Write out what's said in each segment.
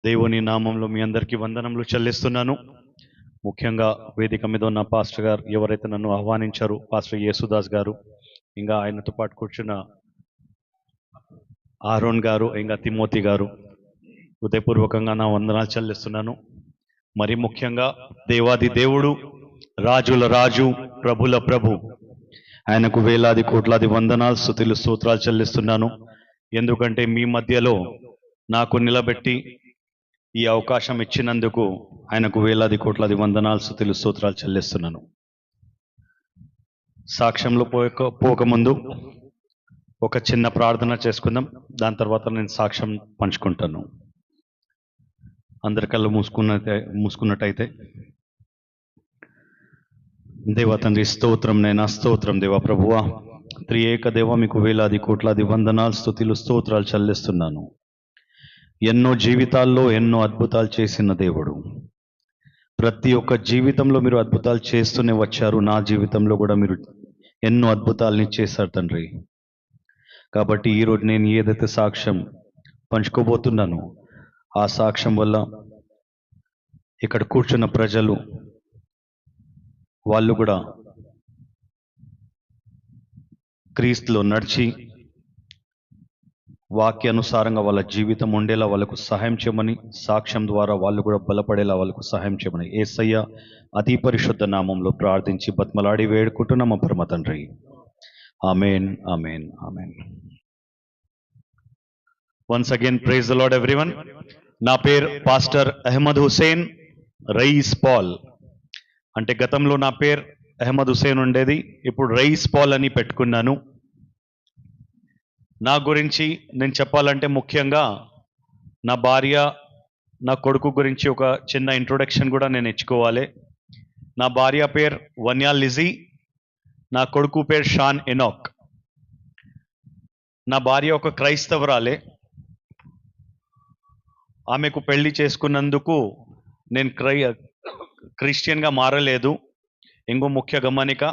దేవుని నామంలో మీ అందరికీ వందనములు చెల్లిస్తున్నాను. ముఖ్యంగా వేదిక మీద ఉన్న పాస్టర్ గారు ఎవరైతే నన్ను ఆహ్వానించారు, పాస్టర్ యేసుదాస్ గారు, ఇంకా ఆయనతో పాటు కూర్చున్న ఆరోన్ గారు, ఇంకా తిమోతి గారు, హృదయపూర్వకంగా నా వందనాలు చెల్లిస్తున్నాను. మరి ముఖ్యంగా దేవాది దేవుడు, రాజుల రాజు, ప్రభుల ప్రభు, ఆయనకు వేలాది కోట్లాది వందనాలు, స్తుతులు, స్తోత్రాలు చెల్లిస్తున్నాను. ఎందుకంటే మీ మధ్యలో నాకు నిలబెట్టి ఈ అవకాశం ఇచ్చినందుకు ఆయనకు వేలాది కోట్లాది వందనాలు, స్తుతులు, స్తోత్రాలు చెల్లిస్తున్నాను. సాక్ష్యంలో పోకముందు ఒక చిన్న ప్రార్థన చేసుకుందాం. దాని తర్వాత నేను సాక్ష్యం పంచుకుంటాను. అందరి కళ్ళు మూసుకున్నట్టయితే దేవ తండ్రి స్తోత్రం, నైనా స్తోత్రం దేవ ప్రభువా, త్రియేక దేవ మీకు వేలాది కోట్లాది వందనాలు, స్తుతులు, స్తోత్రాలు చెల్లిస్తున్నాను. ఎన్నో జీవితాల్లో ఎన్నో అద్భుతాలు చేసిన దేవుడు, ప్రతి ఒక్క జీవితంలో మీరు అద్భుతాలు చేస్తూనే వచ్చారు. నా జీవితంలో కూడా మీరు ఎన్నో అద్భుతాలని చేశారు తండ్రి. కాబట్టి ఈరోజు నేను ఏదైతే సాక్ష్యం పంచుకోబోతున్నానో ఆ సాక్ష్యం వల్ల ఇక్కడ కూర్చున్న ప్రజలు వాళ్ళు కూడా క్రీస్తులో నడిచి వాక్యానుసారంగా వాళ్ళ జీవితం ఉండేలా వాళ్ళకు సహాయం చేయమని, సాక్ష్యం ద్వారా వాళ్ళు కూడా బలపడేలా వాళ్ళకు సహాయం చేయమని యేసయ్య అతి పరిశుద్ధ నామంలో ప్రార్థించి బతిమలాడి వేడుకుంటున్నాం పరమ తండ్రి. Amen, amen, amen. Once again praise the lord everyone. నా పేరు పాస్టర్ అహ్మద్ హుసేన్ రయీస్ పాల్. అంటే గతంలో నా పేరు అహ్మద్ హుసేన్ ఉండేది, ఇప్పుడు రయీస్ పాల్ అని పెట్టుకున్నాను. నా గురించి నేను చెప్పాలంటే ముఖ్యంగా నా భార్య, నా కొడుకు గురించి ఒక చిన్న ఇంట్రొడక్షన్ కూడా నేను ఇచ్చుకోవాలి. నా భార్య పేరు వన్యా లిజీ, నా కొడుకు పేరు షాన్ ఎనోక్. నా భార్య ఒక క్రైస్తవరాలే. ఆమెకు పెళ్లి చేసుకున్నందుకు నేను క్రిస్టియన్గా మారలేదు. ఇంకో ముఖ్య గమనిక,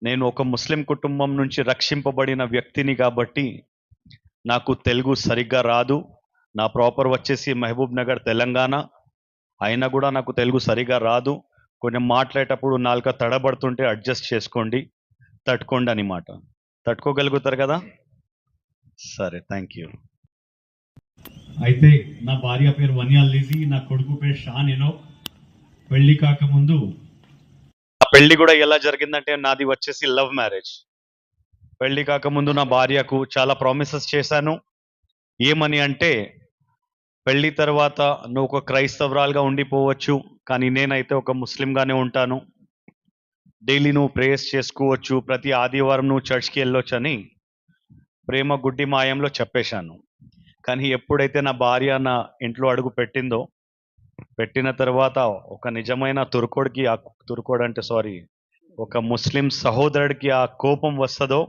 నేను ఒక ముస్లిం కుటుంబం నుంచి రక్షింపబడిన వ్యక్తిని కాబట్టి నాకు తెలుగు సరిగ్గా రాదు. నా ప్రాపర్ వచ్చేసి మహబూబ్ నగర్ తెలంగాణ, అయినా కూడా నాకు తెలుగు సరిగ్గా రాదు. కొంచెం మాట్లాడేటప్పుడు నాలుక తడబడుతుంటే అడ్జస్ట్ చేసుకోండి, తట్టుకోండి అని మాట. తట్టుకోగలుగుతారు కదా? సరే, థ్యాంక్ యూ. అయితే నా భార్య పేరు వన్యా లిజీ, నా కొడుకు పేరు షాన్ ఎనోక్. పెళ్లి కాకముందు ఆ పెళ్లి కూడా ఎలా జరిగిందంటే, నాది వచ్చేసి లవ్ మ్యారేజ్. పెళ్లి కాకముందు నా భార్యకు చాలా ప్రామిసెస్ చేశాను. ఏమని అంటే, పెళ్లి తర్వాత నువ్వు ఒక క్రైస్తవరాలుగా ఉండిపోవచ్చు, కానీ నేనైతే ఒక ముస్లింగానే ఉంటాను. డైలీ నువ్వు ప్రేయర్స్ చేసుకోవచ్చు, ప్రతి ఆదివారం నువ్వు చర్చ్కి వెళ్ళొచ్చు అని ప్రేమ గుడ్డి మాయంలో చెప్పేశాను. కానీ ఎప్పుడైతే నా భార్య నా ఇంట్లో అడుగు పెట్టిన తర్వాత ఒక నిజమైన తుర్కోడికి, ఆ తుర్కోడు అంటే సారీ, ఒక ముస్లిం సహోదరుడికి ఆ కోపం వస్తుందో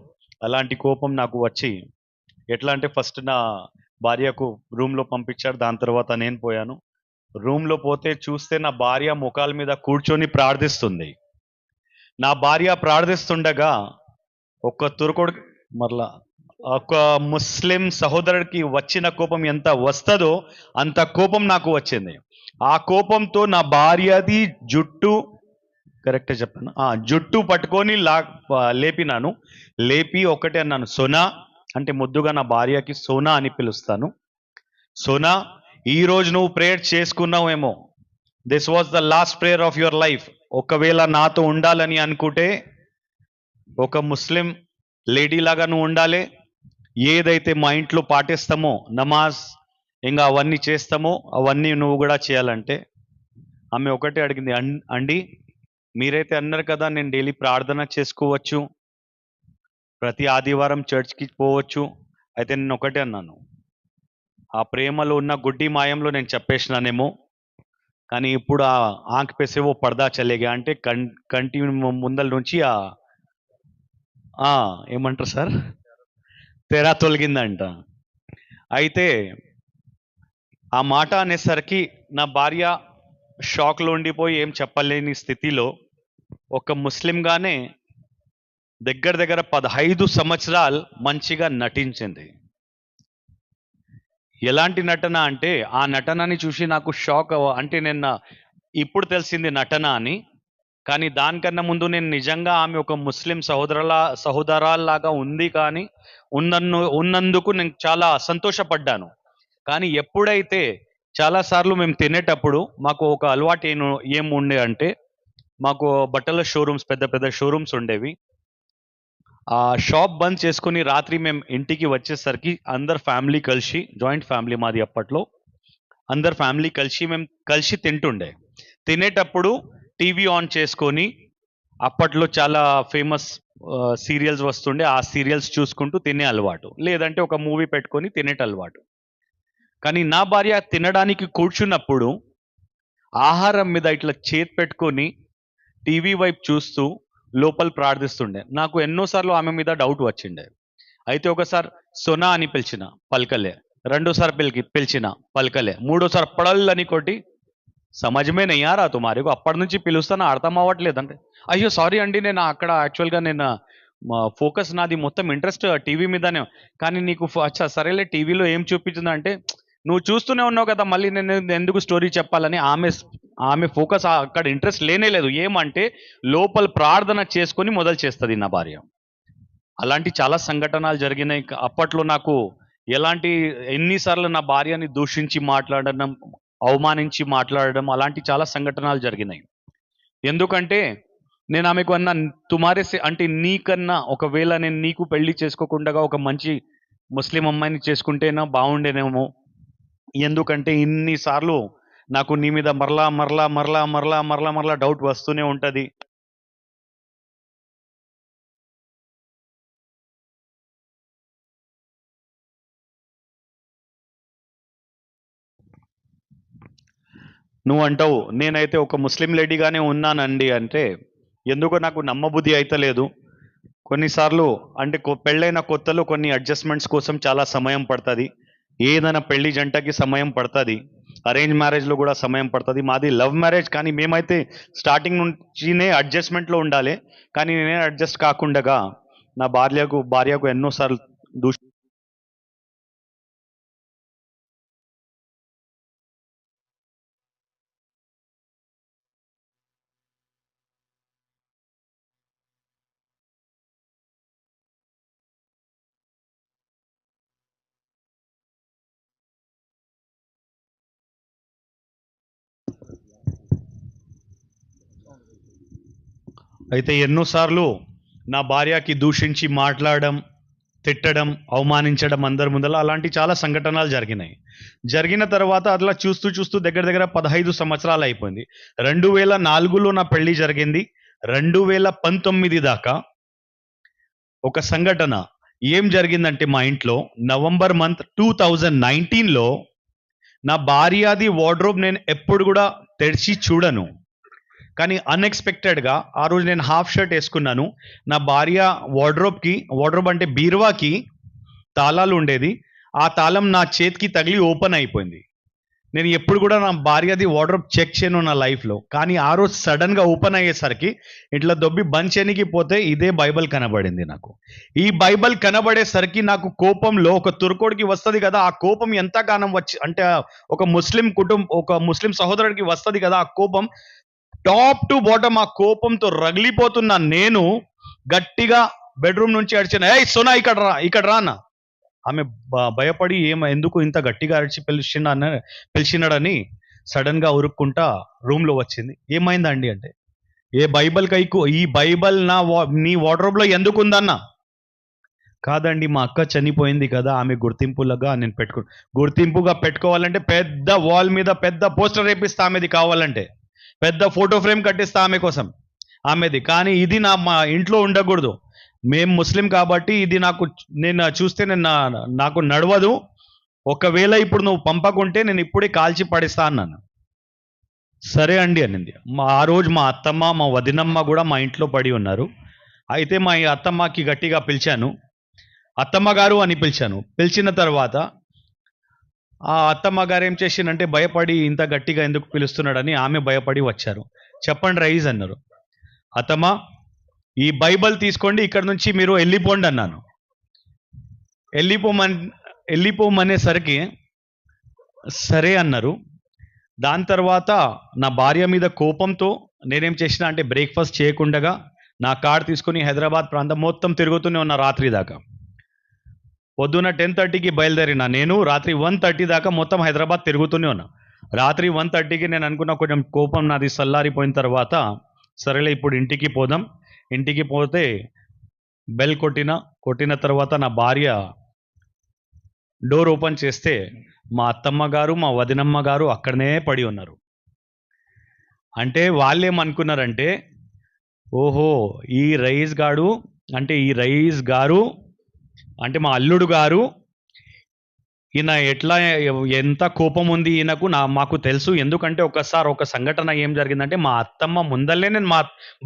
అలాంటి కోపం నాకు వచ్చి, ఎట్లా అంటే ఫస్ట్ నా భార్యకు రూమ్లో పంపించాడు, దాని తర్వాత నేను పోయాను. రూమ్లో పోతే చూస్తే నా భార్య ముఖాల మీద కూర్చొని ప్రార్థిస్తుంది. నా భార్య ప్రార్థిస్తుండగా ఒక తుర్కోడు మరలా ఒక ముస్లిం సహోదరుడికి వచ్చిన కోపం ఎంత వస్తుందో అంత కోపం నాకు వచ్చింది. ఆ కోపంతో నా భార్యది జుట్టు, కరెక్టే చెప్పాను, జుట్టు పట్టుకొని లేపినాను. లేపి ఒకటే అన్నాను, సోనా, అంటే ముద్దుగా నా భార్యకి సోనా అని పిలుస్తాను. సోనా, ఈరోజు నువ్వు ప్రేయర్ చేసుకున్నావేమో, this was the last prayer of your life. ఒకవేళ నాతో ఉండాలని అనుకుంటే ఒక ముస్లిం లేడీ లాగా నువ్వు ఉండాలి. ఏదైతే మా ఇంట్లో పాటిస్తామో, నమాజ్ ఇంకా అవన్నీ చేస్తామో అవన్నీ నువ్వు కూడా చేయాలంటే. ఆమె ఒకటే అడిగింది, అండి మీరైతే అన్నారు కదా నేను డైలీ ప్రార్థన చేసుకోవచ్చు, ప్రతి ఆదివారం చర్చ్కి పోవచ్చు. అయితే నేను ఒకటే అన్నాను, ఆ ప్రేమలో ఉన్న గుడ్డి మాయంలో నేను చెప్పేసినానేమో, కానీ ఇప్పుడు ఆ ఆంక్ పేసేవో పర్దా చలేగా, అంటే కంటి ముందల నుంచి ఏమంటారు సార్, తెరా తొలగిందంట. అయితే ఆ మాట అనేసరికి నా భార్య షాక్లో ఉండిపోయి ఏం చెప్పలేని స్థితిలో ఒక ముస్లింగానే దగ్గర 15 సంవత్సరాలు మంచిగా నటించింది. ఎలాంటి నటన అంటే ఆ నటనని చూసి నాకు షాక్ అంటే నేను ఇప్పుడు తెలిసింది నటన అని. కానీ దానికన్నా ముందు నేను నిజంగా ఆమె ఒక ముస్లిం సహోదరాల్లాగా ఉంది కానీ ఉన్నందుకు నేను చాలా సంతోషపడ్డాను. కానీ ఎప్పుడైతే చాలా సార్లు మేము తినేటప్పుడు మాకు ఒక అలవాటు ఏముండే అంటే మాకు బట్టల షోరూమ్స్ పెద్ద పెద్ద షోరూమ్స్ ఉండేవి. ఆ షాప్ బంద్ చేసుకొని రాత్రి మేము ఇంటికి వచ్చేసరికి అందరు ఫ్యామిలీ కలిసి, జాయింట్ ఫ్యామిలీ మాది అప్పట్లో, అందరు ఫ్యామిలీ కలిసి మేము కలిసి తింటుండే. తినేటప్పుడు టీవీ ఆన్ చేసుకొని అప్పట్లో చాలా ఫేమస్ సీరియల్స్ వస్తుండే, ఆ సీరియల్స్ చూసుకుంటూ తినే అలవాటు, లేదంటే ఒక మూవీ పెట్టుకొని తినేట అలవాటు. కానీ నా భార్య తినడానికి కూర్చున్నప్పుడు ఆహారం మీద ఇట్లా చేతి పెట్టుకొని టీవీ వైపు చూస్తూ లోపల ప్రార్థిస్తుండే. నాకు ఎన్నోసార్లు ఆమె మీద డౌట్ వచ్చిండే. అయితే ఒకసారి సొనా అని పిలిచిన, పలకలే. రెండోసారి పిలిచిన, పలకలే. మూడోసారి పడల్ అని కొట్టి సమజమే నయ్యారా తుమారికు, అప్పటి నుంచి పిలుస్తాను అర్థం అవ్వట్లేదంటే, అయ్యో సారీ అండి, నేను అక్కడ యాక్చువల్గా నేను ఫోకస్ నాది మొత్తం ఇంట్రెస్ట్ టీవీ మీదనే. కానీ నీకు అచ్చా సరేలే, టీవీలో ఏం చూపించిందంటే, నువ్వు చూస్తూనే ఉన్నావు కదా, మళ్ళీ నేను ఎందుకు స్టోరీ చెప్పాలని ఆమె ఫోకస్ అక్కడ ఇంట్రెస్ట్ లేనే లేదు. ఏమంటే లోపల ప్రార్థన చేసుకొని మొదలు చేస్తుంది నా భార్య. అలాంటి చాలా సంఘటనలు జరిగినాయి. అప్పట్లో నాకు ఎన్నిసార్లు నా భార్యని దూషించి మాట్లాడడం, అవమానించి మాట్లాడడం, అలాంటి చాలా సంఘటనలు జరిగినాయి. ఎందుకంటే నేను ఆమెకు అన్న, తుమారేసే అంటే నీకన్నా ఒకవేళ నేను నీకు పెళ్లి చేసుకోకుండా ఒక మంచి ముస్లిం అమ్మాయిని చేసుకుంటేనా బాగుండేనేమో. ఎందుకంటే ఇన్నిసార్లు నాకు నీ మీద మరలా మరలా మరలా మరలా మరలా మరలా డౌట్ వస్తూనే ఉంటుంది. నువ్వు అంటావు నేనైతే ఒక ముస్లిం లేడీగానే ఉన్నానండి అంటే, ఎందుకో నాకు నమ్మబుద్ధి అయితే లేదు. కొన్నిసార్లు అంటే పెళ్ళైన కొత్తలో కొన్ని అడ్జస్ట్మెంట్స్ కోసం చాలా సమయం పడుతుంది. ఏదైనా పెళ్లి జంటకి సమయం పడుతుంది. అరేంజ్ మ్యారేజ్లో కూడా సమయం పడుతుంది. మాది లవ్ మ్యారేజ్, కానీ మేమైతే స్టార్టింగ్ నుంచినే అడ్జస్ట్మెంట్లో ఉండాలి. కానీ నేనే అడ్జస్ట్ కాకుండా నా భార్యకు ఎన్నోసార్లు దూషి. అయితే ఎన్నోసార్లు నా భార్యకి దూషించి మాట్లాడడం, తిట్టడం, అవమానించడం అందరి ముందర, అలాంటి చాలా సంఘటనలు జరిగినాయి. జరిగిన తర్వాత అట్లా చూస్తూ చూస్తూ దగ్గర దగ్గర 15 సంవత్సరాలు అయిపోయింది. 2004లో నా పెళ్లి జరిగింది. 2019 దాకా ఒక సంఘటన ఏం జరిగిందంటే, మా ఇంట్లో నవంబర్ మంత్ 2019లో నా భార్యది వార్డ్రోబ్ నేను ఎప్పుడు కూడా తెరిచి చూడను. కానీ అన్ఎక్స్పెక్టెడ్గా ఆ రోజు నేను హాఫ్ షర్ట్ వేసుకున్నాను. నా భార్య వార్డ్రోబ్ అంటే బీరువాకి తాళాలు ఉండేది. ఆ తాళం నా చేతికి తగిలి ఓపెన్ అయిపోయింది. నేను ఎప్పుడు కూడా నా భార్యది వార్డ్రోబ్ చెక్ చేయను నా లైఫ్లో. కానీ ఆ రోజు సడన్గా ఓపెన్ అయ్యేసరికి ఇట్లా దొబ్బి బంద్ చేయనికి పోతే ఇదే బైబిల్ కనబడింది నాకు. ఈ బైబిల్ కనబడేసరికి నాకు కోపంలో, ఒక తుర్కోడికి వస్తుంది కదా ఆ కోపం, ఎంతగానం వచ్చి అంటే ఒక ముస్లిం సహోదరుడికి వస్తుంది కదా ఆ కోపం, టాప్ టు బాటమ్ ఆ కోపంతో రగిలిపోతున్నా నేను గట్టిగా బెడ్రూమ్ నుంచి అడిచాను, ఏయ్ సోనా ఇక్కడ రా అన్న. ఆమె భయపడి ఎందుకు ఇంత గట్టిగా అరిచి పిలిచినాడని సడన్ గా ఉరుక్కుంటా రూమ్ లో వచ్చింది. ఏమైందండి అంటే, ఏ బైబిల్ కైకు ఈ బైబిల్ నీ వార్డ్రోబ్ లో ఎందుకు ఉందన్న. కాదండి, మా అక్క చనిపోయింది కదా, ఆమె గుర్తింపులుగా నేను గుర్తింపుగా పెట్టుకోవాలంటే పెద్ద వాల్ మీద పెద్ద పోస్టర్ వేపిస్తా, ఆమెది కావాలంటే పెద్ద ఫోటో ఫ్రేమ్ కట్టిస్తా ఆమె కోసం, ఆమెది. కానీ ఇది మా ఇంట్లో ఉండకూడదు. మేము ముస్లిం కాబట్టి ఇది నేను చూస్తే నాకు నడవదు. ఒకవేళ ఇప్పుడు నువ్వు పంపకుంటే నేను ఇప్పుడే కాల్చి పడిస్తా అన్నాను. సరే అండి అనింది. ఆ రోజు మా అత్తమ్మ, మా వదినమ్మ కూడా మా ఇంట్లో పడి ఉన్నారు. అయితే మా అత్తమ్మకి గట్టిగా పిలిచాను, అత్తమ్మ గారు అని పిలిచాను. పిలిచిన తర్వాత ఆ అత్తమ్మ గారు ఏం చేసిందంటే, భయపడి ఇంత గట్టిగా ఎందుకు పిలుస్తున్నాడని ఆమె భయపడి వచ్చారు. చెప్పండి రైజ్ అన్నారు. అత్తమ్మ, ఈ బైబిల్ తీసుకోండి, ఇక్కడ నుంచి మీరు వెళ్ళిపోండి అన్నాను. వెళ్ళిపోమనేసరికి సరే అన్నారు. దాని తర్వాత నా భార్య మీద కోపంతో నేనేం చేసిన అంటే బ్రేక్ఫాస్ట్ చేయకుండగా నా కార్ తీసుకొని హైదరాబాద్ ప్రాంతం మొత్తం తిరుగుతూనే ఉన్నా రాత్రి దాకా. పొద్దున్న 10:30కి బయలుదేరిన నేను రాత్రి 1:30 దాకా మొత్తం హైదరాబాద్ తిరుగుతూనే ఉన్నా. రాత్రి 1:30కి నేను అనుకున్న కొంచెం కోపం నాది చల్లారిపోయిన తర్వాత సరేలే ఇప్పుడు ఇంటికి పోదాం. ఇంటికి పోతే బెల్ కొట్టిన తర్వాత నా భార్య డోర్ ఓపెన్ చేస్తే మా అత్తమ్మ గారు మా వదినమ్మ గారు అక్కడనే పడి ఉన్నారు. అంటే వాళ్ళేమనుకున్నారంటే ఓహో ఈ రయీస్ గారు అంటే మా అల్లుడు గారు ఈయన ఎట్లా ఎంత కోపం ఉంది ఈయనకు మాకు తెలుసు. ఎందుకంటే ఒకసారి ఒక సంఘటన ఏం జరిగిందంటే మా అత్తమ్మ ముందల్లే నేను మా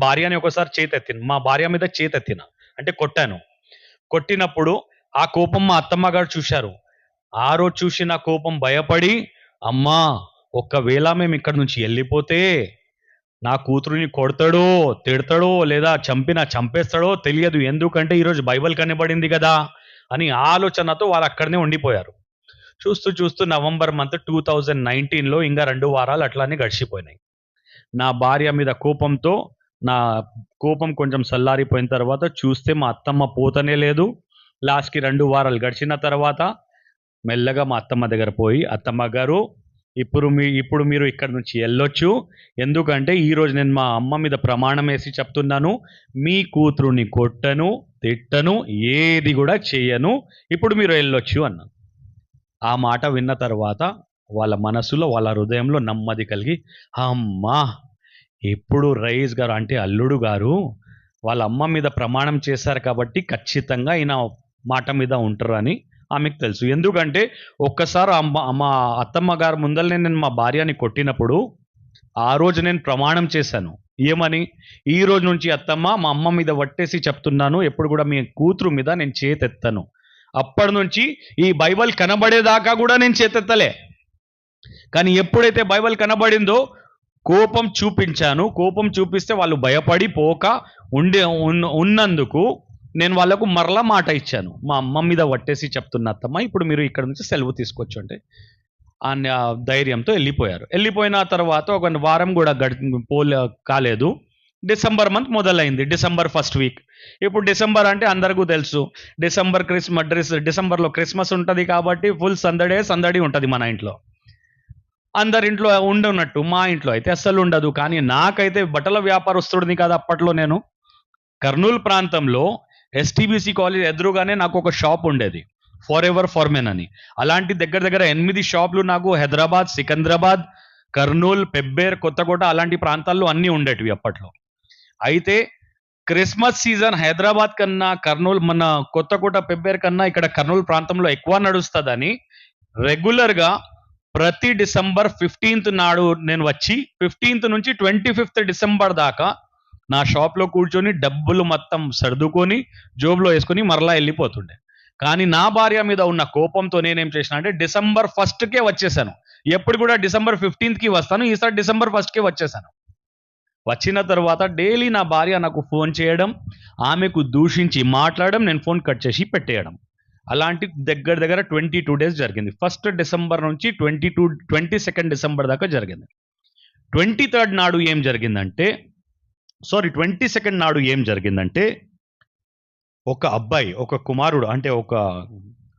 భార్యని ఒకసారి మా భార్య మీద చేతెత్తిన అంటే కొట్టినప్పుడు ఆ కోపం మా అత్తమ్మ గారు చూశారు. ఆ రోజు చూసి నా కోపం భయపడి అమ్మా ఒక్కవేళ మేము ఇక్కడ నుంచి వెళ్ళిపోతే నా కూతురుని కొడతాడో తిడతాడో లేదా చంపేస్తాడో తెలియదు, ఎందుకంటే ఈరోజు బైబిల్ కనబడింది కదా అని ఆలోచనతో వాళ్ళు అక్కడనే ఉండిపోయారు. చూస్తూ నవంబర్ మంత్ 2019లో ఇంకా 2 వారాలు అట్లానే గడిచిపోయినాయి. నా భార్య మీద కోపంతో నా కోపం కొంచెం చల్లారిపోయిన తర్వాత చూస్తే మా అత్తమ్మ పోతనే లేదు. లాస్ట్కి 2 వారాలు గడిచిన తర్వాత మెల్లగా మా అత్తమ్మ దగ్గర పోయి అత్తమ్మ గారు ఇప్పుడు మీరు ఇక్కడ నుంచి వెళ్ళొచ్చు, ఎందుకంటే ఈరోజు నేను మా అమ్మ మీద ప్రమాణం వేసి చెప్తున్నాను, మీ కూతురుని కొట్టను తిట్టను ఏది కూడా చేయను, ఇప్పుడు మీరు వెళ్ళొచ్చు అన్న. ఆ మాట విన్న తర్వాత వాళ్ళ మనసులో వాళ్ళ హృదయంలో నెమ్మది కలిగి అమ్మా ఇప్పుడు రయీస్ గారు అంటే అల్లుడు గారు వాళ్ళ అమ్మ మీద ప్రమాణం చేశారు కాబట్టి ఖచ్చితంగా ఈయన మాట మీద ఉంటారని ఆమెకు తెలుసు. ఎందుకంటే ఒక్కసారి మా అత్తమ్మ గారు ముందరనే నేను మా భార్యని కొట్టినప్పుడు ఆ రోజు నేను ప్రమాణం చేశాను ఏమని, ఈ రోజు నుంచి అత్తమ్మ మా అమ్మ మీద వట్టేసి చెప్తున్నాను, ఎప్పుడు కూడా మీ కూతురు మీద నేను చేతెత్తను. అప్పటి నుంచి ఈ బైబిల్ కనబడేదాకా కూడా నేను చేతెత్తలే. కానీ ఎప్పుడైతే బైబిల్ కనబడిందో కోపం చూపించాను. కోపం చూపిస్తే వాళ్ళు భయపడి పోక ఉన్నందుకు నేను వాళ్ళకు మరలా మాట ఇచ్చాను, మా అమ్మ మీద వట్టేసి చెప్తున్న అత్తమ్మ ఇప్పుడు మీరు ఇక్కడ నుంచి సెలవు తీసుకోవచ్చు అంటే ఆ ధైర్యంతో వెళ్ళిపోయారు. వెళ్ళిపోయిన తర్వాత ఒక వారం కూడా కాలేదు, డిసెంబర్ మంత్ మొదలైంది, డిసెంబర్ ఫస్ట్ వీక్. ఇప్పుడు డిసెంబర్ అంటే అందరికీ తెలుసు, డిసెంబర్లో క్రిస్మస్ ఉంటుంది కాబట్టి ఫుల్ సందడి ఉంటుంది మన ఇంట్లో. అందరింట్లో ఉండనట్టు మా ఇంట్లో అయితే అస్సలు ఉండదు. కానీ నాకైతే బట్టల వ్యాపారస్తుడిని కదా అప్పట్లో. నేను కర్నూలు ప్రాంతంలో ఎస్టీబీసీ కాలేజ్ ఎదురుగానే నాకు ఒక షాప్ ఉండేది, ఫర్ ఎవర్ ఫర్ మెన్ అని. అలాంటి దగ్గర 8 షాపులు నాకు హైదరాబాద్, సికింద్రాబాద్, కర్నూలు, పెబ్బేర్, కొత్తకోట అలాంటి ప్రాంతాల్లో అన్నీ ఉండేటివి అప్పట్లో. అయితే క్రిస్మస్ సీజన్ హైదరాబాద్ కన్నా కర్నూలు మన కొత్తకోట, పెబ్బేర్ కన్నా ఇక్కడ కర్నూలు ప్రాంతంలో ఎక్కువ నడుస్తుందని రెగ్యులర్గా ప్రతి డిసెంబర్ 15th నాడు నేను వచ్చి 15th నుంచి 25th డిసెంబర్ దాకా నా షాప్లో కూర్చొని డబ్బులు మొత్తం సర్దుకొని జోబులో వేసుకొని మరలా వెళ్ళిపోతుండే. కానీ నా భార్య మీద ఉన్న కోపంతో నేనేం చేసిన అంటే డిసెంబర్ 1కే వచ్చేసాను. ఎప్పుడు కూడా డిసెంబర్ 15కి వస్తాను, ఈసారి డిసెంబర్ 1కే వచ్చేసాను. వచ్చిన తర్వాత డైలీ నా భార్య నాకు ఫోన్ చేయడం, ఆమెకు దూషించి మాట్లాడడం, నేను ఫోన్ కట్ చేసి పెట్టేయడం. అలాంటి దగ్గర 22 డేస్ జరిగింది. 1 డిసెంబర్ నుంచి 22nd డిసెంబర్ దాకా జరిగింది. 23rd నాడు ఏం జరిగిందంటే 22nd నాడు ఏం జరిగిందంటే ఒక అబ్బాయి, ఒక కుమారుడు అంటే ఒక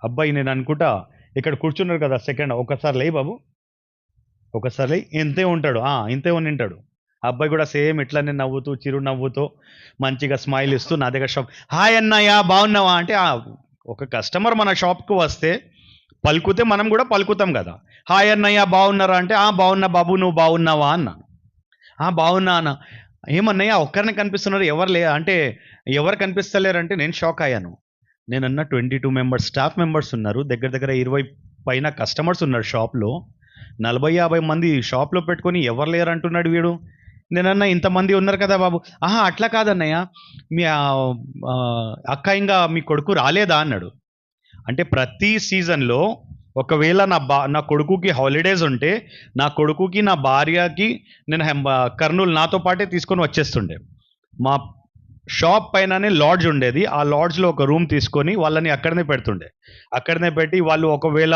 అబ్బాయి, నేను అనుకుంటా ఇక్కడ కూర్చున్నారు కదా సెకండ్, ఒకసారి లే బాబు, ఒకసారి లే, ఇంతే ఉంటాడు, ఇంతే ఉంటాడు. అబ్బాయి కూడా సేమ్ ఇట్లానే నవ్వుతూ చిరునవ్వుతో మంచిగా స్మైల్ ఇస్తూ నా దగ్గర షాప్, హాయ్ అన్నయ్య బాగున్నావా అంటే, ఒక కస్టమర్ మన షాప్కు వస్తే పలుకుతే మనం కూడా పలుకుతాం కదా. హాయ్ అన్నయ్య బాగున్నారా అంటే, బాగున్నా బాబు, నువ్వు బాగున్నావా అన్నాను. బాగున్నా అన్న. ఏమన్నయ్య ఒక్కరిని కనిపిస్తున్నారు, ఎవరు కనిపిస్తలేరంటే నేను షాక్ అయ్యాను. నేనన్నా 22 మెంబర్స్ స్టాఫ్ మెంబర్స్ ఉన్నారు, దగ్గర 20 పైన కస్టమర్స్ ఉన్నారు షాప్లో, 40-50 మంది షాప్లో పెట్టుకొని ఎవరు లేరు అంటున్నాడు వీడు. నేనన్నా ఇంతమంది ఉన్నారు కదా బాబు. అట్లా కాదన్నయ్య, మీ అక్క ఇంకా మీ కొడుకు రాలేదా అన్నాడు. అంటే ప్రతి సీజన్లో ఒకవేళ నా కొడుకుకి హాలిడేస్ ఉంటే నా కొడుకుకి నా భార్యకి నేను కర్నూలు నాతో పాటే తీసుకొని వచ్చేస్తుండే. మా షాప్ పైననే లాడ్జ్ ఉండేది, ఆ లాడ్జ్లో ఒక రూమ్ తీసుకొని వాళ్ళని అక్కడనే పెడుతుండే. అక్కడనే పెట్టి వాళ్ళు ఒకవేళ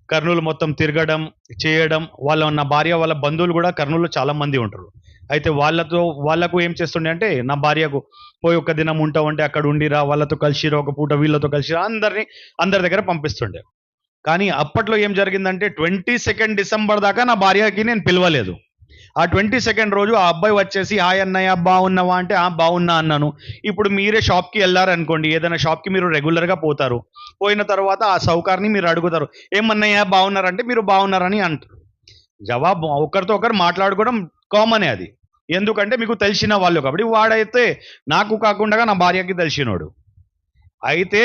కర్నూలు మొత్తం తిరగడం చేయడం. నా భార్య వాళ్ళ బంధువులు కూడా కర్నూలులో చాలా మంది ఉంటారు. అయితే వాళ్ళకు ఏం చేస్తుండే అంటే నా భార్యకు పోయి ఒక దినం ఉంటావంటే అక్కడ ఉండిరా, వాళ్ళతో కలిసిరా, ఒక పూట వీళ్ళతో కలిసిరా, అందరి దగ్గర పంపిస్తుండే. కానీ అప్పట్లో ఏం జరిగిందంటే 22 డిసెంబర్ దాకా నా భార్యకి నేను పిలవలేదు. ఆ 22 రోజు ఆ అబ్బాయి వచ్చేసి హాయ్ అన్నయ్య బాగున్నావా అంటే బాగున్నా అన్నాను. ఇప్పుడు మీరే షాప్కి వెళ్ళారనుకోండి, ఏదైనా షాప్కి మీరు రెగ్యులర్గా పోతారు. పోయిన తర్వాత ఆ సౌకార్ని మీరు అడుగుతారు, ఏమన్నయ్య బాగున్నారంటే మీరు బాగున్నారని అంటారు. జవాబు ఒకరితో ఒకరు మాట్లాడుకోవడం కామనే అది. ఎందుకంటే మీకు తెలిసిన వాళ్ళు కాబట్టి. వాడైతే నాకు కాకుండా నా భార్యకి తెలిసినోడు. అయితే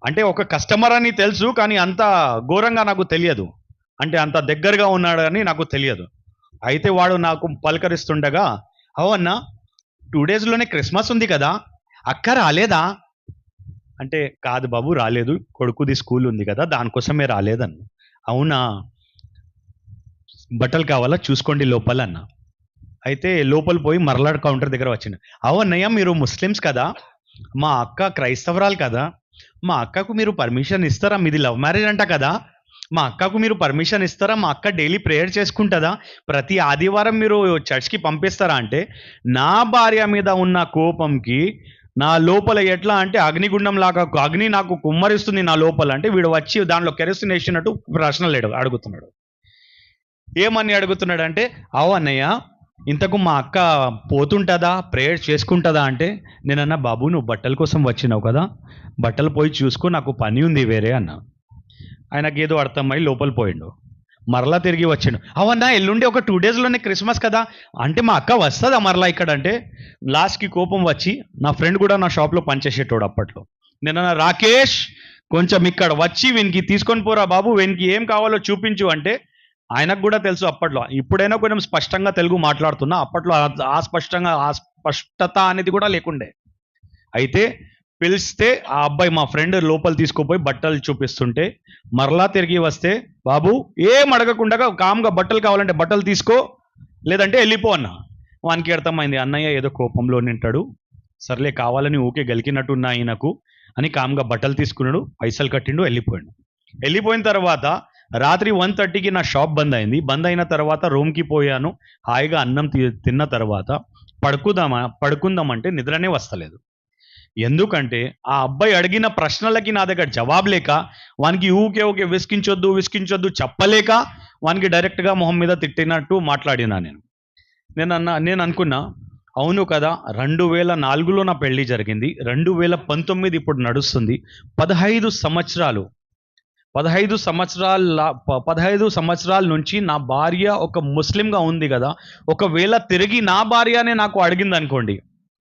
అంటే ఒక కస్టమర్ అని తెలుసు, కానీ అంత ఘోరంగా నాకు తెలియదు. అంటే అంత దగ్గరగా ఉన్నాడని నాకు తెలియదు. అయితే వాడు నాకు పలకరిస్తుండగా, అవునా 2 డేస్లోనే క్రిస్మస్ ఉంది కదా, అక్క రాలేదా అంటే, కాదు బాబు రాలేదు, కొడుకుది స్కూల్ ఉంది కదా దానికోసమే రాలేదన్న. అవునా, బట్టలు కావాలా చూసుకోండి లోపల అన్న. అయితే లోపల పోయి మరలా కౌంటర్ దగ్గర వచ్చింది. అవునయ్య మీరు ముస్లిమ్స్ కదా, మా అక్క క్రైస్తవరాలు కదా, మా అక్కకు మీరు పర్మిషన్ ఇస్తారా, మీది లవ్ మ్యారేజ్ అంట కదా, మా అక్కకు మీరు పర్మిషన్ ఇస్తారా, మా అక్క డైలీ ప్రేయర్ చేసుకుంటుందా, ప్రతి ఆదివారం మీరు చర్చ్కి పంపిస్తారా అంటే, నా భార్య మీద ఉన్న కోపంకి నా లోపల ఎట్లా అంటే అగ్నిగుండం లాగా అగ్ని నాకు కుమ్మరిస్తుంది నా లోపల. అంటే వీడు వచ్చి దానిలో కెరసిన్ వేసినట్టు ప్రశ్నలు అడుగుతున్నాడు. ఏమని అడుగుతున్నాడు అంటే, అన్నయ్య ఇంతకు మా అక్క పోతుంటుందా, ప్రేయర్ చేసుకుంటుందా అంటే, నేనన్నా బాబు నువ్వు బట్టల కోసం వచ్చినావు కదా, బట్టలు పోయి చూసుకో, నాకు పని ఉంది వేరే అన్న. ఆయనకి ఏదో అర్థమై లోపల పోయిండు. మరలా తిరిగి వచ్చిండు. అవన్నా ఎల్లుండి ఒక 2 డేస్లోనే క్రిస్మస్ కదా అంటే, మా అక్క వస్తుందా మరలా ఇక్కడ అంటే, లాస్ట్కి కోపం వచ్చి నా ఫ్రెండ్ కూడా నా షాప్లో పనిచేసేటోడు అప్పట్లో. నేనన్నా రాకేష్ కొంచెం ఇక్కడ వచ్చి వీనికి తీసుకొని పోరా బాబు, వీనికి ఏం కావాలో చూపించు అంటే, ఆయనకు కూడా తెలుసు అప్పట్లో. ఇప్పుడైనా కొంచెం స్పష్టంగా తెలుగు మాట్లాడుతున్నా, అప్పట్లో ఆ స్పష్టత అనేది కూడా లేకుండే. అయితే పిలిస్తే ఆ అబ్బాయి మా ఫ్రెండ్ లోపల తీసుకుపోయి బట్టలు చూపిస్తుంటే, మరలా తిరిగి వస్తే, బాబు ఏం అడగకుండా కామ్గా బట్టలు కావాలంటే బట్టలు తీసుకో, లేదంటే వెళ్ళిపో అన్న. వానికి అర్థమైంది అన్నయ్య ఏదో కోపంలో నింటాడు, సర్లే కావాలని ఊకే గెలికినట్టున్నా ఆయనకు అని కామ్గా బట్టలు తీసుకున్నాడు, పైసలు కట్టిండు, వెళ్ళిపోయాడు. వెళ్ళిపోయిన తర్వాత రాత్రి 1:30కి నా షాప్ బంద్ అయింది. బంద్ అయిన తర్వాత రూమ్కి పోయాను. హాయిగా అన్నం తిన్న తర్వాత పడుకుందామంటే నిద్రనే వస్తలేదు. ఎందుకంటే ఆ అబ్బాయి అడిగిన ప్రశ్నలకి నా దగ్గర జవాబు లేక, వానికి ఊకే విసికించొద్దు చెప్పలేక, వానికి డైరెక్ట్గా మొహం మీద తిట్టినట్టు మాట్లాడినా నేను అనుకున్నా, అవును కదా 2004లో నా పెళ్లి జరిగింది, 2019 ఇప్పుడు నడుస్తుంది, 15 సంవత్సరాల నుంచి నా భార్య ఒక ముస్లింగా ఉంది కదా, ఒకవేళ తిరిగి నా భార్యనే నాకు అడిగింది అనుకోండి,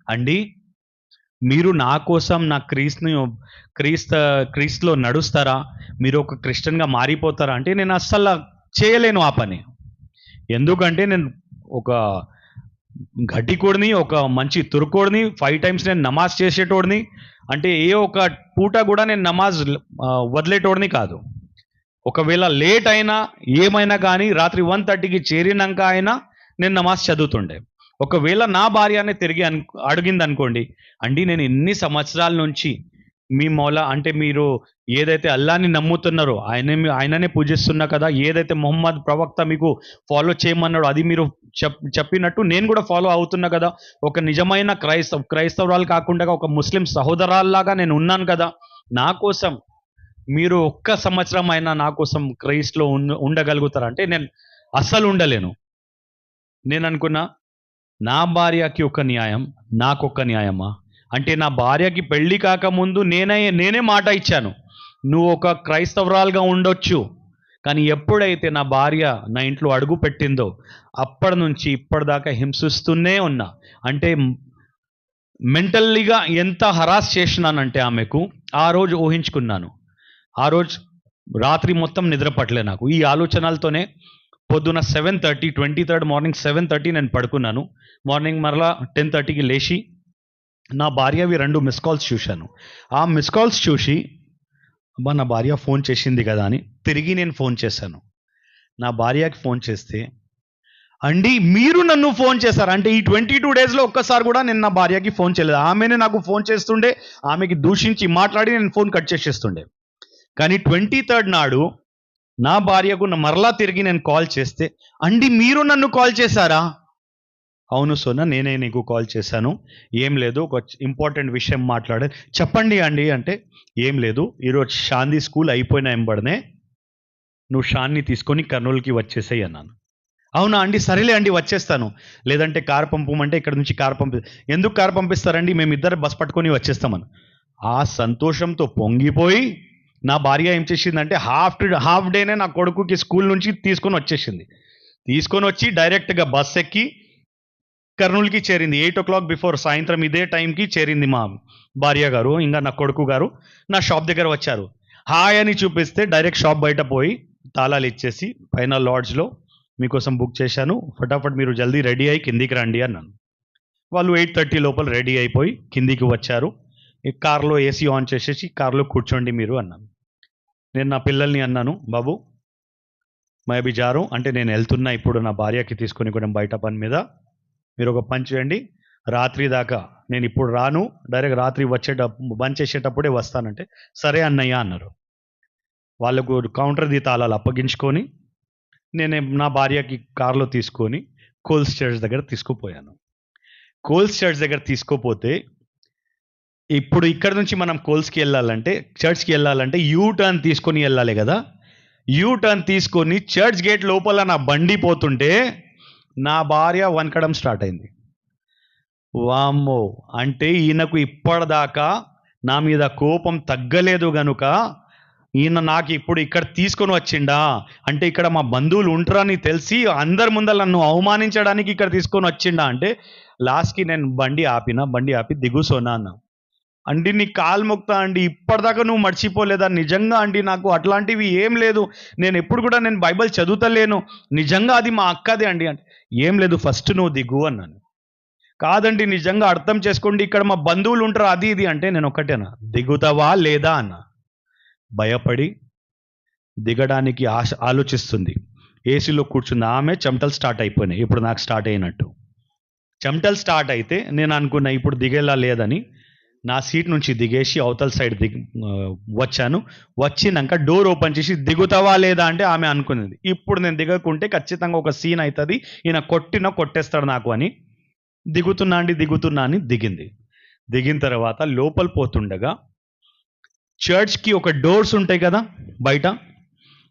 అండి మీరు నా కోసం నా క్రీస్తులో నడుస్తారా, మీరు ఒక క్రిస్టియన్గా మారిపోతారా అంటే నేను అస్సలు చేయలేను ఆ పని. ఎందుకంటే నేను ఒక ఘటికోడిని, ఒక మంచి తురుకోడిని, 5 times నేను నమాజ్ చేసేటోడిని, అంటే ఏ ఒక పూట కూడా నేను నమాజ్ వదిలేటోడిని కాదు. ఒకవేళ లేట్ అయినా ఏమైనా కానీ రాత్రి 1:30కి చేరినాక అయినా నేను నమాజ్ చదువుతుండే. ఒకవేళ నా భార్యనే తిరిగి అడిగింది అనుకోండి, అండి నేను ఇన్ని సంవత్సరాల నుంచి మీ మౌలా అంటే మీరు ఏదైతే అల్లాని నమ్ముతున్నారో ఆయననే పూజిస్తున్నా కదా, ఏదైతే మొహమ్మద్ ప్రవక్త మీకు ఫాలో చేయమన్నాడో అది మీరు చెప్పినట్టు నేను కూడా ఫాలో అవుతున్నా కదా, ఒక నిజమైన క్రైస్తవురాలు కాకుండా ఒక ముస్లిం సహోదరాల్లాగా నేను ఉన్నాను కదా, నా కోసం మీరు ఒక్క సంవత్సరం అయినా నా కోసం క్రైస్ట్లో ఉండగలుగుతారా అంటే నేను అస్సలు ఉండలేను. నేను అనుకున్నా, నా భార్యకి ఒక న్యాయం, నాకొక న్యాయమా అంటే, నా భార్యకి పెళ్లి కాకముందు నేనే మాట ఇచ్చాను, నువ్వు ఒక క్రైస్తవురాలుగా ఉండొచ్చు, కానీ ఎప్పుడైతే నా భార్య నా ఇంట్లో అడుగు పెట్టిందో అప్పటి నుంచి ఇప్పటిదాకా హింసిస్తూనే ఉన్నా. అంటే మెంటల్లీగా ఎంత హరాస్ చేసినానంటే ఆమెకు, ఆ రోజు ఊహించుకున్నాను. ఆ రోజు రాత్రి మొత్తం నిద్ర పట్టలే నాకు. ఈ ఆలోచనలతోనే పొద్దున 7:30 23rd మార్నింగ్ 7:30 నేను పడుకున్నాను. మార్నింగ్ మరలా 10:30కి లేచి నా భార్యవి 2 మిస్ కాల్స్ చూశాను. ఆ మిస్ కాల్స్ చూసి అబ్బా నా భార్య ఫోన్ చేసింది కదా అని తిరిగి నేను ఫోన్ చేశాను. నా భార్యకి ఫోన్ చేస్తే, అండి మీరు నన్ను ఫోన్ చేశారు అంటే, ఈ 22 డేస్లో ఒక్కసారి కూడా నేను నా భార్యకి ఫోన్ చేయలేదు. ఆమెనే నాకు ఫోన్ చేస్తుండే, ఆమెకి దూషించి మాట్లాడి నేను ఫోన్ కట్ చేసేస్తుండే. కానీ 23rd నాడు నా భార్యకు మరలా తిరిగి నేను కాల్ చేస్తే, అండి మీరు నన్ను కాల్ చేశారా? అవును సోనా, నేనే నీకు కాల్ చేశాను. ఏం లేదు, ఒక ఇంపార్టెంట్ విషయం మాట్లాడే. చెప్పండి అండి అంటే, ఏం లేదు, ఈరోజు షాంది స్కూల్ అయిపోయిన ఎంబడనే నువ్వు షాన్ని తీసుకొని కర్నూలుకి వచ్చేసేయి అన్నాను. అవునా అండి, సరేలే అండి వచ్చేస్తాను. లేదంటే కారు పంపమంటే ఇక్కడ నుంచి కారు ఎందుకు కారు పంపిస్తారండి, మేమిద్దరు బస్ పట్టుకొని వచ్చేస్తామని. ఆ సంతోషంతో పొంగిపోయి నా భార్య ఏం చేసిందంటే హాఫ్ డేనే నా కొడుకుకి స్కూల్ నుంచి తీసుకొని వచ్చేసింది. తీసుకొని వచ్చి డైరెక్ట్గా బస్ ఎక్కి కర్నూలుకి చేరింది. 8 o'clock బిఫోర్, సాయంత్రం ఇదే టైంకి చేరింది మా భార్య గారు. ఇంకా నా కొడుకు గారు నా షాప్ దగ్గర వచ్చారు. హాయ్ అని చూపిస్తే డైరెక్ట్ షాప్ బయట పోయి తాళాలు ఇచ్చేసి, పైన లాడ్జ్లో మీకోసం బుక్ చేశాను, ఫటాఫట్ మీరు జల్దీ రెడీ అయ్యి కిందికి రండి అన్నాను. వాళ్ళు 8:30 లోపల రెడీ అయిపోయి కిందికి వచ్చారు. ఈ కార్లో ఏసీ ఆన్ చేసేసి కార్లో కూర్చోండి మీరు అన్నాను. నేను నా పిల్లల్ని అన్నాను, బాబు మై అభి జారు అంటే నేను వెళ్తున్నా ఇప్పుడు నా భార్యకి తీసుకొని కూడా బయట పని మీద, మీరు ఒక పని చేయండి, రాత్రి దాకా నేను ఇప్పుడు రాను, డైరెక్ట్ రాత్రి బంద్ చేసేటప్పుడే వస్తానంటే సరే అన్నయ్య అన్నారు. వాళ్ళకు కౌంటర్ది తాళాలు అప్పగించుకొని నేను నా భార్యకి కార్లో తీసుకొని కోల్స్ చర్చ్ దగ్గర తీసుకుపోయాను. కోల్స్ చర్చ్ దగ్గర తీసుకోపోతే, ఇప్పుడు ఇక్కడ నుంచి మనం కోల్స్కి వెళ్ళాలంటే, చర్చ్కి వెళ్ళాలంటే యూ టర్న్ తీసుకొని వెళ్ళాలి కదా. యూ టర్న్ తీసుకొని చర్చ్ గేట్ లోపల నా బండి పోతుంటే నా భార్య వనకడం స్టార్ట్ అయింది. వామ్మో, అంటే ఈయనకు ఇప్పటిదాకా నా మీద కోపం తగ్గలేదు గనుక ఈయన నాకు ఇప్పుడు ఇక్కడ తీసుకొని వచ్చిండా, అంటే ఇక్కడ మా బంధువులు ఉంటారని తెలిసి అందరి ముందర నన్ను అవమానించడానికి ఇక్కడ తీసుకొని వచ్చిండా అంటే, లాస్ట్కి నేను బండి ఆపి దిగు సోనా అన్నా. అండి నీ కాలు మొక్తా అండి, ఇప్పటిదాకా నువ్వు మర్చిపోలేదా? నిజంగా అండి, నాకు అట్లాంటివి ఏం లేదు, నేను ఎప్పుడు కూడా నేను బైబిల్ చదువుతలేను, నిజంగా అది మా అక్కదే అండి అంటే, ఏం లేదు ఫస్ట్ నువ్వు దిగు అన్నాను. కాదండి నిజంగా అర్థం చేసుకోండి, ఇక్కడ మా బంధువులు ఉంటారు అది ఇది అంటే, నేను ఒకటేనా, దిగుతావా లేదా అన్న. భయపడి దిగడానికి ఆలోచిస్తుంది. ఏసీలో కూర్చుంది ఆమె, చెమటలు స్టార్ట్ అయిపోయినాయి. ఇప్పుడు నాకు స్టార్ట్ అయినట్టు చెమటలు స్టార్ట్ అయితే నేను అనుకున్నా ఇప్పుడు దిగేలా లేదని నా సీట్ నుంచి దిగేసి అవతల సైడ్ వచ్చాను. వచ్చినాక డోర్ ఓపెన్ చేసి దిగుతావా లేదా అంటే ఆమె అనుకున్నది, ఇప్పుడు నేను దిగకుంటే ఖచ్చితంగా ఒక సీన్ అవుతుంది, ఈయన కొట్టేస్తాడు నాకు అని. దిగుతున్నా అని దిగింది. దిగిన తర్వాత లోపల పోతుండగా చర్చ్కి ఒక డోర్స్ ఉంటాయి కదా బయట,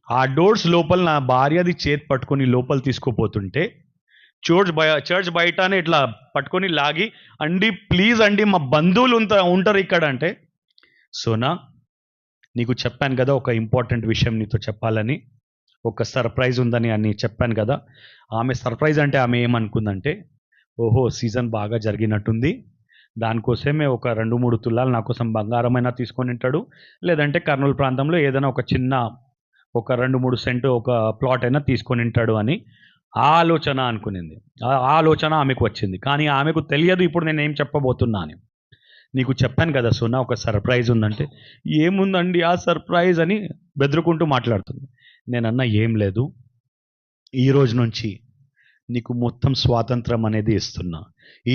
ఆ డోర్స్ లోపల నా భార్యది చేతి పట్టుకొని లోపల తీసుకుపోతుంటే, చర్చ్ బయటనే ఇట్లా పట్టుకొని లాగి, అండి ప్లీజ్ అండి మా బంధువులు ఉంటారు ఇక్కడ అంటే, సోనా నీకు చెప్పాను కదా ఒక ఇంపార్టెంట్ విషయం నీతో చెప్పాలని, ఒక సర్ప్రైజ్ ఉందని అని చెప్పాను కదా. ఆమె సర్ప్రైజ్ అంటే ఆమె ఏమనుకుందంటే, ఓహో సీజన్ బాగా జరిగినట్టుంది, దానికోసమే ఒక 2-3 తులాలు నా కోసం బంగారమైనా తీసుకొని ఉంటాడు, లేదంటే కర్నూలు ప్రాంతంలో ఏదైనా ఒక చిన్న ఒక 2-3 సెంటు ఒక ప్లాట్ అయినా తీసుకొని ఉంటాడు అని ఆలోచన అనుకునింది. ఆ ఆలోచన ఆమెకు వచ్చింది, కానీ ఆమెకు తెలియదు ఇప్పుడు నేను ఏం చెప్పబోతున్నా అని. నీకు చెప్పాను కదా సోనా ఒక సర్ప్రైజ్ ఉందంటే, ఏముందండి ఆ సర్ప్రైజ్ అని బెదురుకుంటూ మాట్లాడుతుంది. నేనన్నా ఏం లేదు, ఈరోజు నుంచి నీకు మొత్తం స్వాతంత్రం అనేది ఇస్తున్నా,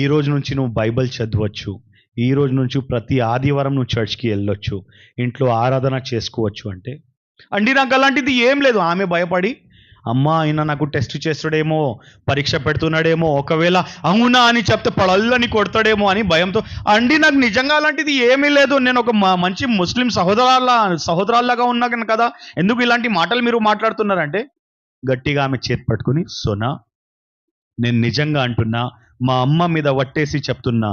ఈ రోజు నుంచి నువ్వు బైబిల్ చదవచ్చు, ఈ రోజు నుంచి ప్రతి ఆదివారం నువ్వు చర్చ్కి వెళ్ళొచ్చు, ఇంట్లో ఆరాధన చేసుకోవచ్చు అంటే, అండి నాకు అలాంటిది ఏం లేదు. ఆమె భయపడి, అమ్మా ఆయన నాకు టెస్ట్ చేస్తాడేమో, పరీక్ష పెడుతున్నాడేమో, ఒకవేళ అవునా అని చెప్తే పడల్లని కొడతాడేమో అని భయంతో, అండి నాకు నిజంగా అలాంటిది ఏమీ లేదు, నేను ఒక మంచి ముస్లిం సహోదరాల్లాగా ఉన్నాను కదా, ఎందుకు ఇలాంటి మాటలు మీరు మాట్లాడుతున్నారంటే, గట్టిగా ఆమె చేతి పట్టుకుని, సోనా నేను నిజంగా అంటున్నా, మా అమ్మ మీద వట్టేసి చెప్తున్నా,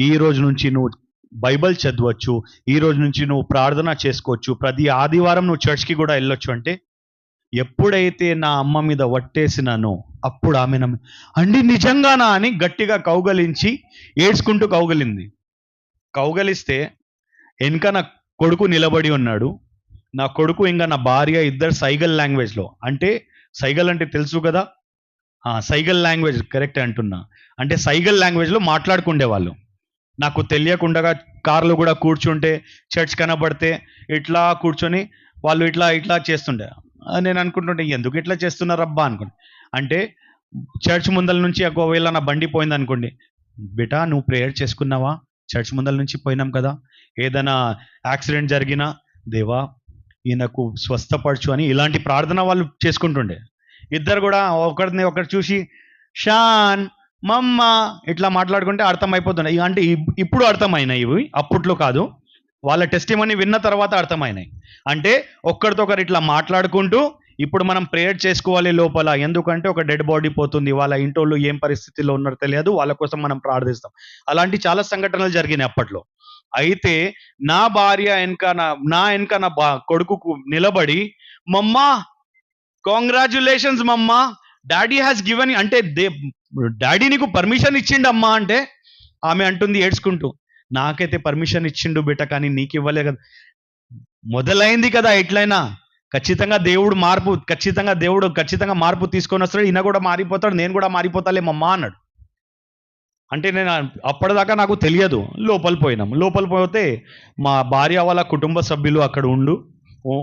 ఈ రోజు నుంచి నువ్వు బైబిల్ చదవచ్చు, ఈ రోజు నుంచి నువ్వు ప్రార్థన చేసుకోవచ్చు, ప్రతి ఆదివారం నువ్వు చర్చ్కి కూడా వెళ్ళొచ్చు అంటే, ఎప్పుడైతే నా అమ్మ మీద వట్టేసినానో అప్పుడు ఆమె అండి నిజంగానా అని గట్టిగా కౌగలించి ఏడ్చుకుంటూ కౌగలిస్తే వెనక నా కొడుకు నిలబడి ఉన్నాడు. నా కొడుకు ఇంకా నా భార్య ఇద్దరు సైగల్ లాంగ్వేజ్లో, అంటే సైగల్ అంటే తెలుసు కదా, సైగల్ లాంగ్వేజ్ కరెక్ట్ అంటున్నా, అంటే సైగల్ లాంగ్వేజ్లో మాట్లాడుకుండేవాళ్ళు. నాకు తెలియకుండా కార్లో కూడా కూర్చుంటే చర్చ్ కనబడితే ఇట్లా కూర్చొని వాళ్ళు ఇట్లా చేస్తుండే. నేను అనుకుంటుంటే ఎందుకు ఇట్లా చేస్తున్నారబ్బా అనుకోండి. అంటే చర్చ్ ముందల నుంచి ఒకవేళ నా బండి పోయింది అనుకోండి, బేటా నువ్వు ప్రేయర్ చేసుకున్నావా, చర్చ్ ముందల నుంచి పోయినాం కదా, ఏదైనా యాక్సిడెంట్ జరిగినా, దేవా ఈయనకు స్వస్థపరచు అని ఇలాంటి ప్రార్థన వాళ్ళు చేసుకుంటుండే. ఇద్దరు కూడా ఒకరిని ఒకరు చూసి షాన్ మమ్మ ఇట్లా మాట్లాడుకుంటే అర్థమైపోతుండే. అంటే ఇప్పుడు అర్థమైనాయి ఇవి, అప్పట్లో కాదు. వాళ్ళ టెస్టిమనీ విన్న తర్వాత అర్థమైనాయి. అంటే ఒక్కరితో ఒకరు ఇట్లా మాట్లాడుకుంటూ ఇప్పుడు మనం ప్రేయర్ చేసుకోవాలి లోపల. ఎందుకంటే ఒక డెడ్ బాడీ పోతుంది, వాళ్ళ ఇంటోళ్ళు ఏం పరిస్థితిలో ఉన్నారో తెలియదు, వాళ్ళ కోసం మనం ప్రార్థిస్తాం. అలాంటి చాలా సంఘటనలు జరిగినాయి అప్పట్లో. అయితే నా భార్య నా వెనక నా కొడుకుకు నిలబడి మమ్మా కాంగ్రాచులేషన్స్ మమ్మా, డాడీ హ్యాస్ గివెన్, అంటే డాడీ నీకు పర్మిషన్ ఇచ్చిండమ్మా అంటే ఆమె అంటుంది ఏడ్చుకుంటూ, నాకైతే పర్మిషన్ ఇచ్చిండు బిడ్డ, కానీ నీకు ఇవ్వలే కదా. మొదలైంది కదా ఎట్లయినా. ఖచ్చితంగా దేవుడు ఖచ్చితంగా మార్పు తీసుకొని వస్తాడు. ఈయన కూడా మారిపోతాడు, నేను కూడా మారిపోతాలే మమ్మా అన్నాడు. అంటే నేను అప్పటిదాకా నాకు తెలియదు. లోపల పోతే మా భార్య వాళ్ళ కుటుంబ సభ్యులు అక్కడ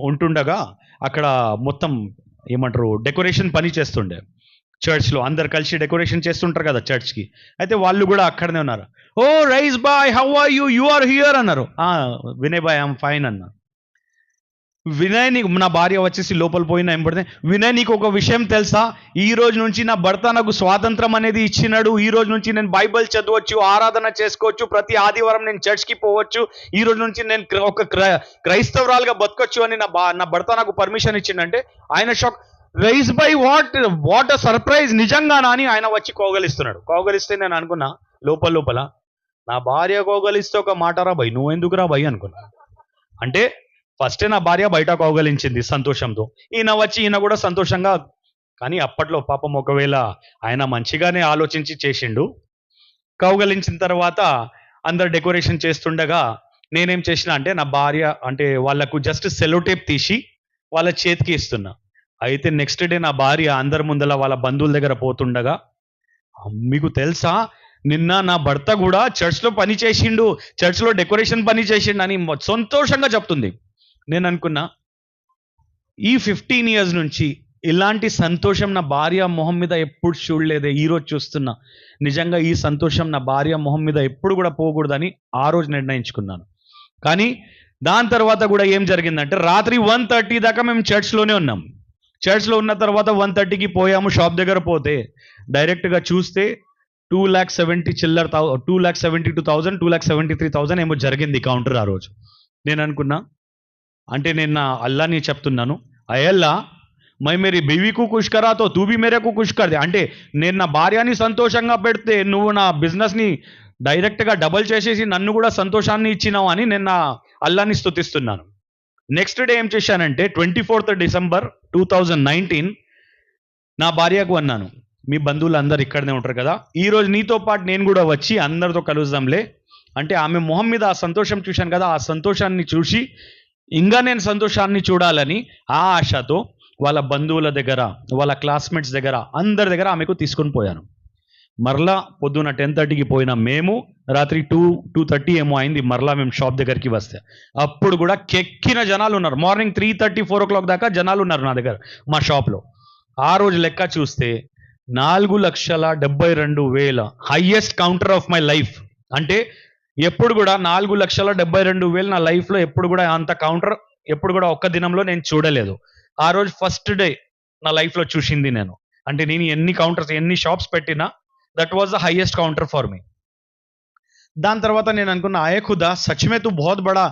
ఉంటుండగా అక్కడ మొత్తం ఏమంటారు డెకరేషన్ పని చేస్తుండే చర్చ్లో. అందరు కలిసి డెకరేషన్ చేస్తుంటారు కదా చర్చ్కి. అయితే వాళ్ళు కూడా అక్కడనే ఉన్నారు. ఓ రైస్ బాయ్, how are you are here అన్నారు. వినయ్ బాయ్ ఐఎమ్ ఫైన్ అన్నా. వినయ్ నీకు, నా భార్య వచ్చేసి లోపల పోయినా ఏం పడితే, వినయ్ నీకు ఒక విషయం తెలుసా, ఈ రోజు నుంచి నా భర్త నాకు స్వాతంత్రం అనేది ఇచ్చినాడు. ఈ రోజు నుంచి నేను బైబిల్ చదవచ్చు, ఆరాధన చేసుకోవచ్చు, ప్రతి ఆదివారం నేను చర్చ్కి పోవచ్చు, ఈ రోజు నుంచి నేను ఒక క్రైస్తవురాలుగా బతకొచ్చు అని నా భర్త నాకు పర్మిషన్ ఇచ్చిండంటే ఆయన shock. Rice by what a surprise, నిజంగానా అని ఆయన వచ్చి కోగలిస్తున్నాడు. కోగలిస్తే నేను అనుకున్నా లోపల నా భార్య కోగలిస్తే ఒక మాట రా భయ్, నువ్వెందుకు రా భయ్ అనుకున్నా. అంటే ఫస్టే నా భార్య బయట కౌగలించింది సంతోషంతో, ఈయన కూడా సంతోషంగా. కానీ అప్పట్లో పాపం ఒకవేళ ఆయన మంచిగానే ఆలోచించి చేసిండు. కౌగలించిన తర్వాత అందరు డెకరేషన్ చేస్తుండగా నేనేం చేసిన అంటే నా భార్య అంటే వాళ్ళకు జస్ట్ సెలో టేప్ తీసి వాళ్ళ చేతికి ఇస్తున్నా. అయితే నెక్స్ట్ డే నా భార్య అందరి ముందల వాళ్ళ బంధువుల దగ్గర పోతుండగా, మీకు తెలుసా నిన్న నా భర్త కూడా చర్చ్లో పని చేసిండు, చర్చ్లో డెకరేషన్ పని చేసిండు అని సంతోషంగా చెప్తుంది. నేను అనుకున్నా ఈ 15 years నుంచి ఇలాంటి సంతోషం నా భార్య మొహం మీద ఎప్పుడు చూడలేదే, ఈరోజు చూస్తున్నా. నిజంగా ఈ సంతోషం నా భార్య మొహం మీద ఎప్పుడు కూడా పోకూడదని ఆ రోజు నిర్ణయించుకున్నాను. కానీ దాని తర్వాత కూడా ఏం జరిగిందంటే రాత్రి 1:30 దాకా మేము చర్చ్లోనే ఉన్నాం. చర్చ్లో ఉన్న తర్వాత 1:30కి పోయాము. షాప్ దగ్గర పోతే డైరెక్ట్గా చూస్తే 2,72,000 2,73,000 ఏమో జరిగింది కౌంటర్ ఆ రోజు. నేను అనుకున్నా, అంటే నేను నా అల్లాని చెప్తున్నాను, అయ్యల్లా మై మేరీ బీవీకు ఖుష్ కరా తో తూ భీ మేరకు ఖుష్ కర్ దే. అంటే నేను నా భార్యని సంతోషంగా పెడితే నువ్వు నా బిజినెస్ని డైరెక్ట్గా డబల్ చేసేసి నన్ను కూడా సంతోషాన్ని ఇచ్చినావు అని నేను నా అల్లాని స్తుతిస్తున్నాను. నెక్స్ట్ డే ఏం చేశానంటే 24th December 2019 నా భార్యకు అన్నాను, మీ బంధువులు అందరు ఇక్కడనే ఉంటారు కదా, ఈరోజు నీతో పాటు నేను కూడా వచ్చి అందరితో కలుద్దాంలే. అంటే ఆమె మొహం మీద ఆ సంతోషం చూశాను కదా, ఆ సంతోషాన్ని చూసి ఇంకా నేను సంతోషాన్ని చూడాలని ఆ ఆశతో వాళ్ళ బంధువుల దగ్గర, వాళ్ళ క్లాస్మేట్స్ దగ్గర, అందరి దగ్గర ఆమెకు తీసుకొని పోయాను. మరలా పొద్దున్న 10:30కి పోయిన మేము రాత్రి 2:30 ఏమో అయింది మరలా మేము షాప్ దగ్గరికి వస్తే. అప్పుడు కూడా కెక్కిన జనాలు ఉన్నారు. మార్నింగ్ 3:30 4 o'clock దాకా జనాలు ఉన్నారు నా దగ్గర మా షాప్లో. ఆ రోజు లెక్క చూస్తే 4,72,000 highest counter of my life. అంటే ఎప్పుడు కూడా 4,72,000 నా లైఫ్లో ఎప్పుడు కూడా అంత కౌంటర్ ఎప్పుడు కూడా ఒక్క దినంలో నేను చూడలేదు. ఆ రోజు ఫస్ట్ డే నా లైఫ్లో చూసింది నేను. అంటే నేను ఎన్ని కౌంటర్స్ ఎన్ని షాప్స్ పెట్టినా that was the highest counter for me. దాని తర్వాత నేను అనుకున్నా, ఆయే ఖుదా సచ్మే తు బహుత్ బడా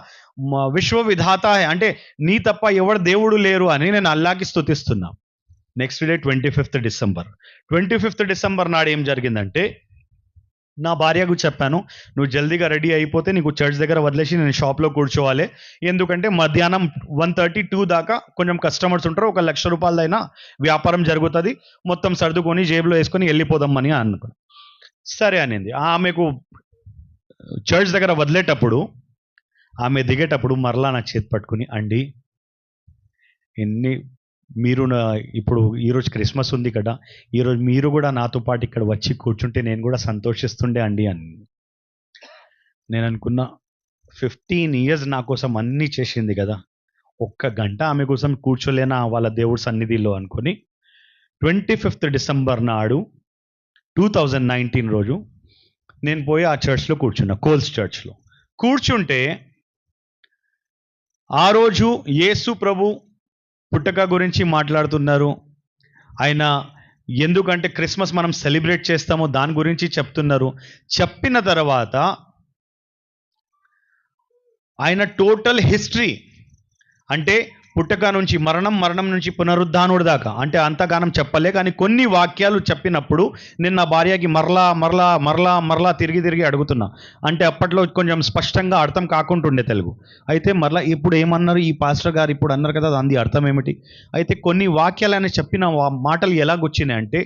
విశ్వ విధాత హై, అంటే నీ తప్ప ఎవరు దేవుడు లేరు అని నేను అల్లాకి స్తుతిస్తున్నా. నెక్స్ట్ డే 25th December నాడు ఏం జరిగిందంటే నా భార్యకు చెప్పాను, నువ్వు జల్దీగా రెడీ అయిపోతే నీకు చర్చ్ దగ్గర వదిలేసి నేను షాప్లో కూర్చోవాలి, ఎందుకంటే మధ్యాహ్నం 1:32 దాకా కొంచెం కస్టమర్స్ ఉంటారు, 1,00,000 రూపాయలదైనా వ్యాపారం జరుగుతుంది, మొత్తం సర్దుకొని జేబులో వేసుకొని వెళ్ళిపోదామని అనుకున్నాను. సరే అనింది. ఆమెకు చర్చ్ దగ్గర వదిలేటప్పుడు ఆమె దిగేటప్పుడు మరలా నా చేతి పట్టుకుని, అండి మీరు ఇప్పుడు ఈరోజు క్రిస్మస్ ఉంది కదా, ఈరోజు మీరు కూడా నాతో పాటు ఇక్కడ వచ్చి కూర్చుంటే నేను కూడా సంతోషిస్తుండే అండి అని. నేను అనుకున్నా 15 years నా కోసం అన్నీ చేసింది కదా, ఒక్క గంట ఆమె కోసం కూర్చోలేనా వాళ్ళ దేవుడి సన్నిధిలో అనుకొని 25th December నాడు 2019 రోజు నేను పోయి ఆ చర్చ్లో కూర్చున్నా, కోల్స్ చర్చ్లో. కూర్చుంటే ఆ రోజు యేసు ప్రభు పుట్టక గురించి మాట్లాడుతున్నారు. ఆయన ఎందుకంటే క్రిస్మస్ మనం సెలబ్రేట్ చేస్తామో దాని గురించి చెప్తున్నారు. చెప్పిన తర్వాత ఆయన టోటల్ హిస్టరీ అంటే పుట్టక నుంచి మరణం, మరణం నుంచి పునరుద్ధానుడు దాకా అంటే అంతగానం చెప్పలే, కానీ కొన్ని వాక్యాలు చెప్పినప్పుడు నేను నా భార్యకి మరలా మరలా మరలా మరలా తిరిగి తిరిగి అడుగుతున్నా. అంటే అప్పట్లో కొంచెం స్పష్టంగా అర్థం కాకుంటుండే తెలుగు. అయితే మరలా ఇప్పుడు ఏమన్నారు ఈ పాస్టర్ గారు ఇప్పుడు అన్నారు కదా, దాని అర్థం ఏమిటి? అయితే కొన్ని వాక్యాలు ఆయన చెప్పిన మాటలు ఎలాగొచ్చినాయి అంటే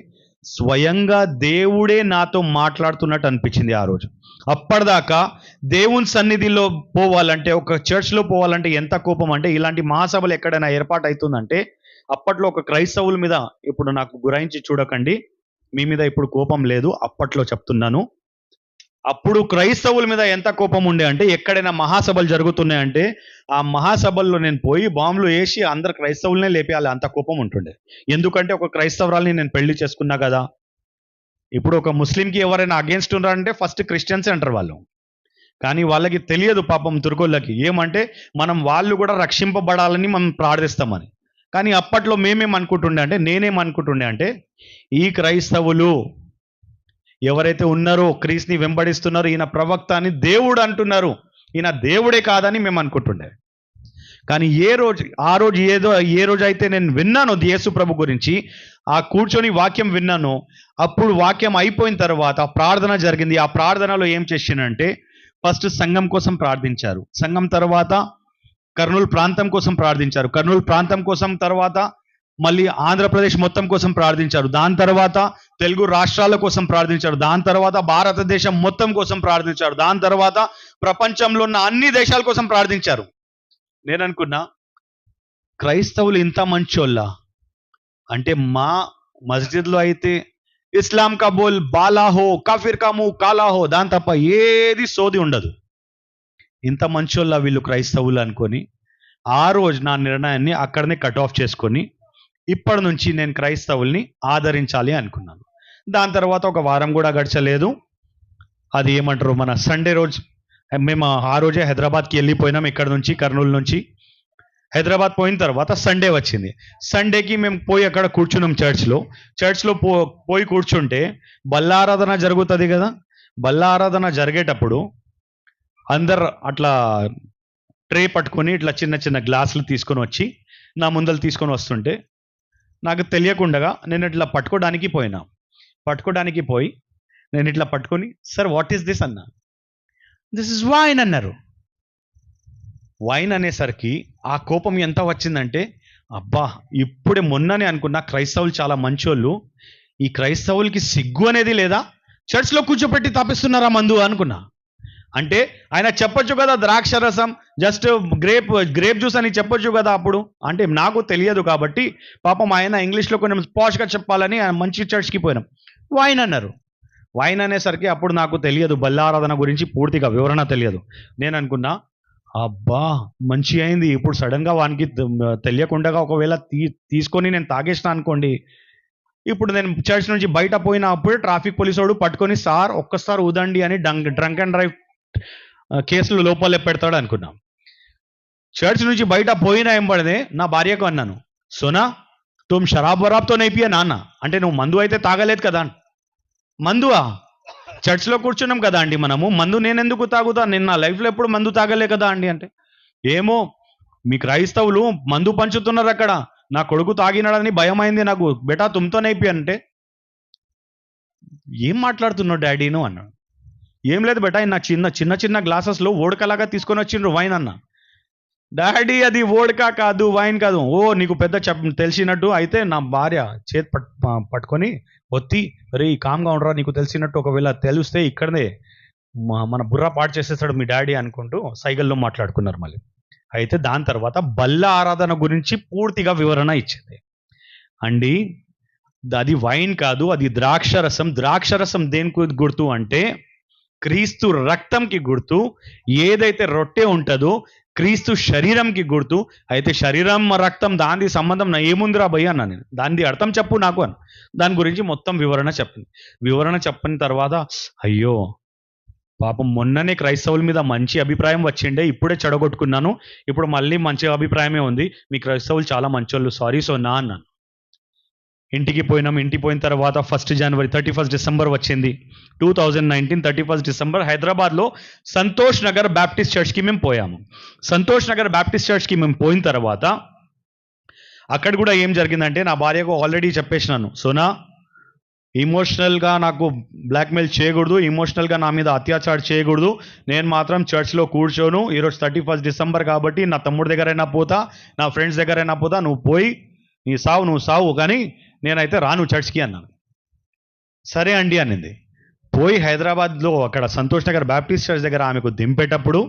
స్వయంగా దేవుడే నాతో మాట్లాడుతున్నట్టు అనిపించింది ఆ రోజు. అప్పటిదాకా దేవుని సన్నిధిలో పోవాలంటే, ఒక చర్చ్లో పోవాలంటే ఎంత కోపం అంటే, ఇలాంటి మహాసభలు ఎక్కడైనా ఏర్పాటు అవుతుందంటే అప్పట్లో ఒక క్రైస్తవుల మీద, ఇప్పుడు నాకు గురాయించి చూడకండి, మీ మీద ఇప్పుడు కోపం లేదు, అప్పట్లో చెప్తున్నాను. అప్పుడు క్రైస్తవుల మీద ఎంత కోపం ఉండే అంటే, ఎక్కడైనా మహాసభలు జరుగుతున్నాయంటే ఆ మహాసభల్లో నేను పోయి బాంబులు వేసి అందరు క్రైస్తవులనే లేపేయాలి, అంత కోపం ఉంటుండే. ఎందుకంటే ఒక క్రైస్తవురాల్ని నేను పెళ్లి చేసుకున్నా కదా. ఇప్పుడు ఒక ముస్లింకి ఎవరైనా అగేన్స్ట్ ఉన్నారంటే ఫస్ట్ క్రిస్టియన్స్ అంటారు వాళ్ళు. కానీ వాళ్ళకి తెలియదు పాపం తుర్కోళ్ళకి ఏమంటే మనం వాళ్ళు కూడా రక్షింపబడాలని మనం ప్రార్థిస్తామని. కానీ అప్పట్లో మేమేమనుకుంటుండే అంటే, నేనేమనుకుంటుండే అంటే, ఈ క్రైస్తవులు ఎవరైతే ఉన్నారో క్రీస్తుని వెంబడిస్తున్నారో ఈయన ప్రవక్త అని దేవుడు అంటున్నారు, ఈయన దేవుడే కాదని మేము అనుకుంటుండే. కానీ ఆ రోజు ఏ రోజు అయితే నేను విన్నానో యేసు ప్రభు గురించి, ఆ కూర్చొని వాక్యం విన్నాను, అప్పుడు వాక్యం అయిపోయిన తర్వాత ప్రార్థన జరిగింది. ఆ ప్రార్థనలో ఏం చేసినంటే, ఫస్ట్ సంఘం కోసం ప్రార్థించారు, సంఘం తర్వాత కర్నూలు ప్రాంతం కోసం ప్రార్థించారు, కర్నూలు ప్రాంతం కోసం తర్వాత మళ్ళీ ఆంధ్రప్రదేశ్ మొత్తం కోసం ప్రార్థించారు, దాని తర్వాత తెలుగు రాష్ట్రాల కోసం ప్రార్థించారు, దాని తర్వాత భారతదేశం మొత్తం కోసం ప్రార్థించారు, దాని తర్వాత ప్రపంచంలో ఉన్న అన్ని దేశాల కోసం ప్రార్థించారు. నేను అనుకున్నా క్రైస్తవులు ఇంత మంచోళ్ళ అంటే, మా మస్జిద్లో అయితే ఇస్లాం కా బోల్ బాలా హో, కాఫిర్ కా ముహ్ కాలా హో, దాని తప్ప ఏది సోది ఉండదు. ఇంత మంచోళ్ళ వీళ్ళు క్రైస్తవులు అనుకొని ఆ రోజు నా నిర్ణయాన్ని అక్కడనే కట్ ఆఫ్ చేసుకొని ఇప్పటి నుంచి నేను క్రైస్తవుల్ని ఆదరించాలి అనుకున్నాను. దాని తర్వాత ఒక వారం కూడా గడచలేదు, అది ఏమంటారు మన సండే రోజు మేము ఆ రోజే హైదరాబాద్కి వెళ్ళిపోయినాం. ఇక్కడ నుంచి కర్నూలు నుంచి హైదరాబాద్ పోయిన తర్వాత సండే వచ్చింది. సండేకి మేము పోయి అక్కడ కూర్చున్నాం చర్చ్లో పోయి కూర్చుంటే బల్లారాధన జరుగుతుంది కదా. బల్లారాధన జరిగేటప్పుడు అందరు అట్లా ట్రే పట్టుకొని ఇట్లా చిన్న చిన్న గ్లాసులు తీసుకొని వచ్చి నా ముందలు తీసుకొని వస్తుంటే నాకు తెలియకుండా నేను ఇట్లా పట్టుకోవడానికి పోయి నేను ఇట్లా పట్టుకొని, సార్ వాట్ ఈస్ దిస్ అన్నా. దిస్ ఇస్ వైన్ అన్నారు. వైన్ అనేసరికి ఆ కోపం ఎంత వచ్చిందంటే, అబ్బా ఇప్పుడే మొన్ననే అనుకున్నా క్రైస్తవులు చాలా మంచోళ్ళు, ఈ క్రైస్తవులకి సిగ్గు అనేది లేదా, చర్చ్లో కూర్చోపెట్టి తాపిస్తున్నారా మందు అనుకున్నా. అంటే ఆయన చెప్పొచ్చు కదా ద్రాక్ష రసం, జస్ట్ గ్రేప్ జ్యూస్ అని చెప్పొచ్చు కదా అప్పుడు. అంటే నాకు తెలియదు కాబట్టి పాపం ఆయన ఇంగ్లీష్లో కొంచెం పాష్గా చెప్పాలని మంచి చర్చ్కి పోయినాం. వైన్ అన్నారు. వైన్ అనేసరికి అప్పుడు నాకు తెలియదు, బల్లారాధన గురించి పూర్తిగా వివరణ తెలియదు. నేను అనుకున్నా అబ్బా మంచి అయింది, ఇప్పుడు సడన్గా వానికి తెలియకుండా ఒకవేళ తీసుకొని నేను తాగేసిన అనుకోండి, ఇప్పుడు నేను చర్చ్ నుంచి బయట పోయినప్పుడు ట్రాఫిక్ పోలీసు వాడు పట్టుకొని సార్ ఒక్కసారి ఊదండి అని డ్రంక్ అండ్ డ్రైవ్ కేసులు లోపలే పెడతాడు అనుకున్నాం. చర్చ్ నుంచి బయట పోయినా ఎంబడినే నా భార్యకు అన్నాను, సోనా తుమ్ షరాబ్ వరాబ్తో నైపియా నాన్న, అంటే నువ్వు మందు అయితే తాగలేదు కదా. మందువా? చర్చ్లో కూర్చున్నాం కదా అండి మనము, మందు నేను ఎందుకు తాగుతా, నేను నా లైఫ్లో ఎప్పుడు మందు తాగలే కదా అండి. అంటే ఏమో మీ క్రైస్తవులు మందు పంచుతున్నారు అక్కడ, నా కొడుకు తాగినాడని భయం అయింది నాకు, బేటా తుమ్తో నైపి అంటే. ఏం మాట్లాడుతున్నావు డాడీను అన్నాడు. ఏం లేదు బేటా, నా చిన్న గ్లాసెస్లో ఓడకలాగా తీసుకొని వచ్చిండ్రు వైన్ అన్న. డాడీ అది ఓడకా కాదు, వైన్ కాదు. ఓ నీకు పెద్ద తెలిసినట్టు అయితే నా భార్య చేతి పట్టుకొని ఒత్తి, రే కామ్గా ఉండరా, నీకు తెలిసినట్టు ఒకవేళ తెలిస్తే ఇక్కడనే మన బుర్ర పాటు చేసేస్తాడు మీ డాడీ అనుకుంటూ సైగల్లో మాట్లాడుకున్నారు మళ్ళీ. అయితే దాని తర్వాత బల్ల ఆరాధన గురించి పూర్తిగా వివరణ ఇచ్చింది అండి. అది వైన్ కాదు, అది ద్రాక్షరసం. ద్రాక్షరసం దేనికి గుర్తు అంటే క్రీస్తు రక్తంకి గుర్తు. ఏదైతే రొట్టె ఉంటుందో క్రీస్తు శరీరంకి గుర్తు. అయితే శరీరం రక్తం దాని సంబంధం ఏముందిరా భయ్య అన్నా నేను. దాని అర్థం చెప్పు నాకు అని. దాని గురించి మొత్తం వివరణ చెప్పిన తర్వాత అయ్యో పాపం మొన్ననే క్రైస్తవుల మీద మంచి అభిప్రాయం వచ్చిండే, ఇప్పుడే చెడగొట్టుకున్నాను, ఇప్పుడు మళ్ళీ మంచి అభిప్రాయమే ఉంది, మీ క్రైస్తవులు చాలా మంచోళ్ళు, సారీ సోనా అన్నాను. ఇంటికి పోయినాం. ఇంటికి పోయిన తర్వాత 1 జనవరి 31 డిసెంబర్ వచ్చింది 2019. 31 డిసెంబర్ హైదరాబాద్లో సంతోష్ నగర్ బ్యాప్టిస్ట్ చర్చ్కి మేము పోయాము. సంతోష్ నగర్ బ్యాప్టిస్ట్ చర్చ్కి మేము పోయిన తర్వాత అక్కడ కూడా ఏం జరిగిందంటే, నా భార్యకు ఆల్రెడీ చెప్పేసినాను, సోనా ఇమోషనల్గా నాకు బ్లాక్మెయిల్ చేయకూడదు, ఇమోషనల్గా నా మీద అత్యాచారం చేయకూడదు, నేను మాత్రం చర్చ్లో కూర్చోను, ఈరోజు 31 డిసెంబర్ కాబట్టి నా తమ్ముడి దగ్గరైనా పోతా, నా ఫ్రెండ్స్ దగ్గరైనా పోతా, నువ్వు పోయి నువ్వు సావు కానీ నేనైతే రాను చర్చ్కి అన్నాను. సరే అండి అనింది. పోయి హైదరాబాద్లో అక్కడ సంతోష్ నగర్ బ్యాప్టిస్ట్ చర్చ్ దగ్గర ఆమెకు దింపేటప్పుడు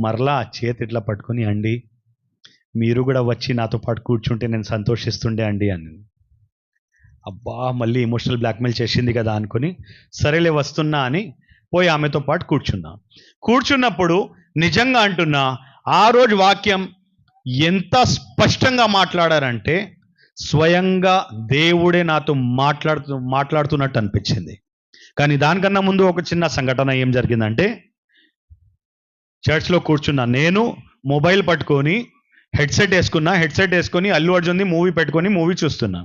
మరలా చేతి ఇట్లా పట్టుకొని, అండి మీరు కూడా వచ్చి నాతో పాటు కూర్చుంటే నేను సంతోషిస్తుండే అండి అని. అబ్బా, మళ్ళీ ఎమోషనల్ బ్లాక్మెయిల్ చేసింది కదా అనుకుని సరేలే వస్తున్నా అని పోయి ఆమెతో పాటు కూర్చున్నప్పుడు నిజంగా అంటున్నా, ఆ రోజు వాక్యం ఎంత స్పష్టంగా మాట్లాడారంటే స్వయంగా దేవుడే నాతో మాట్లాడుతున్నట్టు అనిపించింది. కానీ దానికన్నా ముందు ఒక చిన్న సంఘటన ఏం జరిగిందంటే, చర్చ్లో కూర్చున్నా నేను, మొబైల్ పట్టుకొని హెడ్సెట్ వేసుకొని అల్లు అర్జున్ది మూవీ పెట్టుకొని మూవీ చూస్తున్నా.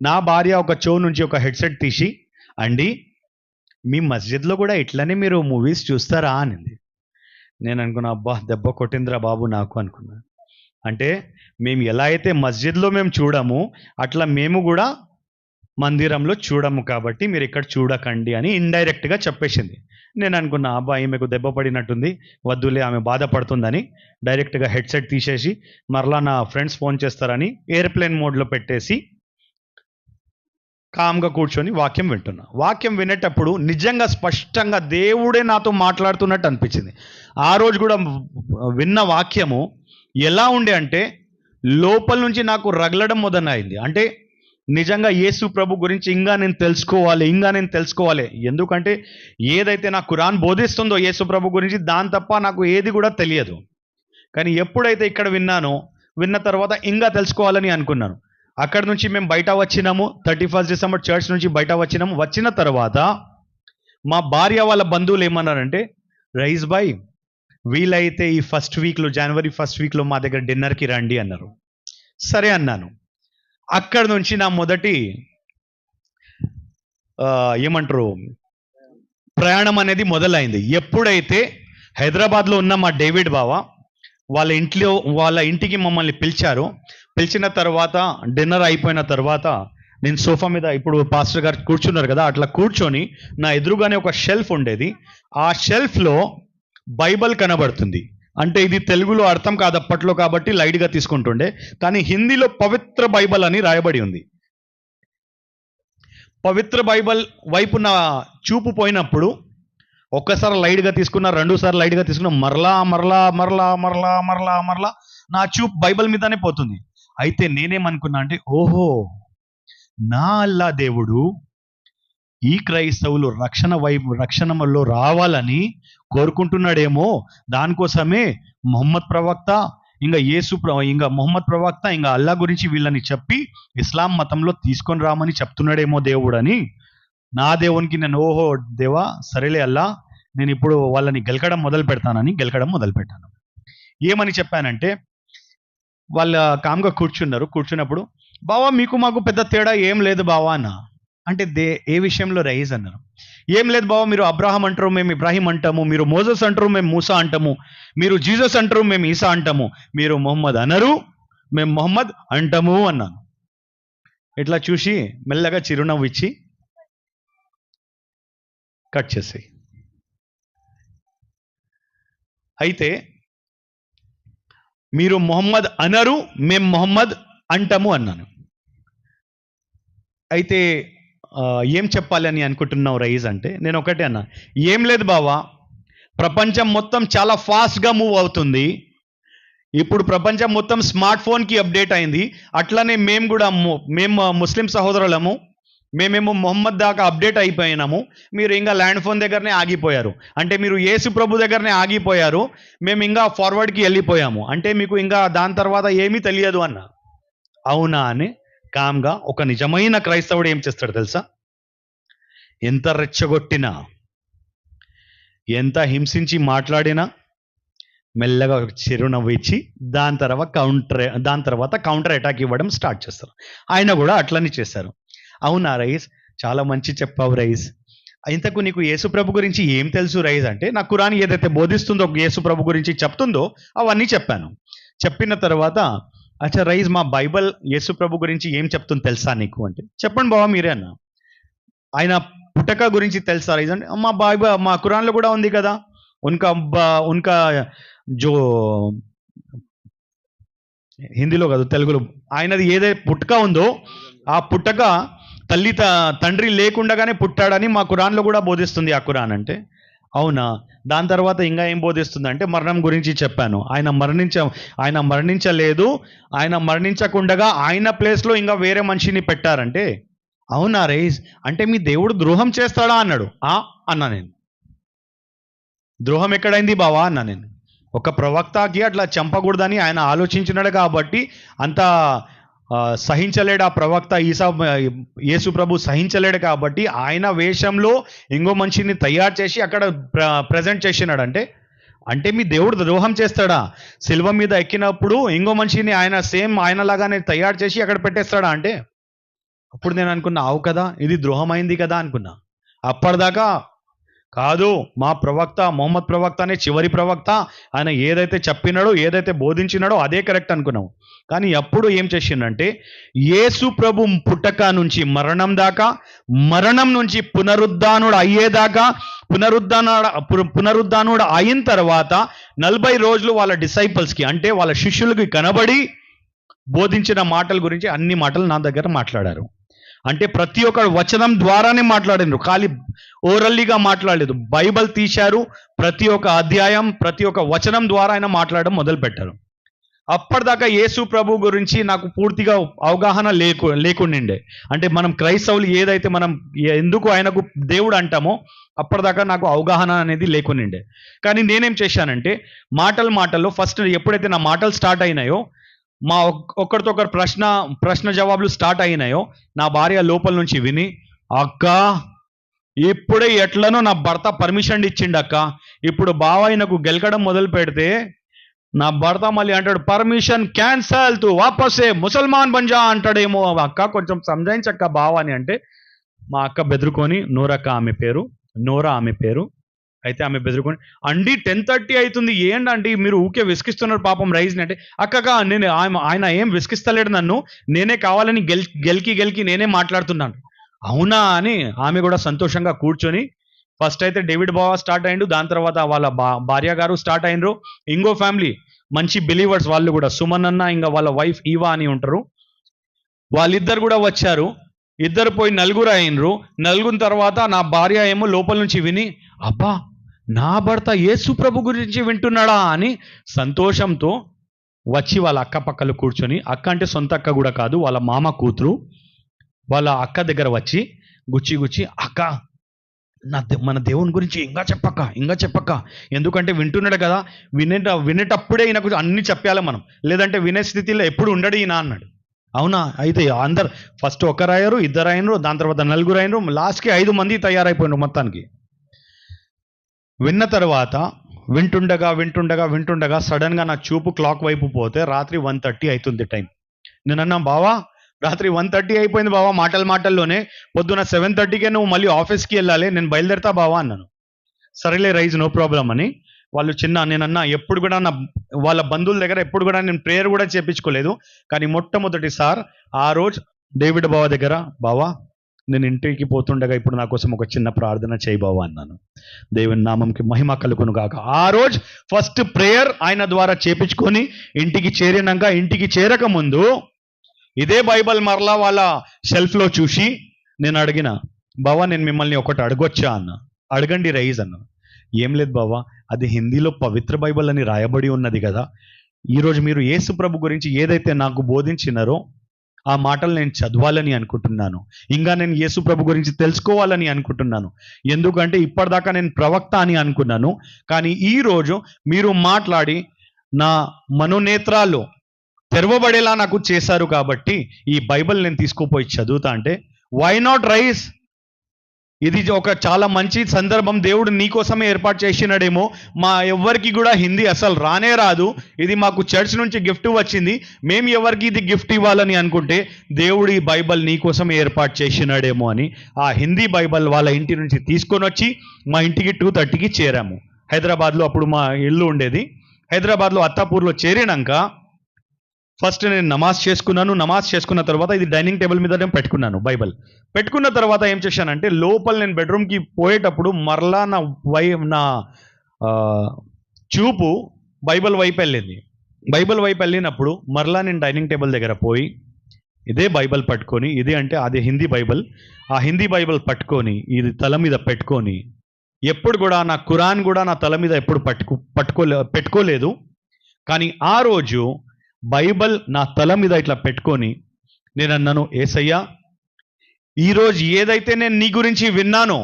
నా భార్య ఒక చెవు నుంచి ఒక హెడ్సెట్ తీసి, అండి మీ మస్జిద్లో కూడా ఇట్లనే మీరు మూవీస్ చూస్తారా అనింది. నేను అనుకున్నా, అబ్బా దెబ్బ కొట్టిందిరా బాబు నాకు అనుకున్నా. అంటే మేము ఎలా అయితే మస్జిద్లో మేము చూడము అట్లా మేము కూడా మందిరంలో చూడము, కాబట్టి మీరు ఇక్కడ చూడకండి అని ఇండైరెక్ట్గా చెప్పేసింది. నేను అనుకున్నా, అబ్బా ఈమెకు దెబ్బ పడినట్టుంది, వద్దులే ఆమె బాధపడుతుందని డైరెక్ట్గా హెడ్సెట్ తీసేసి మరలా నా ఫ్రెండ్స్ ఫోన్ చేస్తారని ఎయిర్ప్లేన్ మోడ్లో పెట్టేసి కామ్గా కూర్చొని వాక్యం వింటున్నా. వాక్యం వినేటప్పుడు నిజంగా స్పష్టంగా దేవుడే నాతో మాట్లాడుతున్నట్టు అనిపించింది. ఆ రోజు కూడా విన్న వాక్యము ఎలా ఉండే అంటే, లోపల నుంచి నాకు రగలడం మొదలైంది. అంటే నిజంగా యేసు ప్రభు గురించి ఇంకా నేను తెలుసుకోవాలి. ఎందుకంటే ఏదైతే నా ఖురాన్ బోధిస్తుందో యేసు ప్రభు గురించి, దాని తప్ప నాకు ఏది కూడా తెలియదు. కానీ ఎప్పుడైతే ఇక్కడ విన్న తర్వాత ఇంకా తెలుసుకోవాలని అనుకున్నాను. అక్కడి నుంచి మేము బయట వచ్చినాము. 31 డిసెంబర్ చర్చ్ నుంచి బయట వచ్చినాము. వచ్చిన తర్వాత మా భార్య వాళ్ళ బంధువులు ఏమన్నారంటే, రైస్ బాయ్ వీలైతే ఈ జనవరి ఫస్ట్ వీక్లో మా దగ్గర డిన్నర్కి రండి అన్నారు. సరే అన్నాను. అక్కడి నుంచి నా మొదటి ప్రయాణం అనేది మొదలైంది. ఎప్పుడైతే హైదరాబాద్లో ఉన్న మా డేవిడ్ బావ వాళ్ళ ఇంటికి మమ్మల్ని పిలిచిన తర్వాత డిన్నర్ అయిపోయిన తర్వాత నేను సోఫా మీద, ఇప్పుడు పాస్టర్ గారు కూర్చున్నారు కదా, అట్లా కూర్చొని నా ఎదురుగానే ఒక షెల్ఫ్ ఉండేది. ఆ షెల్ఫ్లో బైబిల్ కనబడుతుంది. అంటే ఇది తెలుగులో అర్థం కాదు అప్పట్లో కాబట్టి లైట్గా తీసుకుంటుండే, కానీ హిందీలో పవిత్ర బైబిల్ అని రాయబడి ఉంది. పవిత్ర బైబిల్ వైపు నా చూపు పోయినప్పుడు ఒక్కసారి లైట్గా తీసుకున్నా, 2 సార్లు లైట్గా తీసుకున్నా, మరలా నా చూపు బైబిల్ మీదనే పోతుంది. అయితే నేనేమనుకున్నా అంటే, ఓహో నా అల్లా దేవుడు ఈ క్రైస్తవులు రక్షణలో రావాలని కోరుకుంటున్నాడేమో, దానికోసమే మొహమ్మద్ ప్రవక్త ఇంకా మొహమ్మద్ ప్రవక్త ఇంకా అల్లా గురించి వీళ్ళని చెప్పి ఇస్లాం మతంలో తీసుకొని రామని చెప్తున్నాడేమో దేవుడు అని నా దేవునికి నేను, ఓహో దేవా సరేలే అల్లా, నేను ఇప్పుడు వాళ్ళని గెలకడం మొదలు పెట్టాను. ఏమని చెప్పానంటే, వాళ్ళ కామ్గా కూర్చున్నప్పుడు, బావా మీకు మాకు పెద్ద తేడా ఏం లేదు బావా అన్న. అంటే ఏ విషయంలో రైజ్ అన్నారు. ఏం లేదు బావా, మీరు అబ్రహాం అంటారు, మేము ఇబ్రాహీం అంటాము, మీరు మోజస్ అంటారు, మేము మూసా అంటాము, మీరు జీసస్ అంటారు, మేము ఈసా అంటాము, మీరు మొహమ్మద్ అనరు, మేము మొహమ్మద్ అంటాము అన్నాను. ఇట్లా చూసి మెల్లగా చిరునవ్వు ఇచ్చి కట్ చేసి, అయితే మీరు మొహమ్మద్ అనరు, మేము మొహమ్మద్ అంటాము అన్నాను. అయితే ఏం చెప్పాలని అనుకుంటున్నావు రైజ్ అంటే, నేను ఒకటే అన్నా, ఏం లేదు బావా, ప్రపంచం మొత్తం చాలా ఫాస్ట్గా మూవ్ అవుతుంది. ఇప్పుడు ప్రపంచం మొత్తం స్మార్ట్ ఫోన్కి అప్డేట్ అయింది. అట్లనే మేము ముస్లిం సహోదరులము, మేమేమో మొహమ్మద్ దాకా అప్డేట్ అయిపోయినాము, మీరు ఇంకా ల్యాండ్ ఫోన్ దగ్గరనే ఆగిపోయారు. అంటే మీరు యేసు ప్రభు దగ్గరనే ఆగిపోయారు, మేము ఇంకా ఫార్వర్డ్కి వెళ్ళిపోయాము. అంటే మీకు ఇంకా దాని తర్వాత ఏమీ తెలియదు అన్న. అవునా అని కామ్గా, ఒక నిజమైన క్రైస్తవుడు ఏం చేస్తాడు తెలుసా? ఎంత రెచ్చగొట్టినా, ఎంత హింసించి మాట్లాడినా మెల్లగా ఒక చిరునవ్వు ఇచ్చి దాని తర్వాత కౌంటర్ అటాక్ ఇవ్వడం స్టార్ట్ చేస్తారు. ఆయన కూడా అట్లనే చేశారు. అవునా రైస్, చాలా మంచి చెప్పావు రైస్. ఇంతకు నీకు యేసుప్రభు గురించి ఏం తెలుసు రైస్ అంటే, నా ఖురాన్ ఏదైతే బోధిస్తుందో యేసుప్రభు గురించి చెప్తుందో అవన్నీ చెప్పాను. చెప్పిన తర్వాత అచ్చా రైస్, మా బైబిల్ యేసుప్రభు గురించి ఏం చెప్తుంది తెలుసా నీకు అంటే, చెప్పండి బాబా మీరే అన్న. ఆయన పుట్టక గురించి తెలుసా రైస్ అంటే, మా బైబిల్ మా ఖురాన్లో కూడా ఉంది కదా. ఉన్కా జో హిందీలో కాదు తెలుగులో, ఆయనది ఏదైతే పుట్టక ఉందో ఆ పుట్టక తండ్రి లేకుండానే పుట్టాడని మా ఖురాన్లో కూడా బోధిస్తుంది ఆ ఖురాన్ అంటే. అవునా, దాని తర్వాత ఇంకా ఏం బోధిస్తుంది అంటే మరణం గురించి చెప్పాను. ఆయన మరణించలేదు, ఆయన మరణించకుండగా ఆయన ప్లేస్లో ఇంకా వేరే మనిషిని పెట్టారంటే. అవునా రైస్ అంటే మీ దేవుడు ద్రోహం చేస్తాడా అన్నాడు. అన్నా నేను, ద్రోహం ఎక్కడైంది బావా అన్నా నేను. ఒక ప్రవక్తకి అట్లా చంపకూడదని ఆయన ఆలోచించినాడు కాబట్టి అంత సహించలేడు ఆ ప్రవక్త యేసు ప్రభు సహించలేడు కాబట్టి ఆయన వేషంలో ఇంకో మనిషిని తయారు చేసి అక్కడ ప్రజెంట్ చేసినాడు అంటే మీ దేవుడు ద్రోహం చేస్తాడా? శిల్వ మీద ఎక్కినప్పుడు ఇంకో మనిషిని ఆయన సేమ్ ఆయనలాగానే తయారు చేసి అక్కడ పెట్టేస్తాడా అంటే. అప్పుడు నేను అనుకున్నా, అవు కదా, ఇది ద్రోహం అయింది కదా అనుకున్నా. అప్పటిదాకా కాదు, మా ప్రవక్త మొహమ్మద్ ప్రవక్తనే చివరి ప్రవక్త, ఆయన ఏదైతే చెప్పినాడో ఏదైతే బోధించినాడో అదే కరెక్ట్ అనుకున్నాం. కానీ అప్పుడు ఏం చేసిండంటే, యేసు ప్రభు పుట్టక నుంచి మరణం దాకా, మరణం నుంచి పునరుద్ధానుడు అయ్యేదాకా, పునరుద్ధానుడు అయిన తర్వాత 40 రోజులు వాళ్ళ డిసైపుల్స్కి అంటే వాళ్ళ శిష్యులకి కనబడి బోధించిన మాటల గురించి అన్ని మాటలు నా దగ్గర మాట్లాడారు. అంటే ప్రతి ఒక్క వచనం ద్వారానే మాట్లాడారు, ఖాళీ ఓరల్లీగా మాట్లాడలేదు. బైబిల్ తీశారు, ప్రతి ఒక్క అధ్యాయం ప్రతి ఒక్క వచనం ద్వారా ఆయన మాట్లాడడం మొదలు పెట్టారు. అప్పటిదాకా యేసు ప్రభు గురించి నాకు పూర్తిగా అవగాహన లేకుండిండే. అంటే మనం క్రైస్తవులు ఏదైతే మనం ఎందుకు ఆయనకు దేవుడు అంటామో అప్పటిదాకా నాకు అవగాహన అనేది లేకుండిండే. కానీ నేనేం చేశానంటే మాటల్లో ఫస్ట్ ఎప్పుడైతే నా మాటలు స్టార్ట్ అయినాయో, మా ఒకరితో ఒకరు ప్రశ్న జవాబులు స్టార్ట్ అయినాయో, నా భార్య లోపల నుంచి విని, అక్క ఇప్పుడే ఎట్లనో నా భర్త పర్మిషన్ ఇచ్చిండు అక్క, ఇప్పుడు బావ ఆయనకు గెలకడం మొదలు పెడితే నా భర్త మళ్ళీ అంటాడు పర్మిషన్ క్యాన్సల్, తూ వాపసే ముసల్మాన్ బంజా అంటాడేమో. అక్క కొంచెం సంజాయించక్క బావ అని అంటే, మా అక్క బెదురుకొని, నోరా ఆమె పేరు అయితే ఆమె బెదురుకొని, అండి 10:30 అవుతుంది ఏంటండి మీరు ఊకే విసిగిస్తున్నారు పాపం రైజ్ని అంటే, అక్కగా నేను ఆయన ఏం విసిగిస్తలేడు నన్ను, నేనే కావాలని గెలికి నేనే మాట్లాడుతున్నాను. అవునా అని ఆమె కూడా సంతోషంగా కూర్చొని, ఫస్ట్ అయితే డేవిడ్ బావ స్టార్ట్ అయ్యిండు, దాని తర్వాత వాళ్ళ భార్య గారు స్టార్ట్ అయినరు. ఇంకో ఫ్యామిలీ మంచి బిలీవర్స్ వాళ్ళు కూడా, సుమన్ అన్న ఇంకా వాళ్ళ వైఫ్ ఈవా అని ఉంటారు, వాళ్ళిద్దరు కూడా వచ్చారు. ఇద్దరు పోయి 4 అయినరు. 4 తర్వాత నా భార్య ఏమో లోపల నుంచి విని, అబ్బా నా భర్త యేసు ప్రభు గురించి వింటున్నాడా అని సంతోషంతో వచ్చి వాళ్ళ అక్క పక్కలు కూర్చొని, అక్క అంటే సొంత అక్క కూడా కాదు, వాళ్ళ మామ కూతురు, వాళ్ళ అక్క దగ్గర వచ్చి గుచ్చి అక్క మన దేవుని గురించి ఇంకా చెప్పక్క, ఎందుకంటే వింటున్నాడు కదా, వినేటప్పుడే ఈయనకు అన్ని చెప్పాలి మనం, లేదంటే వినే స్థితిలో ఎప్పుడు ఉండడు ఈయన అన్నాడు. అవునా, అయితే అందరు ఫస్ట్ 1 అయ్యారు, 2 అయినరు, దాని తర్వాత 4 అయినరు, లాస్ట్కి 5 మంది తయారైపోయినారు మొత్తానికి. విన్న తర్వాత వింటుండగా సడన్గా నా చూపు క్లాక్ వైపు పోతే రాత్రి 1:30 అవుతుంది టైం. నేను అన్నా, బావా రాత్రి 1:30 అయిపోయింది బావా, మాటల్లోనే పొద్దున 7:30కే నువ్వు మళ్ళీ ఆఫీస్కి వెళ్ళాలి, నేను బయలుదేరుతా బావా అన్నాను. సరేలే రైజ్, నో ప్రాబ్లం అని వాళ్ళు నేనన్నా ఎప్పుడు కూడా వాళ్ళ బంధువుల దగ్గర ఎప్పుడు కూడా నేను ప్రేయర్ కూడా చేయించుకోలేదు. కానీ మొట్టమొదటిసారి ఆ రోజు డేవిడ్ బావ దగ్గర, బావా నేను ఇంటికి పోతుండగా ఇప్పుడు నా కోసం ఒక చిన్న ప్రార్థన చేయి బావా అన్నాను. దేవుని నామంకి మహిమ కలుగును గాక. ఆ రోజు ఫస్ట్ ప్రేయర్ ఆయన ద్వారా చేపించుకొని ఇంటికి చేరక ముందు ఇదే బైబిల్ మరలా వాళ్ళ షెల్ఫ్లో చూసి నేను అడిగిన, బావా నేను మిమ్మల్ని ఒకటి అడగొచ్చా అన్న. అడగండి రైజ్ అన్న. ఏం లేదు బావా, అది హిందీలో పవిత్ర బైబిల్ అని రాయబడి ఉన్నది కదా, ఈరోజు మీరు యేసు ప్రభు గురించి ఏదైతే నాకు బోధించినారో ఆ మాటలు నేను చదవాలని అనుకుంటున్నాను, ఇంకా నేను యేసు ప్రభు గురించి తెలుసుకోవాలని అనుకుంటున్నాను. ఎందుకంటే ఇప్పటిదాకా నేను ప్రవక్త అని అనుకున్నాను, కానీ ఈరోజు మీరు మాట్లాడి నా మనోనేత్రాలు తెరవబడేలా నాకు చేశారు కాబట్టి ఈ బైబిల్ నేను తీసుకుపోయి చదువుతా అంటే, వై నాట్ రైస్, ఇది ఒక చాలా మంచి సందర్భం, దేవుడు నీకోసమే ఏర్పాటు చేసినాడేమో. మా ఎవ్వరికి కూడా హిందీ అసలు రానే రాదు, ఇది మాకు చర్చ్ నుంచి గిఫ్ట్ వచ్చింది, మేము ఎవరికి ఇది గిఫ్ట్ ఇవ్వాలని అనుకుంటే దేవుడు ఈ బైబిల్ నీకోసమే ఏర్పాటు చేసినాడేమో అని ఆ హిందీ బైబిల్ వాళ్ళ ఇంటి నుంచి తీసుకొని వచ్చి మా ఇంటికి 2:30కి చేరాము. హైదరాబాద్లో అప్పుడు మా ఇల్లు ఉండేది. హైదరాబాద్లో అత్తాపూర్లో చేరినాక ఫస్ట్ నేను నమాజ్ చేసుకున్నాను. నమాజ్ చేసుకున్న తర్వాత ఇది డైనింగ్ టేబుల్ మీద నేను పెట్టుకున్నాను బైబిల్. పెట్టుకున్న తర్వాత ఏం చేశానంటే లోపల నేను బెడ్రూమ్కి పోయేటప్పుడు మరలా నా చూపు బైబిల్ వైపు వెళ్ళింది. బైబిల్ వైపు వెళ్ళినప్పుడు మరలా నేను డైనింగ్ టేబుల్ దగ్గర పోయి ఇదే బైబిల్ పట్టుకొని, ఇది అంటే అది హిందీ బైబిల్, ఆ హిందీ బైబిల్ పట్టుకొని ఇది తల మీద పెట్టుకొని, ఎప్పుడు కూడా నా ఖురాన్ కూడా నా తల మీద ఎప్పుడు పెట్టుకోలేదు. కానీ ఆ రోజు బైబిల్ నా తల మీద ఇట్లా పెట్టుకొని నేను అన్నాను, యేసయ్యా ఈరోజు ఏదైతే నేను నీ గురించి విన్నానో,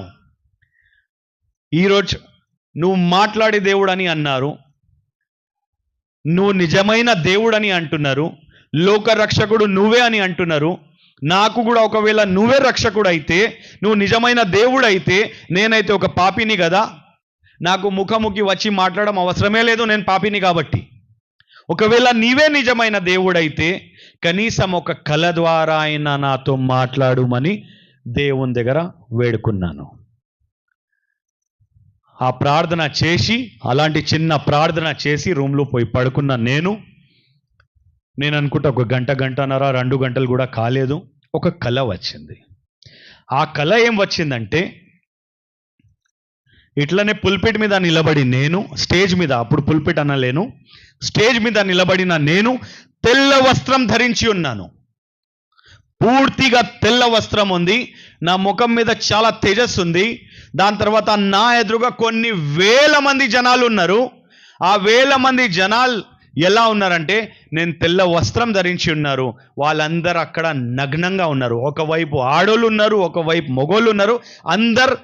ఈరోజు నువ్వు మాట్లాడే దేవుడని అన్నారు, నువ్వు నిజమైన దేవుడని అంటున్నారు, లోక రక్షకుడు నువ్వే అని అంటున్నారు. నాకు కూడా ఒకవేళ నువ్వే రక్షకుడు అయితే, నువ్వు నిజమైన దేవుడు అయితే, నేనైతే ఒక పాపిని కదా, నాకు ముఖాముఖి వచ్చి మాట్లాడడం అవసరమే లేదు, నేను పాపిని కాబట్టి. ఒకవేళ నీవే నిజమైన దేవుడైతే కనీసం ఒక కళ ద్వారా అయినా నాతో మాట్లాడుమని దేవుని దగ్గర వేడుకున్నాను. ఆ ప్రార్థన చేసి, అలాంటి చిన్న ప్రార్థన చేసి రూమ్లో పోయి పడుకున్న నేను అనుకుంటా ఒక గంటన్నర 2 గంటలు కూడా కాలేదు, ఒక కళ వచ్చింది. ఆ కళ ఏం వచ్చిందంటే ఇట్లనే పుల్పిట్ మీద నిలబడి నేను స్టేజ్ మీద, అప్పుడు పుల్పిట్ అనలేను, స్టేజ్ మీద నిలబడిన నేను తెల్ల వస్త్రం ధరించి ఉన్నాను. పూర్తిగా తెల్ల వస్త్రం ఉంది, నా ముఖం మీద చాలా తేజస్సు ఉంది. దాని తర్వాత నా ఎదురుగా కొన్ని వేల మంది జనాలు ఉన్నారు. ఆ వేల మంది జనాలు ఎలా ఉన్నారంటే నేను తెల్ల వస్త్రం ధరించి ఉన్నారు, వాళ్ళందరూ అక్కడ నగ్నంగా ఉన్నారు. ఒకవైపు ఆడోళ్ళు ఉన్నారు, ఒకవైపు మొగోళ్ళు ఉన్నారు, అందరు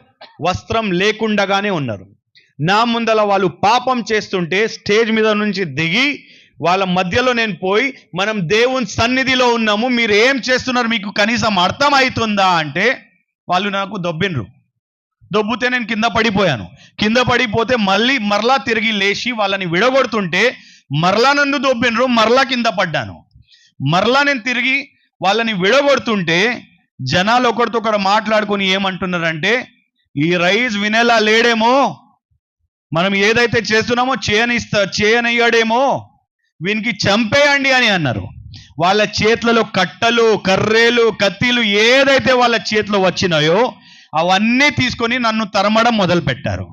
వస్త్రం లేకుండానే ఉన్నారు. నా ముందల వాళ్ళు పాపం చేస్తుంటే స్టేజ్ మీద నుంచి దిగి వాళ్ళ మధ్యలో నేను పోయి, మనం దేవుని సన్నిధిలో ఉన్నాము, మీరు ఏం చేస్తున్నారు, మీకు కనీసం అర్థం అవుతుందా అంటే వాళ్ళు నాకు దొబ్బితే నేను కింద పడిపోయాను. కింద పడిపోతే మరలా తిరిగి లేచి వాళ్ళని విడగొడుతుంటే మరలా నన్ను దొబ్బిండ్రు, మరలా కింద పడ్డాను. మరలా నేను తిరిగి వాళ్ళని విడగొడుతుంటే జనాలు ఒకరితో ఒకరు మాట్లాడుకొని ఏమంటున్నారంటే, ఈ రైజ్ వినేలా లేడేమో, మనం ఏదైతే చేస్తున్నామో చేయనయ్యాడేమో, వీనికి చంపేయండి అని అన్నారు. వాళ్ళ చేతులలో కట్టలు, కర్రేలు, కత్తిలు ఏదైతే వాళ్ళ చేతిలో వచ్చినాయో అవన్నీ తీసుకొని నన్ను తరమడం మొదలు పెట్టారు.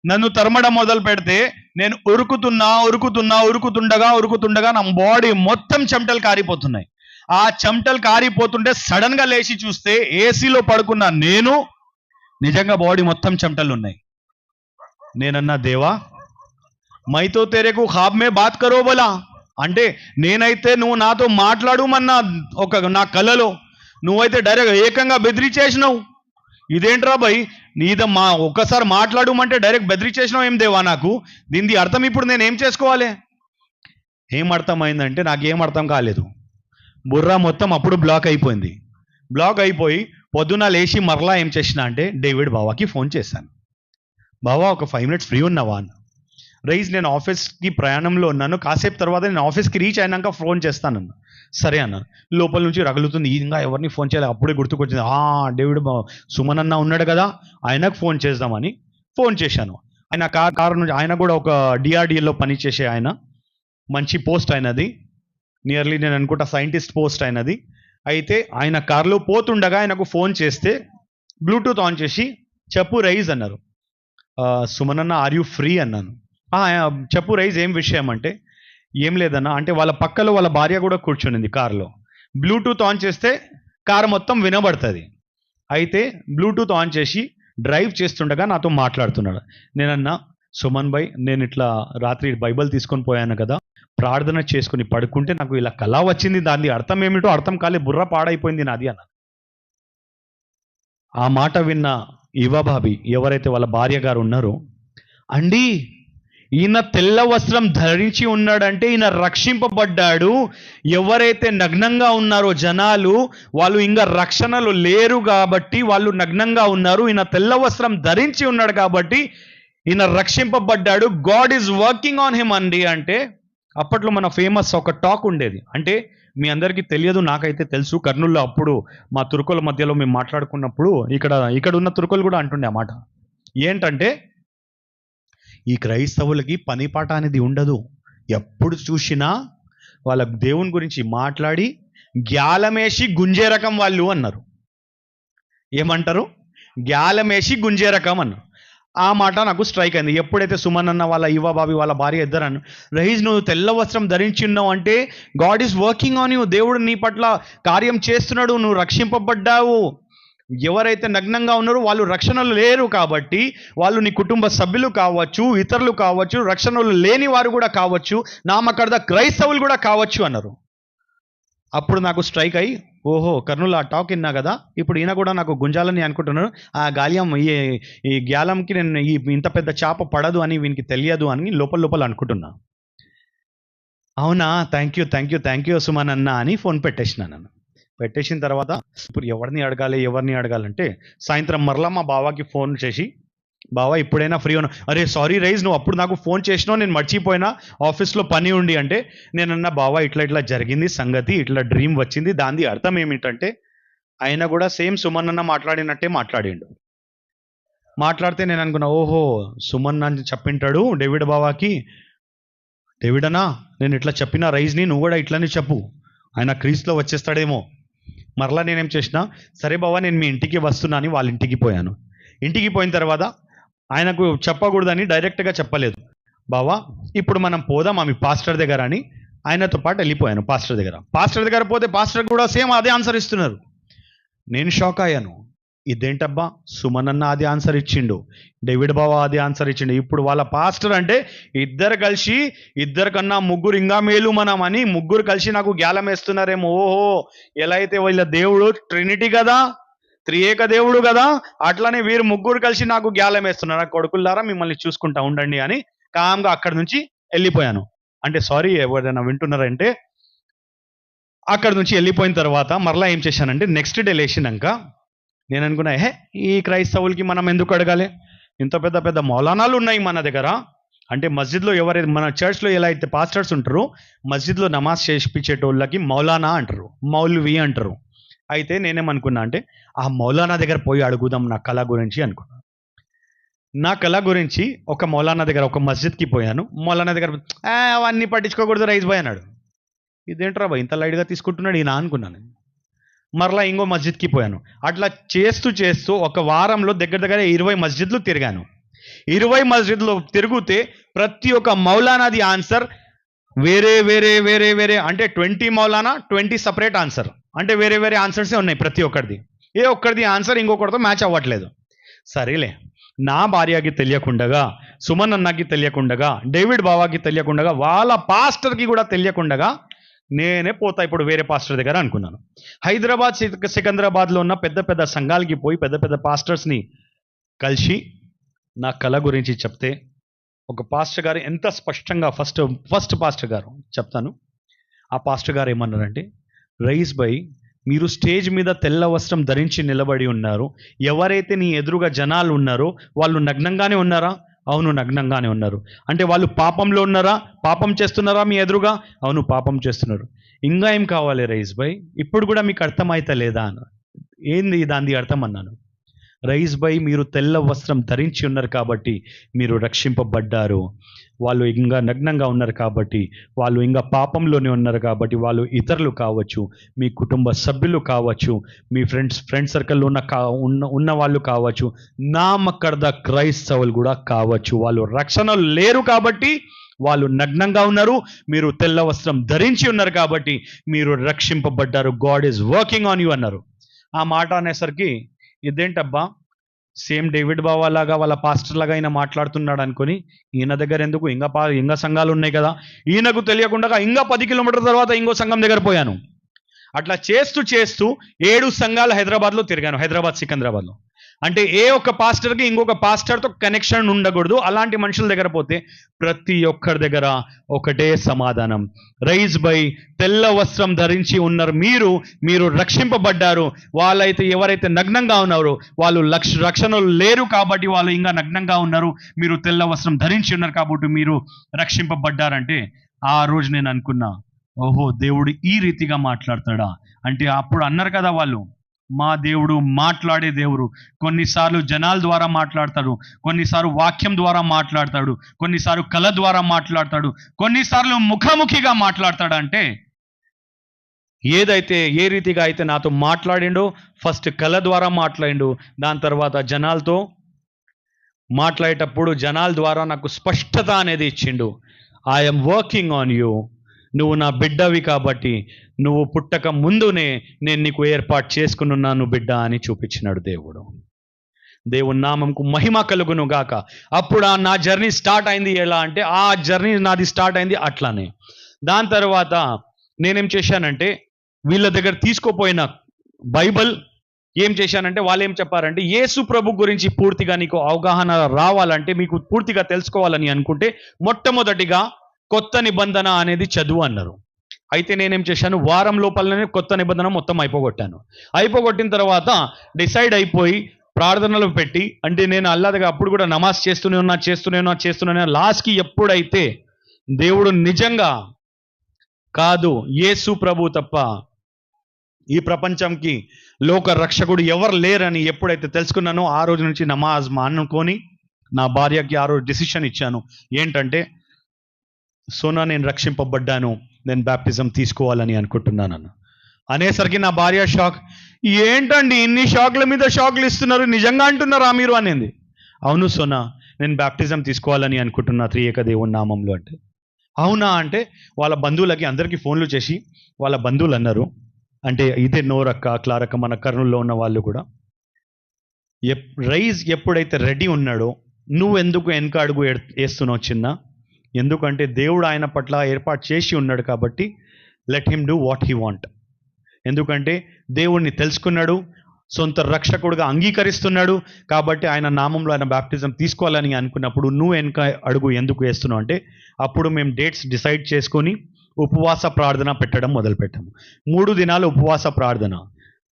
నన్ను తరమడం మొదలు పెడితే నేను ఉరుకుతుండగా నా బాడీ మొత్తం చెమటలు కారిపోతున్నాయి. ఆ చెమటలు కారిపోతుంటే సడన్ గా లేచి చూస్తే ఏసీలో పడుకున్న నేను నిజంగా బాడీ మొత్తం చెమటలు ఉన్నాయి. నేనన్నా, దేవా మైతో తెరేకు ఖాబ్ మే బాత్ కరో బోలా, అంటే నేనైతే నువ్వు నాతో మాట్లాడుమన్నా నా కలలో, నువ్వైతే డైరెక్ట్ ఏకంగా బెదిరించేసినావు. ఇదేంట్రా భయ్, ఒక్కసారి మాట్లాడమంటే డైరెక్ట్ బెదిరించేసినావు ఏం దేవా నాకు, దీని అర్థం ఇప్పుడు నేను ఏం చేసుకోవాలి? ఏం అర్థమైందంటే నాకేం అర్థం కాలేదు. బుర్రా మొత్తం అప్పుడు బ్లాక్ అయిపోయింది. బ్లాక్ అయిపోయి పొద్దున లేచి మరలా ఏం చేసిన అంటే డేవిడ్ బావాకి ఫోన్ చేశాను. బావా ఒక 5 minutes ఫ్రీ ఉన్నావా అన్న. రైజ్ నేను ఆఫీస్కి ప్రయాణంలో ఉన్నాను, కాసేపు తర్వాత నేను ఆఫీస్కి రీచ్ అయినాక ఫోన్ చేస్తానన్న. సరే అన్నాను. లోపల నుంచి రగులుతుంది, ఇంకా ఎవరిని ఫోన్ చేయాలి, అప్పుడే గుర్తుకొచ్చింది, డేవిడ్ సుమన్ అన్న ఉన్నాడు కదా, ఆయనకు ఫోన్ చేద్దామని ఫోన్ చేశాను. ఆయన కారు నుంచి, ఆయన కూడా ఒక డిఆర్డిఏలో పనిచేసే ఆయన, మంచి పోస్ట్ అయినది, నియర్లీ నేను అనుకుంటా సైంటిస్ట్ పోస్ట్ అయినది. అయితే ఆయన కారులో పోతుండగా ఆయనకు ఫోన్ చేస్తే బ్లూటూత్ ఆన్ చేసి చెప్పు రైజ్ అన్నారు. సుమన్ అన్న ఆర్ యూ ఫ్రీ అన్నాను. చెప్పు రైజ్, ఏం విషయం అంటే, ఏం లేదన్నా అంటే వాళ్ళ పక్కలో వాళ్ళ భార్య కూడా కూర్చునింది కారులో. బ్లూటూత్ ఆన్ చేస్తే కారు మొత్తం వినబడుతుంది. అయితే బ్లూటూత్ ఆన్ చేసి డ్రైవ్ చేస్తుండగా నాతో మాట్లాడుతున్నాడు. నేనన్నా, సుమన్ భాయ్ నేను ఇట్లా రాత్రి బైబిల్ తీసుకొని పోయాను కదా, ప్రార్థన చేసుకుని పడుకుంటే నాకు ఇలా కళ వచ్చింది, దాని అర్థం ఏమిటో అర్థం కాలే, బుర్ర పాడైపోయింది నాది అన్న. ఆ మాట విన్న యువబాబి ఎవరైతే వాళ్ళ భార్య గారు ఉన్నారో, అండి ఈయన తెల్ల వస్త్రం ధరించి ఉన్నాడంటే ఈయన రక్షింపబడ్డాడు. ఎవరైతే నగ్నంగా ఉన్నారో జనాలు, వాళ్ళు ఇంకా రక్షణలు లేరు కాబట్టి వాళ్ళు నగ్నంగా ఉన్నారు. ఈయన తెల్ల వస్త్రం ధరించి ఉన్నాడు కాబట్టి ఈయన రక్షింపబడ్డాడు. God is working on him అండి. అంటే అప్పట్లో మన ఫేమస్ ఒక టాక్ ఉండేది. అంటే మీ అందరికీ తెలియదు, నాకైతే తెలుసు. కర్నూలులో అప్పుడు మా తుర్కోల మధ్యలో మేము మాట్లాడుకున్నప్పుడు ఇక్కడ ఉన్న తుర్కోలు కూడా అంటుండే ఆ మాట. ఏంటంటే, ఈ క్రైస్తవులకి పని పాట అనేది ఉండదు. ఎప్పుడు చూసినా వాళ్ళ దేవుని గురించి మాట్లాడి గ్యాలమేసి గుంజే రకం వాళ్ళు అన్నారు. ఏమంటారు? గ్యాలమేసి గుంజే రకం అన్నారు. ఆ మాట నాకు స్ట్రైక్ అయింది. ఎప్పుడైతే సుమన్ అన్న వాళ్ళ ఇవ్వ బాబి వాళ్ళ భార్య ఇద్దరను, రహీజ్ నువ్వు తెల్ల వస్త్రం ధరించి ఉన్నావు అంటే God is working on you, దేవుడు నీ పట్ల కార్యం చేస్తున్నాడు, నువ్వు రక్షింపబడ్డావు. ఎవరైతే నగ్నంగా ఉన్నారో వాళ్ళు రక్షణలు లేరు కాబట్టి, వాళ్ళు నీ కుటుంబ సభ్యులు కావచ్చు, ఇతరులు కావచ్చు, రక్షణలు లేని వారు కూడా కావచ్చు, నామకర్ద క్రైస్తవులు కూడా కావచ్చు అన్నారు. అప్పుడు నాకు స్ట్రైక్ అయ్యి, ఓహో కర్నూలు ఆ టాక్ విన్నా కదా, ఇప్పుడు ఈయన కూడా నాకు గుంజాలని అనుకుంటున్నాను. ఆ గాల్యం ఈ గ్యాలంకి నేను ఇంత పెద్ద చేప పడదు అని వీనికి తెలియదు అని లోపల అనుకుంటున్నా. అవునా, థ్యాంక్ యూ సుమన్ అన్న అని ఫోన్ పెట్టేసినాను. పెట్టేసిన తర్వాత ఇప్పుడు ఎవరిని అడగాలంటే సాయంత్రం మరలా మా బావాకి ఫోన్ చేసి, బావా ఇప్పుడైనా ఫ్రీ ఉన్నా. అరే సారీ రైజ్, నువ్వు అప్పుడు నాకు ఫోన్ చేసినావు, నేను మర్చిపోయినా, ఆఫీస్లో పని ఉండి. అంటే నేనన్నా బావా ఇట్లా జరిగింది సంగతి, ఇట్లా డ్రీమ్ వచ్చింది, దాని అర్థం ఏమిటంటే, ఆయన కూడా సేమ్ సుమన్ అన్న మాట్లాడినట్టే మాట్లాడిండు. మాట్లాడితే నేను అనుకున్నా, ఓహో సుమన్ అని చెప్పింటాడు డేవిడ్ బావాకి. డేవిడ్ అన్నా నేను ఇట్లా చెప్పిన రైజ్ని, నువ్వు కూడా ఇట్లనే చెప్పు, ఆయన క్రీస్తులో వచ్చేస్తాడేమో. మరలా నేనేం చేసినా, సరే బావా నేను మీ ఇంటికి వస్తున్నా అని వాళ్ళ ఇంటికి పోయాను. ఇంటికి పోయిన తర్వాత ఆయనకు చెప్పకూడదని డైరెక్ట్గా చెప్పలేదు. బావా ఇప్పుడు మనం పోదాం ఆమె పాస్టర్ దగ్గర అని ఆయనతో పాటు వెళ్ళిపోయాను పాస్టర్ దగ్గర పోతే పాస్టర్ కూడా సేమ్ అదే ఆన్సర్ ఇస్తున్నారు. నేను షాక్ అయ్యాను. ఇదేంటబ్బా, సుమన్ అన్న అది ఆన్సర్ ఇచ్చిండు, డేవిడ్ బావా అది ఆన్సర్ ఇచ్చిండు. ఇప్పుడు వాళ్ళ పాస్టర్ అంటే ఇద్దరు కలిసి, ఇద్దరు కన్నా ముగ్గురు ఇంకా మేలు మనం అని ముగ్గురు కలిసి నాకు గ్యాలం వేస్తున్నారేమో. ఓహో ఎలా అయితే వీళ్ళ దేవుడు ట్రినిటీ కదా, త్రియేక దేవుడు కదా, అట్లనే వీరు ముగ్గురు కలిసి నాకు గ్యాలం వేస్తున్నారు. కొడుకులారా మిమ్మల్ని చూసుకుంటా ఉండండి అని కామ్గా అక్కడి నుంచి వెళ్ళిపోయాను. అంటే సారీ ఎవరైనా వింటున్నారంటే, అక్కడి నుంచి వెళ్ళిపోయిన తర్వాత మరలా ఏం చేశానంటే, నెక్స్ట్ డే లేచినాక నేను అనుకున్నా, ఈ క్రైస్తవులకి మనం ఎందుకు అడగాలి, ఇంత పెద్ద పెద్ద మౌలానాలు ఉన్నాయి మన దగ్గర. అంటే మస్జిద్లో ఎవరైతే మన చర్చ్లో ఎలా అయితే పాస్టర్స్ ఉంటారో, మస్జిద్లో నమాజ్ చేయించేటోళ్ళకి మౌలానా అంటారు, మౌల్వి అంటారు. అయితే నేనేమనుకున్నా అంటే, ఆ మౌలానా దగ్గర పోయి అడుగుదాం నా కళ గురించి అనుకున్నా. నా కళ గురించి ఒక మౌలానా దగ్గర, ఒక మస్జిద్కి పోయాను. మౌలానా దగ్గర అవన్నీ పట్టించుకోకూడదు రైజ్ బాయ్ అన్నాడు. ఇదేంట్రా బాయ్ ఇంత లైట్గా తీసుకుంటున్నాడు ఈయన అనుకున్నాను. మరలా ఇంకో మస్జిద్కి పోయాను. అట్లా చేస్తూ ఒక వారంలో దగ్గర 20 మస్జిద్లు తిరిగాను. 20 మస్జిద్లో తిరిగితే ప్రతి ఒక్క మౌలానాది ఆన్సర్ వేరే అంటే 20 మౌలానా 20 సపరేట్ ఆన్సర్, అంటే వేరే ఆన్సర్సే ఉన్నాయి ప్రతి ఒక్కరిది. ఏ ఒక్కరిది ఆన్సర్ ఇంకొకరితో మ్యాచ్ అవ్వట్లేదు. సరేలే, నా భార్యకి తెలియకుండగా, సుమన్ అన్నకి తెలియకుండగా, డేవిడ్ బావాకి తెలియకుండగా, వాళ్ళ పాస్టర్కి కూడా తెలియకుండగా నేనే పోతా ఇప్పుడు వేరే పాస్టర్ దగ్గర అనుకున్నాను. హైదరాబాద్ సికింద్రాబాద్లో ఉన్న పెద్ద సంఘాలకి పోయి పెద్ద పాస్టర్స్ని కలిసి నా కళ గురించి చెప్తే, ఒక పాస్టర్ గారు ఎంత స్పష్టంగా ఫస్ట్ పాస్టర్ గారు చెప్తాను. ఆ పాస్టర్ గారు ఏమన్నారంటే, రయీస్ భాయ్ మీరు స్టేజ్ మీద తెల్ల వస్త్రం ధరించి నిలబడి ఉన్నారు, ఎవరైతే నీ ఎదురుగా జనాలు ఉన్నారో వాళ్ళు నగ్నంగానే ఉన్నారా? అవును నగ్నంగానే ఉన్నారు. అంటే వాళ్ళు పాపంలో ఉన్నారా? పాపం చేస్తున్నారా మీ ఎదురుగా? అవును పాపం చేస్తున్నారు. ఇంకా ఏం కావాలి రయీస్ భాయ్, ఇప్పుడు కూడా మీకు అర్థమైతే లేదా అన్న. ఏంది దాని అర్థం అన్నాను. రయీస్ భాయ్ మీరు తెల్ల వస్త్రం ధరించి ఉన్నారు కాబట్టి మీరు రక్షింపబడ్డారు. వాళ్ళు ఇంకా నగ్నంగా ఉన్నారు కాబట్టి, వాళ్ళు ఇంకా పాపంలోనే ఉన్నారు కాబట్టి, వాళ్ళు ఇతరులు కావచ్చు, మీ కుటుంబ సభ్యులు కావచ్చు, మీ ఫ్రెండ్ సర్కిల్లో ఉన్న వాళ్ళు కావచ్చు, నామకర్ద క్రైస్తవులు కూడా కావచ్చు, వాళ్ళు రక్షణలు లేరు కాబట్టి వాళ్ళు నగ్నంగా ఉన్నారు. మీరు తెల్ల వస్త్రం ధరించి ఉన్నారు కాబట్టి మీరు రక్షింపబడ్డారు. God is working on you అన్నారు. ఆ మాట అనేసరికి ఇదేంటబ్బా సేమ్ డేవిడ్ బావా లాగా వాళ్ళ పాస్టర్ లాగా ఈయన మాట్లాడుతున్నాడు అనుకుని, ఈయన దగ్గర ఎందుకు ఇంకా సంఘాలు ఉన్నాయి కదా, ఈయనకు తెలియకుండా ఇంకా 10 కిలోమీటర్ల తర్వాత ఇంకో సంఘం దగ్గర పోయాను. అట్లా చేస్తూ 7 సంఘాలు హైదరాబాద్లో తిరిగాను, హైదరాబాద్ సికింద్రాబాద్లో. అంటే ఏ ఒక్క పాస్టర్కి ఇంకొక పాస్టర్తో కనెక్షన్ ఉండకూడదు. అలాంటి మనుషుల దగ్గర పోతే ప్రతి ఒక్కరి దగ్గర ఒకటే సమాధానం, రైజ్ బై, తెల్ల వస్త్రం ధరించి ఉన్నారు మీరు, మీరు రక్షింపబడ్డారు. వాళ్ళైతే ఎవరైతే నగ్నంగా ఉన్నారో వాళ్ళు రక్షణలు లేరు కాబట్టి వాళ్ళు ఇంకా నగ్నంగా ఉన్నారు. మీరు తెల్ల వస్త్రం ధరించి ఉన్నారు కాబట్టి మీరు రక్షింపబడ్డారంటే ఆ రోజు నేను అనుకున్నా, ఓహో దేవుడు ఈ రీతిగా మాట్లాడతాడా అంటే. అప్పుడు అన్నారు కదా వాళ్ళు, మా దేవుడు మాట్లాడే దేవుడు. కొన్నిసార్లు జనాల ద్వారా మాట్లాడతాడు, కొన్నిసార్లు వాక్యం ద్వారా మాట్లాడతాడు, కొన్నిసార్లు కళ ద్వారా మాట్లాడతాడు, కొన్నిసార్లు ముఖాముఖిగా మాట్లాడతాడు. అంటే ఏదైతే ఏ రీతిగా అయితే నాతో మాట్లాడిండో, ఫస్ట్ కళ ద్వారా మాట్లాడిండు, దాని తర్వాత జనాలతో మాట్లాడేటప్పుడు జనాల ద్వారా నాకు స్పష్టత అనేది ఇచ్చిండు. ఐఎమ్ వర్కింగ్ ఆన్ యూ, నువ్వు నా బిడ్డవి కాబట్టి నువ్వు పుట్టక ముందునే నేను నీకు ఏర్పాటు చేసుకుని ఉన్నాను బిడ్డ అని చూపించినాడు దేవుడు. దేవుని నామంకు మహిమ కలుగును గాక. అప్పుడు నా జర్నీ స్టార్ట్ అయింది. ఎలా అంటే ఆ జర్నీ నాది స్టార్ట్ అయింది అట్లానే. దాని తర్వాత నేనేం చేశానంటే, వీళ్ళ దగ్గర తీసుకోపోయిన బైబిల్ ఏం చేశానంటే, వాళ్ళు ఏం చెప్పారంటే, యేసు ప్రభు గురించి పూర్తిగా నీకు అవగాహన రావాలంటే, మీకు పూర్తిగా తెలుసుకోవాలని అనుకుంటే మొట్టమొదటిగా కొత్త నిబంధన అనేది చదువు అన్నారు. అయితే నేనేం చేశాను, వారం లోపలనే కొత్త నిబంధన మొత్తం అయిపోగొట్టిన తర్వాత డిసైడ్ అయిపోయి ప్రార్థనలు పెట్టి, అంటే నేను అల్లాదిగా అప్పుడు కూడా నమాజ్ చేస్తూనే ఉన్నా. లాస్ట్కి ఎప్పుడైతే దేవుడు నిజంగా కాదు, యేసు ప్రభు తప్ప ఈ ప్రపంచంకి లోక రక్షకుడు ఎవరు లేరని ఎప్పుడైతే తెలుసుకున్నానో ఆ రోజు నుంచి నమాజ్ మానుకొని నా భార్యకి ఆ రోజు డిసిషన్ ఇచ్చాను. ఏంటంటే, సోనా నేను రక్షింపబడ్డాను, నేను బ్యాప్టిజం తీసుకోవాలని అనుకుంటున్నాను అనేసరికి నా భార్య షాక్. ఏంటండి ఇన్ని షాక్ల మీద షాక్లు ఇస్తున్నారు, నిజంగా అంటున్నారా మీరు అనేది. అవును సోనా, నేను బ్యాప్టిజం తీసుకోవాలని అనుకుంటున్నా త్రియేక దేవుని నామంలో అంటే. అవునా అంటే వాళ్ళ బంధువులకి అందరికీ ఫోన్లు చేసి వాళ్ళ బంధువులు అన్నారు, అంటే ఇదే నోరక్క క్లారక్క మన కర్నూలులో ఉన్న వాళ్ళు కూడా, రైజ్ ఎప్పుడైతే రెడీ ఉన్నాడో నువ్వు ఎందుకు వెనక అడుగు వేస్తున్నావు చిన్న, ఎందుకంటే దేవుడు ఆయన పట్ల ఏర్పాటు చేసి ఉన్నాడు కాబట్టి let him do what he want. ఎందుకంటే దేవుణ్ణి తెలుసుకున్నాడు, సొంత రక్షకుడుగా అంగీకరిస్తున్నాడు కాబట్టి ఆయన నామంలో ఆయన బ్యాప్టిజం తీసుకోవాలని అనుకున్నప్పుడు నువ్వు వెనక అడుగు ఎందుకు వేస్తున్నావు అంటే, అప్పుడు మేము డేట్స్ డిసైడ్ చేసుకొని ఉపవాస ప్రార్థన పెట్టడం మొదలుపెట్టాము. 3 దినాలు ఉపవాస ప్రార్థన,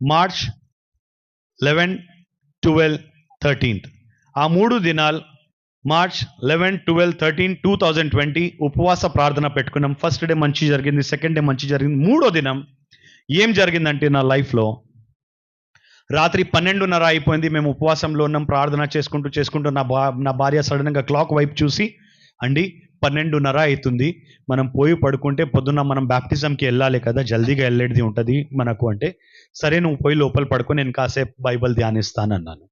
మార్చ్ 11, 12, 13. ఆ 3 దినాలు మార్చ్ 11, 12, 13, 2020 ఉపవాస ప్రార్థన పెట్టుకున్నాం. ఫస్ట్ డే మంచి జరిగింది, సెకండ్ డే మంచి జరిగింది. 3వ దినం ఏం జరిగిందంటే, నా లైఫ్లో రాత్రి 12:30 అయిపోయింది. మేము ఉపవాసంలో ఉన్నాం, ప్రార్థన చేసుకుంటూ నా భార్య సడన్గా క్లాక్ వైపు చూసి, అండి 12:30 అవుతుంది, మనం పోయి పడుకుంటే పొద్దున్న మనం బ్యాప్టిజంకి వెళ్ళాలి కదా, జల్దీగా వెళ్ళేది ఉంటుంది మనకు అంటే, సరే నువ్వు పోయి లోపల పడుకొని నేను కాసేపు బైబిల్ ధ్యానిస్తానన్నాను.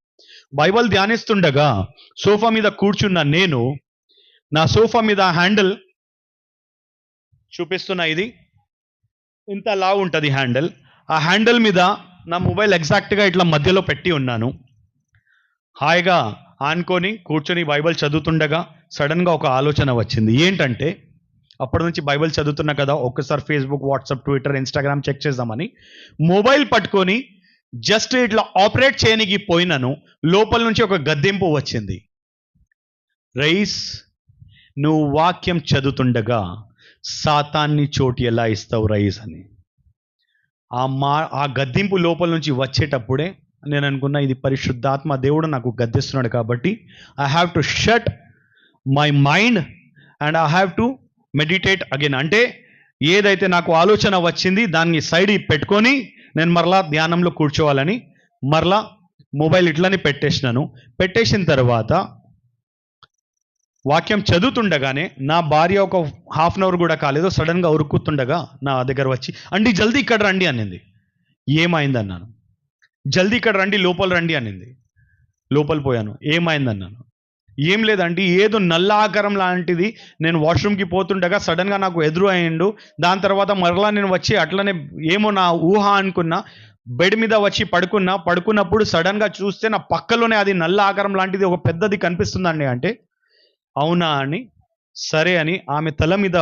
బైబిల్ ధ్యానిస్తుండగా సోఫా మీద కూర్చున్న నేను, నా సోఫా మీద హ్యాండిల్ చూపిస్తున్నా, ఇది ఇంత లావు ఉంటుంది హ్యాండిల్. ఆ హ్యాండిల్ మీద నా మొబైల్ ఎగ్జాక్ట్గా ఇట్లా మధ్యలో పెట్టి ఉన్నాను. హాయిగా ఆనుకొని కూర్చొని బైబిల్ చదువుతుండగా సడన్గా ఒక ఆలోచన వచ్చింది. ఏంటంటే, అప్పటి నుంచి బైబిల్ చదువుతున్నా కదా, ఒక్కసారి Facebook, WhatsApp, Twitter, Instagram check చేద్దామని మొబైల్ పట్టుకొని జస్ట్ ఇట్లా ఆపరేట్ చేయడానికి పోయినాను. లోపల నుంచి ఒక గద్దెంపు వచ్చింది, రైస్ నువ్వు వాక్యం చదువుతుండగా సాతాన్ని చోటు ఎలా ఇస్తావు రైస్ అని. ఆ గద్దింపు లోపల నుంచి వచ్చేటప్పుడే నేను అనుకున్నా, ఇది పరిశుద్ధాత్మ దేవుడు నాకు గద్దిస్తున్నాడు కాబట్టి I have to shut my mind and I have to meditate again. అంటే ఏదైతే నాకు ఆలోచన వచ్చింది దాన్ని సైడ్ పెట్టుకొని నేను మరలా ధ్యానంలో కూర్చోవాలని మరలా మొబైల్ ఇట్లని పెట్టేసిన తర్వాత వాక్యం చదువుతుండగానే నా భార్య ఒక హాఫ్ అన్ అవర్ కూడా కాలేదు, సడన్గా ఉరుకుతుండగా నా దగ్గర వచ్చి, అండి జల్దీ ఇక్కడ రండి అనింది. ఏమైందన్నాను. జల్దీ ఇక్కడ రండి, లోపల రండి అనింది. లోపల పోయాను. ఏమైందన్నాను. ఏం లేదండి, ఏదో నల్ల ఆకారం లాంటిది నేను వాష్రూమ్కి పోతుండగా సడన్గా నాకు ఎదురు అయ్యిండు. దాని తర్వాత మరలా నేను వచ్చి అట్లనే ఏమో నా ఊహ అనుకున్నా, బెడ్ మీద వచ్చి పడుకున్నప్పుడు సడన్గా చూస్తే నా పక్కలోనే అది నల్ల ఆకారం లాంటిది ఒక పెద్దది కనిపిస్తుందండి. అంటే అవునా అని సరే అని ఆమె తల మీద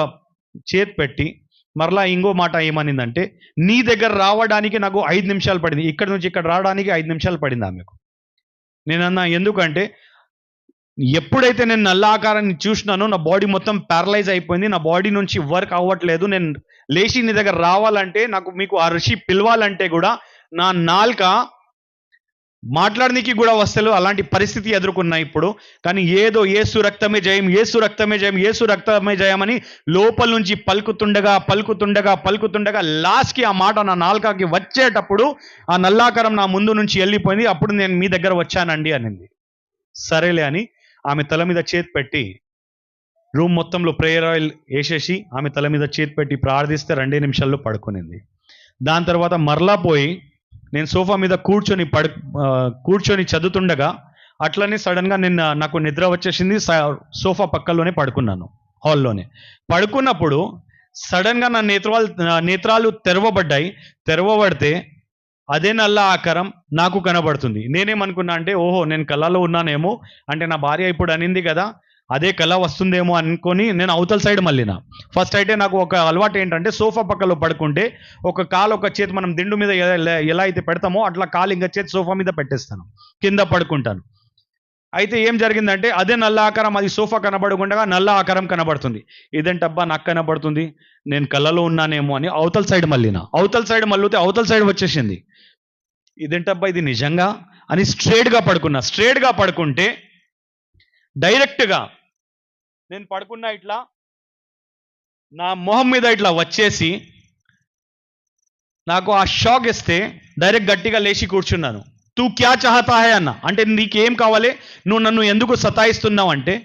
చేతి పెట్టి మరలా ఇంకో మాట ఏమనిందంటే, నీ దగ్గర రావడానికి నాకు 5 నిమిషాలు పడింది, ఇక్కడ నుంచి ఇక్కడ రావడానికి 5 నిమిషాలు పడింది ఆమెకు. నేనన్నా ఎందుకంటే ఎప్పుడైతే నేను నల్ల ఆకారాన్ని చూసినానో నా బాడీ మొత్తం ప్యారలైజ్ అయిపోయింది, నా బాడీ నుంచి వర్క్ అవ్వట్లేదు. నేను లేచి నీ దగ్గర రావాలంటే, నాకు మీకు ఆ ఋషి పిలవాలంటే కూడా నా నాలుక మాట్లాడడానికి కూడా వస్తలేదు. అలాంటి పరిస్థితి ఎదుర్కొన్నా ఇప్పుడు. కానీ ఏదో యేసు రక్తమే జయం, యేసు రక్తమే జయం, యేసు రక్తమే జయం అని లోపల నుంచి పలుకుతుండగా లాస్ట్కి ఆ మాట నా నాలుకకి వచ్చేటప్పుడు ఆ నల్లాకారం నా ముందు నుంచి వెళ్ళిపోయింది. అప్పుడు నేను మీ దగ్గర వచ్చానండి అనింది. సరేలే అని ఆమె తల మీద చేతి పెట్టి రూమ్ మొత్తంలో ప్రేయర్ ఆయిల్ వేసేసి ఆమె తల మీద చేతి పెట్టి ప్రార్థిస్తే 2 నిమిషాల్లో పడుకునింది. దాని తర్వాత మరలా పోయి నేను సోఫా మీద కూర్చొని చదువుతుండగా అట్లనే సడన్గా నాకు నిద్ర వచ్చేసింది. సోఫా పక్కలోనే పడుకున్నాను, హాల్లోనే పడుకున్నప్పుడు సడన్గా నా నేత్రాలు తెరవబడితే అదే నల్ల ఆకారం నాకు కనబడుతుంది. నేనేమనుకున్నా అంటే, ఓహో నేను కళలో ఉన్నానేమో, అంటే నా భార్య ఇప్పుడు అనింది కదా అదే కళ వస్తుందేమో అనుకొని నేను అవతల సైడ్ మళ్ళీనా. ఫస్ట్ అయితే నాకు ఒక అలవాటు ఏంటంటే, సోఫా పక్కలో పడుకుంటే ఒక కాలు ఒక చేతి మనం దిండు మీద ఎలా అయితే పెడతామో అట్లా కాలు ఇంకా చేతి సోఫా మీద పెట్టేస్తాను, కింద పడుకుంటాను. అయితే ఏం జరిగిందంటే అదే నల్ల ఆకారం, అది సోఫా కనబడకుండా నల్ల ఆకారం కనబడుతుంది. ఇదేంటబ్బా నాకు కనబడుతుంది, నేను కళ్ళలో ఉన్నానేమో అని అవతల సైడ్ మళ్ళీతే అవతల సైడ్ వచ్చేసింది. ఇదేంటబ్బా ఇది నిజంగా అని స్ట్రేట్గా పడుకుంటే డైరెక్ట్గా నేను పడుకున్నా ఇట్లా నా మొహం మీద ఇట్లా వచ్చేసి నాకు ఆ షాక్ ఇస్తే డైరెక్ట్ గట్టిగా లేచి కూర్చున్నాను. తూ క్యా చాహతా హై అన్న, అంటే నీకేం కావాలి, నువ్వు నన్ను ఎందుకు సతాయిస్తున్నావు అంటే,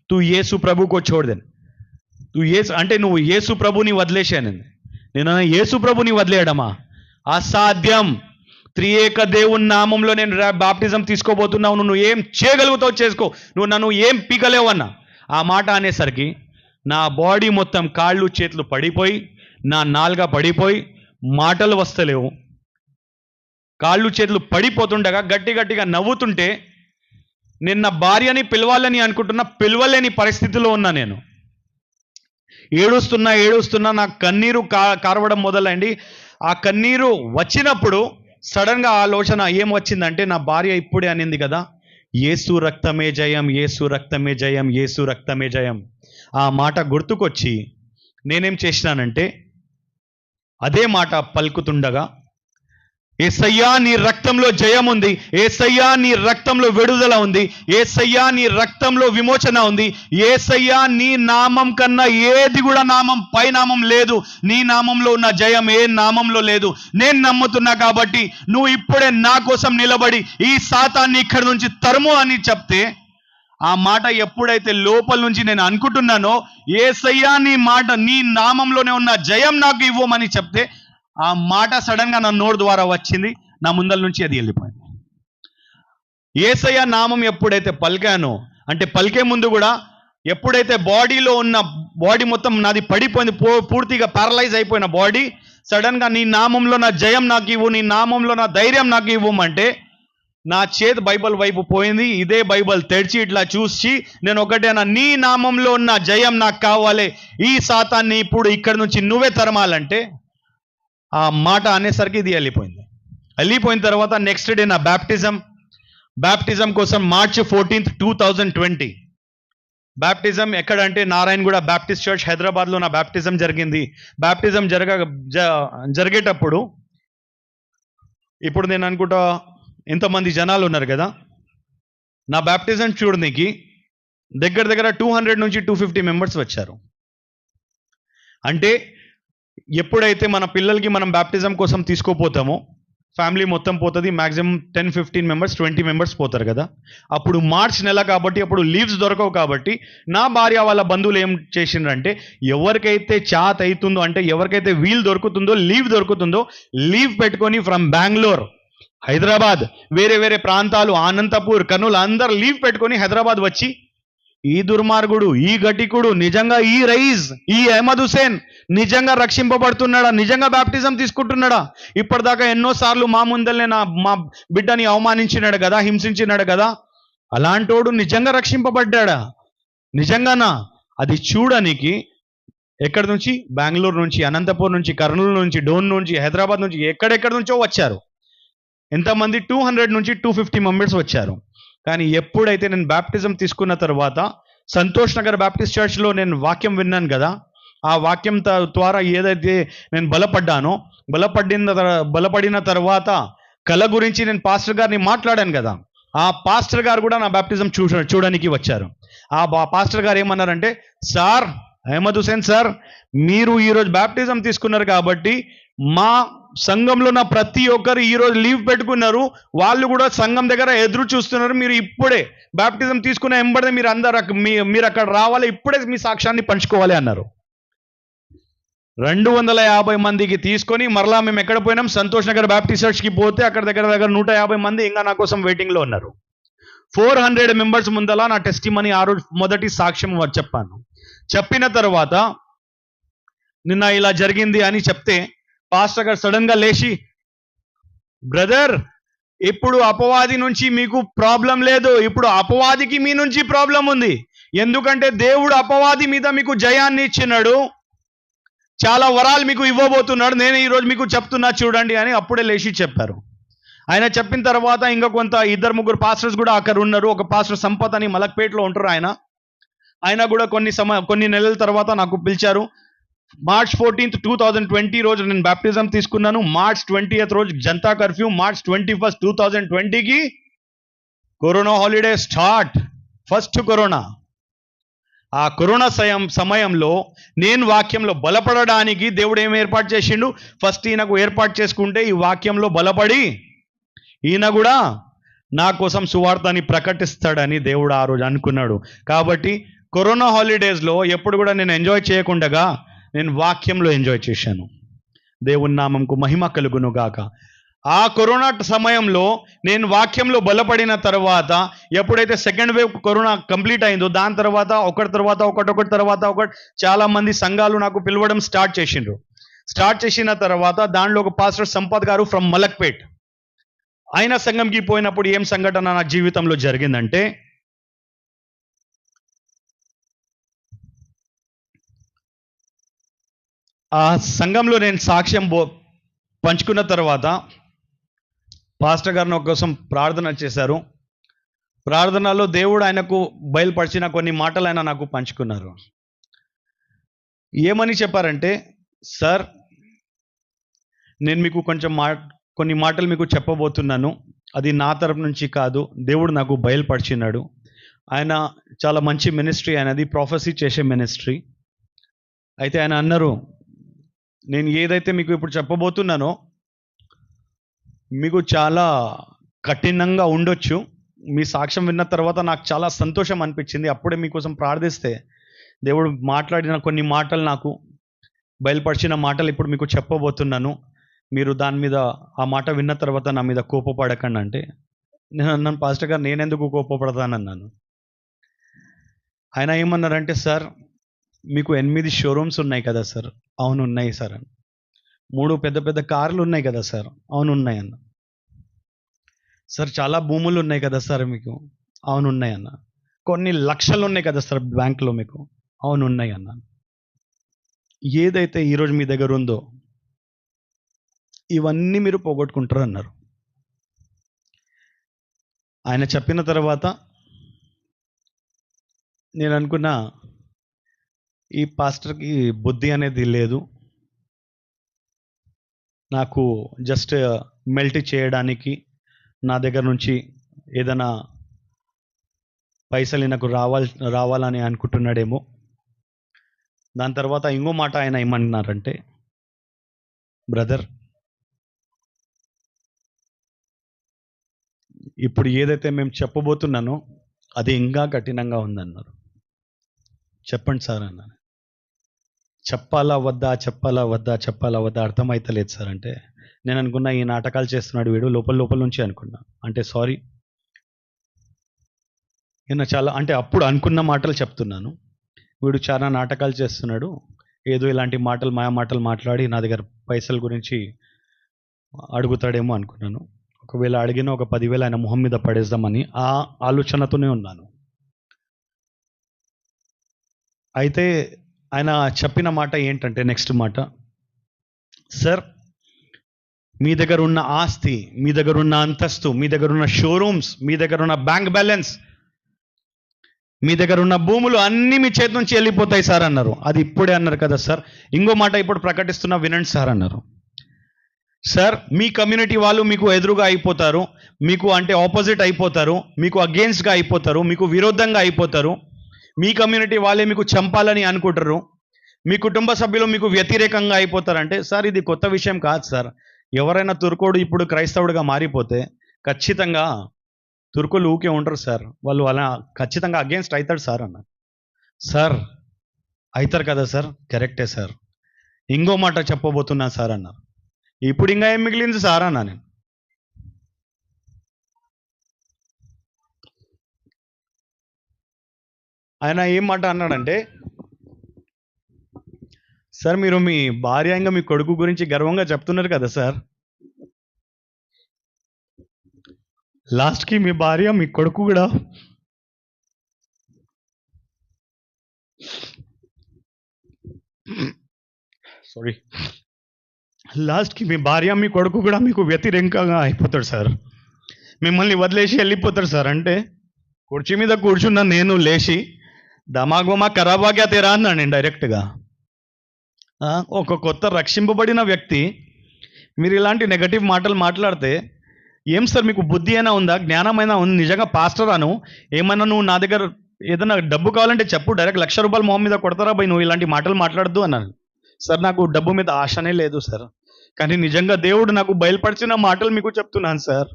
తూ యేసు ప్రభుకో చోడదని, నువ్వు యేసు ప్రభుని వదిలేశాను. నేను యేసు ప్రభుని వదిలేయడమా, అసాధ్యం. త్రియేక దేవుని నామంలో నేను బాప్టిజం తీసుకోబోతున్నావు, నువ్వు ఏం చేయగలుగుతావు చేసుకో, నువ్వు నన్ను ఏం పీకలేవు అన్న. ఆ మాట అనేసరికి నా బాడీ మొత్తం కాళ్ళు చేతులు పడిపోయి, నా నాలుక పడిపోయి, మాటలు వస్తలేవు. కాళ్ళు చేతులు పడిపోతుండగా గట్టిగా నవ్వుతుంటే నిన్న భార్యని పిలవాలని అనుకుంటున్నా, పిలవలేని పరిస్థితిలో ఉన్నా. నేను ఏడుస్తున్నా నా కన్నీరు కారవడం మొదలైంది. ఆ కన్నీరు వచ్చినప్పుడు సడన్గా ఆలోచన ఏం వచ్చిందంటే, నా భార్య ఇప్పుడే అనింది కదా, యేసు రక్తమే జయం, యేసు రక్తమే జయం, యేసు రక్తమే జయం. ఆ మాట గుర్తుకొచ్చి నేనేం చేసినానంటే, అదే మాట పలుకుతుండగా, యేసయ్యా నీ రక్తంలో జయం ఉంది, యేసయ్యా నీ రక్తంలో విడుదల ఉంది, యేసయ్యా నీ రక్తంలో విమోచన ఉంది, యేసయ్యా నీ నామం కన్నా ఏది కూడా పై నామం లేదు, నీ నామంలో ఉన్న జయం ఏ నామంలో లేదు. నేను నమ్ముతున్నా కాబట్టి నువ్వు ఇప్పుడే నా కోసం నిలబడి ఈ సాతాన్ని ఇక్కడి నుంచి తరుము అని చెప్తే, ఆ మాట ఎప్పుడైతే లోపల నుంచి నేను అనుకుంటున్నానో, యేసయ్యా నీ నామంలోనే ఉన్న జయం నాకు ఇవ్వమని చెప్తే, ఆ మాట సడన్గా నా నోరు ద్వారా వచ్చింది, నా ముందల నుంచి అది వెళ్ళిపోయింది. యేసయ్య నామం ఎప్పుడైతే పలికానో, అంటే పలికే ముందు కూడా ఎప్పుడైతే బాడీ మొత్తం నాది పడిపోయింది, పూర్తిగా ప్యారలైజ్ అయిపోయిన బాడీ, సడన్గా నీ నామంలో నా జయం నాకు ఇవ్వు, నీ నామంలో నా ధైర్యం నాకు ఇవ్వమంటే నా చేతి బైబిల్ వైపు పోయింది. ఇదే బైబిల్ తెరిచి ఇట్లా చూసి నేను ఒకటేనా, నీ నామంలో ఉన్న జయం నాకు కావాలి, ఈ సాతాన్ని ఇప్పుడు ఇక్కడి నుంచి నువ్వే తరమాలంటే, ఆ మాట అనేసరికి ఇది వెళ్ళిపోయిన తర్వాత నెక్స్ట్ డే నా బ్యాప్టిజం కోసం March 14, 2020 బ్యాప్టిజం ఎక్కడంటే నారాయణగూడ బ్యాప్టిస్ట్ చర్చ్ హైదరాబాద్లో నా బ్యాప్టిజం జరిగింది. బ్యాప్టిజం జరిగేటప్పుడు ఇప్పుడు నేను అనుకుంటా ఎంతమంది జనాలు ఉన్నారు కదా, నా బ్యాప్టిజం చూడడానికి దగ్గర 200 నుంచి 250 మెంబర్స్ వచ్చారు. అంటే ఎప్పుడైతే మన పిల్లలకి మనం బ్యాప్టిజం కోసం తీసుకోపోతామో, ఫ్యామిలీ మొత్తం పోతుంది, మ్యాక్సిమం 10-15 మెంబర్స్ 20 మెంబర్స్ పోతారు కదా. అప్పుడు మార్చ్ నెల కాబట్టి అప్పుడు లీవ్స్ దొరకవు కాబట్టి నా భార్య వాళ్ళ బంధువులు ఏం చేసిండ్రంటే, ఎవరికైతే చాత్ అవుతుందో, అంటే ఎవరికైతే లీవ్ దొరుకుతుందో లీవ్ పెట్టుకొని ఫ్రమ్ బెంగళూరు, హైదరాబాద్, వేరే ప్రాంతాలు, అనంతపూర్, కర్నూలు అందరు లీవ్ పెట్టుకొని హైదరాబాద్ వచ్చి, ఈ దుర్మార్గుడు, ఈ ఘటికుడు, నిజంగా ఈ రయీస్, ఈ అహ్మద్ హుసేన్ నిజంగా రక్షింపబడుతున్నాడా, నిజంగా బ్యాప్టిజం తీసుకుంటున్నాడా, ఇప్పటిదాకా ఎన్నోసార్లు మా ముందల్నే మా బిడ్డని అవమానించినాడు కదా, హింసించినాడు కదా, అలాంటోడు నిజంగా రక్షింపబడ్డా, నిజంగానా? అది చూడడానికి ఎక్కడి నుంచి, బెంగళూరు నుంచి, అనంతపూర్ నుంచి, కర్నూలు నుంచి, డోన్ నుంచి, హైదరాబాద్ నుంచి, ఎక్కడెక్కడి నుంచో వచ్చారు. ఎంతమంది 200 నుంచి 250 మెంబర్స్ వచ్చారు. కానీ ఎప్పుడైతే నేను బ్యాప్టిజం తీసుకున్న తర్వాత సంతోష్ నగర్ బ్యాప్టిస్ట్ చర్చ్లో నేను వాక్యం విన్నాను కదా, ఆ వాక్యం ద్వారా ఏదైతే నేను బలపడిన తర్వాత కళ గురించి నేను పాస్టర్ గారిని మాట్లాడాను కదా, ఆ పాస్టర్ గారు కూడా నా బ్యాప్టిజం చూడడానికి వచ్చారు. ఆ పాస్టర్ గారు ఏమన్నారంటే, సార్ అహ్మద్ హుసేన్ సార్, మీరు ఈరోజు బ్యాప్టిజం తీసుకున్నారు కాబట్టి మా సంఘంలో నా ప్రతి ఒక్కరు ఈరోజు లీవ్ పెట్టుకున్నారు, వాళ్ళు కూడా సంఘం దగ్గర ఎదురు చూస్తున్నారు. మీరు ఇప్పుడే బ్యాప్టిజం తీసుకున్న వెంబడే మీరు అందరు మీరు అక్కడ రావాలి, ఇప్పుడే మీ సాక్ష్యాన్ని పంచుకోవాలి అన్నారు. 250 మందికి తీసుకొని మరలా మేము ఎక్కడ పోయినాం, సంతోష్ నగర్ బ్యాప్టిస్ట్ చర్చ్కి పోతే అక్కడ దగ్గర 150 మంది ఇంకా నా కోసం వెయిటింగ్లో ఉన్నారు. 400 మెంబర్స్ ముందల నా టెస్టిమనీ ఆ రోజు మొదటి సాక్ష్యం చెప్పిన తర్వాత నిన్న ఇలా జరిగింది అని చెప్తే పాస్టర్ గారు సడన్ గా లేచి, బ్రదర్ ఇప్పుడు అపవాది నుంచి మీకు ప్రాబ్లం లేదు, ఇప్పుడు అపవాదికి మీ నుంచి ప్రాబ్లం ఉంది. ఎందుకంటే దేవుడు అపవాది మీద మీకు జయాన్ని ఇచ్చినాడు, చాలా వరాలు మీకు ఇవ్వబోతున్నాడు, నేను ఈరోజు మీకు చెప్తున్నా చూడండి అని అప్పుడే లేచి చెప్పారు. ఆయన చెప్పిన తర్వాత ఇంకా కొంత 2-3 పాస్టర్స్ కూడా అక్కడ ఉన్నారు. ఒక పాస్టర్ సంపత్ అని మలక్పేటలో ఉంటారు, ఆయన కూడా కొన్ని నెలల తర్వాత నాకు పిలిచారు. March 14th 2020 రోజు నేను బ్యాప్టిజం తీసుకున్నాను. March 20th రోజు జనతా కర్ఫ్యూ, March 21st 2020కి corona holiday start. First corona. ఆ కరోనా సమయంలో నేను వాక్యంలో బలపడడానికి దేవుడు ఏం ఏర్పాటు చేసిండు, ఫస్ట్ ఈయనకు ఏర్పాటు చేసుకుంటే ఈ వాక్యంలో బలపడి ఈయన కూడా నా కోసం సువార్తని ప్రకటిస్తాడని దేవుడు ఆ రోజు అనుకున్నాడు. కాబట్టి కరోనా హాలిడేస్లో ఎప్పుడు కూడా నేను ఎంజాయ్ చేయకుండా నేను వాక్యంలో ఎంజాయ్ చేశాను. దేవుని నామంకు మహిమ కలుగును గాక. ఆ కరోనా సమయంలో నేను వాక్యంలో బలపడిన తర్వాత ఎప్పుడైతే సెకండ్ వేవ్ కరోనా కంప్లీట్ అయిందో దాని తర్వాత ఒకటి తర్వాత ఒకటి చాలా మంది సంఘాలు నాకు పిలవడం స్టార్ట్ చేసిన తర్వాత దానిలో ఒక పాస్టర్ సంపత్ గారు ఫ్రమ్ మలక్పేట్, ఆయన సంఘంకి పోయినప్పుడు ఏం సంఘటన నా జీవితంలో జరిగిందంటే, ఆ సంఘంలో నేను సాక్ష్యం పంచుకున్న తర్వాత పాస్టర్ గారు నా కోసం ప్రార్థన చేశారు. ప్రార్థనలో దేవుడు ఆయనకు బయలుపరిచిన కొన్ని మాటలు ఆయన నాకు పంచుకున్నారు. ఏమని చెప్పారంటే, సార్ నేను మీకు కొన్ని మాటలు మీకు చెప్పబోతున్నాను, అది నా తరపు నుంచి కాదు, దేవుడు నాకు బయలుపరిచినాడు. ఆయన చాలా మంచి మినిస్ట్రీ, ఆయనది ప్రొఫెసీ చేసే మినిస్ట్రీ. అయితే ఆయన అన్నారు, నేను ఏదైతే మీకు ఇప్పుడు చెప్పబోతున్నానో మీకు చాలా కఠినంగా ఉండొచ్చు, మీ సాక్ష్యం విన్న తర్వాత నాకు చాలా సంతోషం అనిపించింది. అప్పుడే మీకోసం ప్రార్థిస్తే దేవుడు మాట్లాడిన కొన్ని మాటలు, నాకు బయలుపరిచిన మాటలు ఇప్పుడు మీకు చెప్పబోతున్నాను. మీరు దాని మీద ఆ మాట విన్న తర్వాత నా మీద కోపపడకండి అంటే, నేను అన్నాను, పాస్టర్ గారు నేనెందుకు కోపపడతానన్నాను. ఆయన ఏమన్నారంటే, సార్ మీకు 8 షోరూమ్స్ ఉన్నాయి కదా సార్. అవును ఉన్నాయి సార్ అని. 3 పెద్ద కార్లు ఉన్నాయి కదా సార్. అవును ఉన్నాయి అన్న. సార్ చాలా భూములు ఉన్నాయి కదా సార్ మీకు. అవును ఉన్నాయి అన్న. కొన్ని లక్షలు ఉన్నాయి కదా సార్ బ్యాంకులో మీకు. అవును ఉన్నాయి అన్న. ఏదైతే ఈరోజు మీ దగ్గర ఉందో ఇవన్నీ మీరు పోగొట్టుకుంటారు అన్నారు. ఆయన చెప్పిన తర్వాత నేను అనుకున్నా, ఈ పాస్టర్కి బుద్ధి అనేది లేదు, నాకు జస్ట్ మెల్ట్ చేయడానికి నా దగ్గర నుంచి ఏదైనా పైసలు నాకు రావాలని అనుకుంటున్నాడేమో. దాని తర్వాత ఇంకో మాట ఆయన ఏమన్నారంటే, బ్రదర్ ఇప్పుడు ఏదైతే మేము చెప్పబోతున్నానో అది ఇంకా కఠినంగా ఉందన్నారు. చెప్పండి సార్ అన్నారు. చెప్పాలా వద్దా అర్థమైతలేదు సార్ అంటే, నేను అనుకున్నా ఈ నాటకాలు చేస్తున్నాడు వీడు లోపల నుంచి అనుకున్నా. అంటే సారీ, నేను చాలా అంటే అప్పుడు అనుకున్న మాటలు చెప్తున్నాను, వీడు చాలా నాటకాలు చేస్తున్నాడు, ఏదో ఇలాంటి మాయ మాటలు మాట్లాడి నా దగ్గర పైసల గురించి అడుగుతాడేమో అనుకున్నాను. ఒకవేళ అడిగిన ఒక 10,000 ఆయన మొహం మీద పడేద్దామని ఆ ఆలోచనతోనే ఉన్నాను. అయితే ఆయన చెప్పిన మాట ఏంటంటే, నెక్స్ట్ మాట, సార్ మీ దగ్గర ఉన్న ఆస్తి, మీ దగ్గర ఉన్న అంతస్తు, మీ దగ్గర ఉన్న షోరూమ్స్, మీ దగ్గర ఉన్న బ్యాంక్ బ్యాలెన్స్, మీ దగ్గర ఉన్న భూములు అన్నీ మీ చేతి నుంచి వెళ్ళిపోతాయి సార్ అన్నారు. అది ఇప్పుడే అన్నారు కదా సార్. ఇంకో మాట ఇప్పుడు ప్రకటిస్తున్నా వినండి సార్ అన్నారు. సార్, మీ కమ్యూనిటీ వాళ్ళు మీకు ఎదురుగా అయిపోతారు, మీకు అంటే ఆపోజిట్ అయిపోతారు, మీకు అగేన్స్ట్గా అయిపోతారు, మీకు విరోధంగా అయిపోతారు. మీ కమ్యూనిటీ వాళ్ళే మీకు చంపాలని అనుకుంటారు, మీ కుటుంబ సభ్యులు మీకు వ్యతిరేకంగా అయిపోతారంటే సార్ ఇది కొత్త విషయం కాదు సార్. ఎవరైనా తుర్కోడు ఇప్పుడు క్రైస్తవుడిగా మారిపోతే ఖచ్చితంగా తుర్కులు ఊకే ఉంటారు సార్, వాళ్ళు అలా ఖచ్చితంగా అగేన్స్ట్ అవుతాడు సార్ అన్నారు. సార్ అవుతారు కదా సార్, కరెక్టే సార్. ఇంకో మాట చెప్పబోతున్నా సార్ అన్నారు. ఇప్పుడు ఇంకా ఏం మిగిలింది సార్ అన్నా నేను. ఆయన ఏం మాట అన్నాడంటే, సార్ మీరు మీ భార్య ఇంకా మీ కొడుకు గురించి గర్వంగా చెప్తున్నారు కదా సార్, లాస్ట్కి మీ భార్య మీ కొడుకు కూడా లాస్ట్కి మీ భార్య మీ కొడుకు కూడా మీకు వ్యతిరేకంగా అయిపోతాడు సార్, మిమ్మల్ని వదిలేసి వెళ్ళిపోతాడు సార్. అంటే కుర్చీ మీద కూర్చున్న నేను లేచి దమాగోమా ఖరాబాగా తెరా అన్నాను నేను డైరెక్ట్గా. ఒక కొత్త రక్షింపబడిన వ్యక్తి మీరు ఇలాంటి నెగటివ్ మాటలు మాట్లాడితే ఏం సార్ మీకు బుద్ధి అయినా ఉందా, జ్ఞానమైనా ఉంది? నిజంగా పాస్టర్ అను ఏమన్నా నువ్వు నా దగ్గర ఏదైనా డబ్బు కావాలంటే చెప్పు, డైరెక్ట్ ₹1,00,000 మొహం మీద కొడతారా బై, నువ్వు ఇలాంటి మాటలు మాట్లాడద్దు అన్నాను. సార్ నాకు డబ్బు మీద ఆశనే లేదు సార్, కానీ నిజంగా దేవుడు నాకు బయలుపరిచిన మాటలు మీకు చెప్తున్నాను సార్.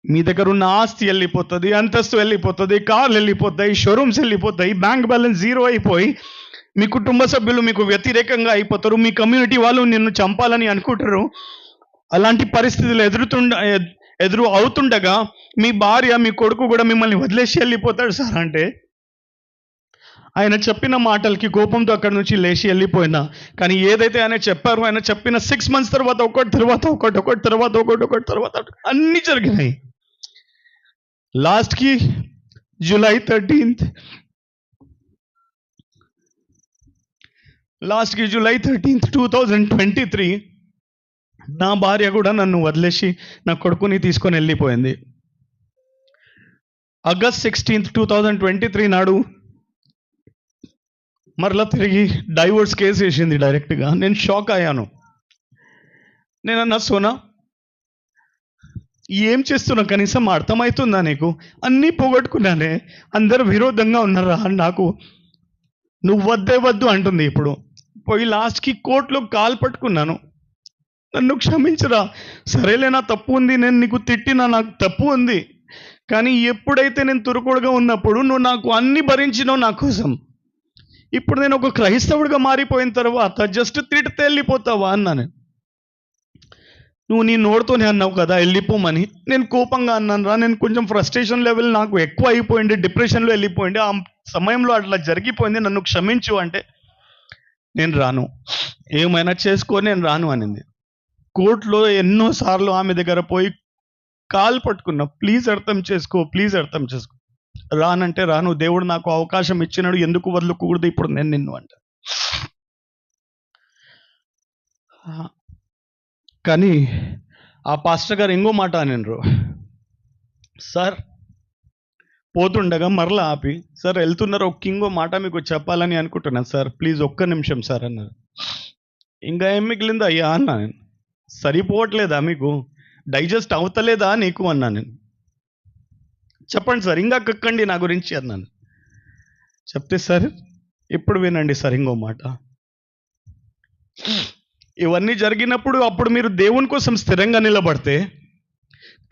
మీ దగ్గర ఉన్న ఆస్తి వెళ్ళిపోతుంది, అంతస్తు వెళ్ళిపోతుంది, కార్లు వెళ్ళిపోతాయి, షోరూమ్స్ వెళ్ళిపోతాయి, బ్యాంక్ బ్యాలెన్స్ జీరో అయిపోయి మీ కుటుంబ సభ్యులు మీకు వ్యతిరేకంగా అయిపోతారు, మీ కమ్యూనిటీ వాళ్ళు నిన్ను చంపాలని అనుకుంటారు. అలాంటి పరిస్థితులు ఎదురు అవుతుండగా మీ భార్య మీ కొడుకు కూడా మిమ్మల్ని వదిలేసి వెళ్ళిపోతాడు సార్. అంటే ఆయన చెప్పిన మాటలకి కోపంతో అక్కడి నుంచి లేచి వెళ్ళిపోయినా, కానీ ఏదైతే ఆయన చెప్పారో ఆయన చెప్పిన 6 months తర్వాత ఒకటి తర్వాత అన్నీ జరిగినాయి. లాస్ట్కి July 13th 2023 నా భార్య కూడా నన్ను వదిలేసి నా కొడుకుని తీసుకొని వెళ్ళిపోయింది. August 16th 2023 నాడు మరలా తిరిగి డైవోర్స్ కేసు వేసింది డైరెక్ట్గా. నేను షాక్ అయ్యాను. నేనన్నా సోనా ఏం చేస్తున్నా, కనీసం అర్థమవుతుందా నీకు? అన్నీ పోగొట్టుకున్నానే, అందరూ విరోధంగా ఉన్నారా నాకు, నువ్వు వద్దే వద్దు అంటుంది. ఇప్పుడు పోయి లాస్ట్కి కోర్టులో కాలు పట్టుకున్నాను, నన్ను క్షమించరా. సరేలే నా తప్పు ఉంది, నేను నీకు తిట్టినా నాకు తప్పు ఉంది, కానీ ఎప్పుడైతే నేను తురుకుడుగా ఉన్నప్పుడు నువ్వు నాకు అన్ని భరించినావు నా కోసం, ఇప్పుడు నేను ఒక క్రైస్తవుడిగా మారిపోయిన తర్వాత జస్ట్ తిడితే వెళ్ళిపోతావా అన్నాను. నువ్వు నీ నోడుతోనే అన్నావు కదా వెళ్ళిపోమని. నేను కోపంగా అన్నాను రా, నేను కొంచెం ఫ్రస్ట్రేషన్ లెవెల్ నాకు ఎక్కువ అయిపోయింది, డిప్రెషన్లో వెళ్ళిపోయింది, ఆ సమయంలో అట్లా జరిగిపోయింది, నన్ను క్షమించు అంటే నేను రాను, ఏమైనా చేసుకో నేను రాను అనింది. కోర్టులో ఎన్నోసార్లు ఆమె దగ్గర పోయి కాలు పట్టుకున్నా, ప్లీజ్ అర్థం చేసుకో, ప్లీజ్ అర్థం చేసుకో. రానంటే రాను, దేవుడు నాకు అవకాశం ఇచ్చినాడు, ఎందుకు వదులుకూడదు ఇప్పుడు నేను నిన్ను అంట. కానీ ఆ పాస్టర్ గారు ఇంకో మాట అనిండ్రు సార్. పోతుండగా మరలా ఆపి, సార్ వెళ్తున్నారు, ఇంకో మాట మీకు చెప్పాలని అనుకుంటున్నాను సార్, ప్లీజ్ ఒక్క నిమిషం సార్ అన్నారు. ఇంకా ఏం మిగిలిందా అయ్యా అన్నా నేను. సరిపోవట్లేదా మీకు, డైజెస్ట్ అవుతలేదా నీకు అన్నా నేను. చెప్పండి సార్, ఇంకా కక్కండి నా గురించి అన్నాను. చెప్తే సార్ ఇప్పుడు వినండి సార్ ఇంకో మాట, ఇవన్నీ జరిగినప్పుడు అప్పుడు మీరు దేవుని కోసం స్థిరంగా నిలబడితే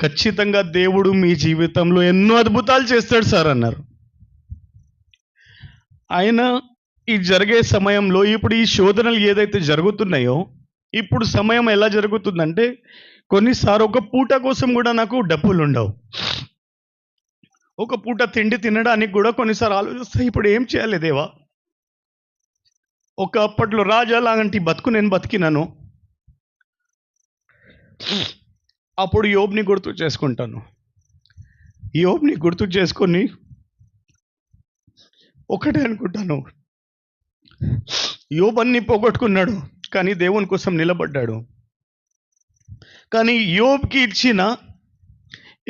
ఖచ్చితంగా దేవుడు మీ జీవితంలో ఎన్నో అద్భుతాలు చేస్తాడు సార్ అన్నారు. ఆయన ఈ జరిగే సమయంలో ఇప్పుడు ఈ శోధనలు ఏదైతే జరుగుతున్నాయో, ఇప్పుడు సమయం ఎలా జరుగుతుందంటే కొన్నిసార్లు ఒక పూట కోసం కూడా నాకు డబ్బులు ఉండవు, ఒక పూట తిండి తినడానికి కూడా కొన్నిసార్లు ఆలోచిస్తాయి, ఇప్పుడు ఏం చేయాలి దేవా. ఒక అప్పట్లో రాజా లాంటి బతుకు నేను బతికినాను, అప్పుడు యోబ్ని గుర్తు చేసుకుంటాను. యోబ్ని గుర్తు చేసుకొని ఒకటే అనుకుంటాను, యోబ్ అన్ని పోగొట్టుకున్నాడు, కానీ దేవుని కోసం నిలబడ్డాడు. కానీ యోబ్కి ఇచ్చిన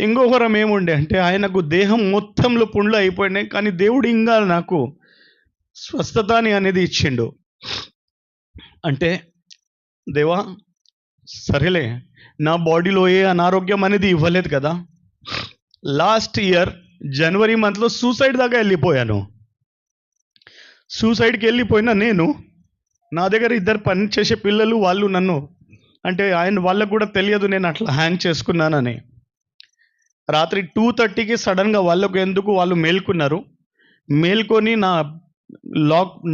ఇంకో వరం ఏముండే అంటే ఆయనకు దేహం మొత్తంలో పుండ్లు అయిపోయినాయి, కానీ దేవుడు ఇంకా నాకు స్వస్థత అనేది ఇచ్చిండు. అంటే దేవా సరేలే, నా బాడీలో ఏ అనారోగ్యం అనేది ఇవ్వలేదు కదా. లాస్ట్ ఇయర్ జనవరి మంత్లో సూసైడ్ దాకా వెళ్ళిపోయాను. సూసైడ్కి వెళ్ళిపోయినా నేను, నా దగ్గర 2 పని చేసే పిల్లలు, వాళ్ళు నన్ను అంటే వాళ్ళకు కూడా తెలియదు నేను అట్లా హ్యాంగ్ చేసుకున్నానని. రాత్రి 2:30కి సడన్గా వాళ్ళు మేల్కొన్నారు. మేల్కొని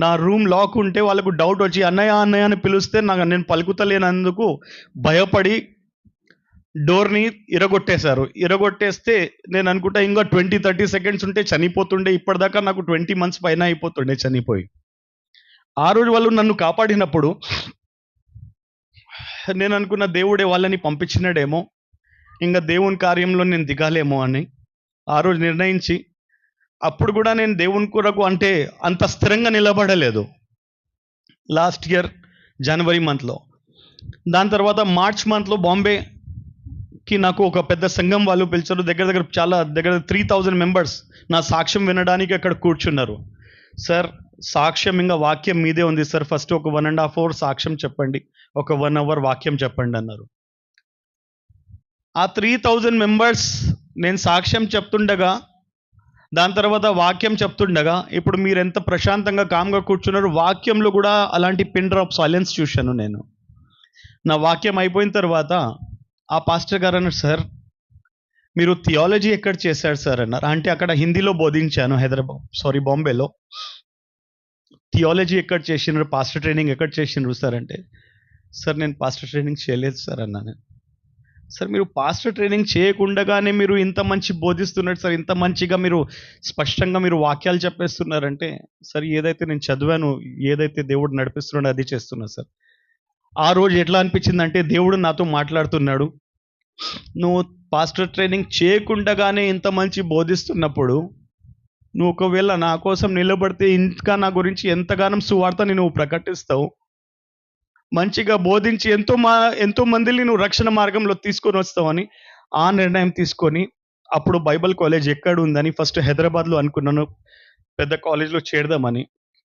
నా రూమ్ లాక్ ఉంటే వాళ్ళకు డౌట్ వచ్చి అన్నయ్య అన్నయ్య అని పిలిస్తే నేను పలుకుతలేనందుకు భయపడి డోర్ని ఇరగొట్టేస్తే నేను అనుకుంటా ఇంకా 20-30 సెకండ్స్ ఉంటే చనిపోతుండే. ఇప్పటిదాకా నాకు 20 months పైన అయిపోతుండే చనిపోయి. ఆ రోజు వాళ్ళు నన్ను కాపాడినప్పుడు నేను అనుకున్న దేవుడే వాళ్ళని పంపించినాడేమో, ఇంకా దేవుని కార్యంలో నేను దిగాలేమో అని ఆ రోజు నిర్ణయించి, అప్పుడు కూడా నేను దేవుని కొరకు అంటే అంత స్థిరంగా నిలబడలేదు లాస్ట్ ఇయర్ జనవరి మంత్లో. దాని తర్వాత మార్చ్ మంత్లో బాంబేకి నాకు ఒక పెద్ద సంఘం వాళ్ళు పిలిచారు. దగ్గర 3000 members నా సాక్ష్యం వినడానికి అక్కడ కూర్చున్నారు. సార్ సాక్ష్యం ఇంకా వాక్యం మీదే ఉంది సార్, ఫస్ట్ ఒక 1.5 hour సాక్ష్యం చెప్పండి, ఒక 1 hour వాక్యం చెప్పండి అన్నారు. ఆ 3000 members నేను సాక్ష్యం చెప్తుండగా, దాని తర్వాత వాక్యం చెప్తుండగా, ఇప్పుడు మీరు ఎంత ప్రశాంతంగా కామ్గా కూర్చున్నారు, వాక్యంలో కూడా అలాంటి పిన్ డ్రాప్ సైలెన్స్ చూశాను నేను. నా వాక్యం అయిపోయిన తర్వాత ఆ పాస్టర్ గారు అన్నారు, సార్ మీరు థియాలజీ ఎక్కడ చేశారు సార్ అన్నారు. అంటే అక్కడ హిందీలో బోధించాను బాంబేలో. థియాలజీ ఎక్కడ చేసినారు, పాస్టర్ ట్రైనింగ్ ఎక్కడ చేసినారు సార్ అంటే, సార్ నేను పాస్టర్ ట్రైనింగ్ చేయలేదు సార్ అన్నాను. సార్ మీరు పాస్టర్ ట్రైనింగ్ చేయకుండానే మీరు ఇంత మంచి బోధిస్తున్నారు సార్, ఇంత మంచిగా మీరు స్పష్టంగా మీరు వాక్యాలు చెప్పేస్తున్నారంటే, సార్ ఏదైతే నేను చదివాను, ఏదైతే దేవుడు నడిపిస్తున్నాడో అది చేస్తున్నా సార్. ఆ రోజు ఎట్లా అనిపించిందంటే దేవుడు నాతో మాట్లాడుతున్నాడు, నువ్వు పాస్టర్ ట్రైనింగ్ చేయకుండానే ఇంత మంచి బోధిస్తున్నప్పుడు నువ్వు ఒకవేళ నా కోసం నిలబడితే ఇంకా నా గురించి ఎంతగానో సువార్తని నువ్వు ప్రకటిస్తావు, మంచిగా బోధించి ఎంతో మందిని నువ్వు రక్షణ మార్గంలో తీసుకొని వస్తావని ఆ నిర్ణయం తీసుకొని, అప్పుడు బైబిల్ కాలేజ్ ఎక్కడ ఉందని ఫస్ట్ హైదరాబాద్లో అనుకున్నాను పెద్ద కాలేజ్లో చేరదామని.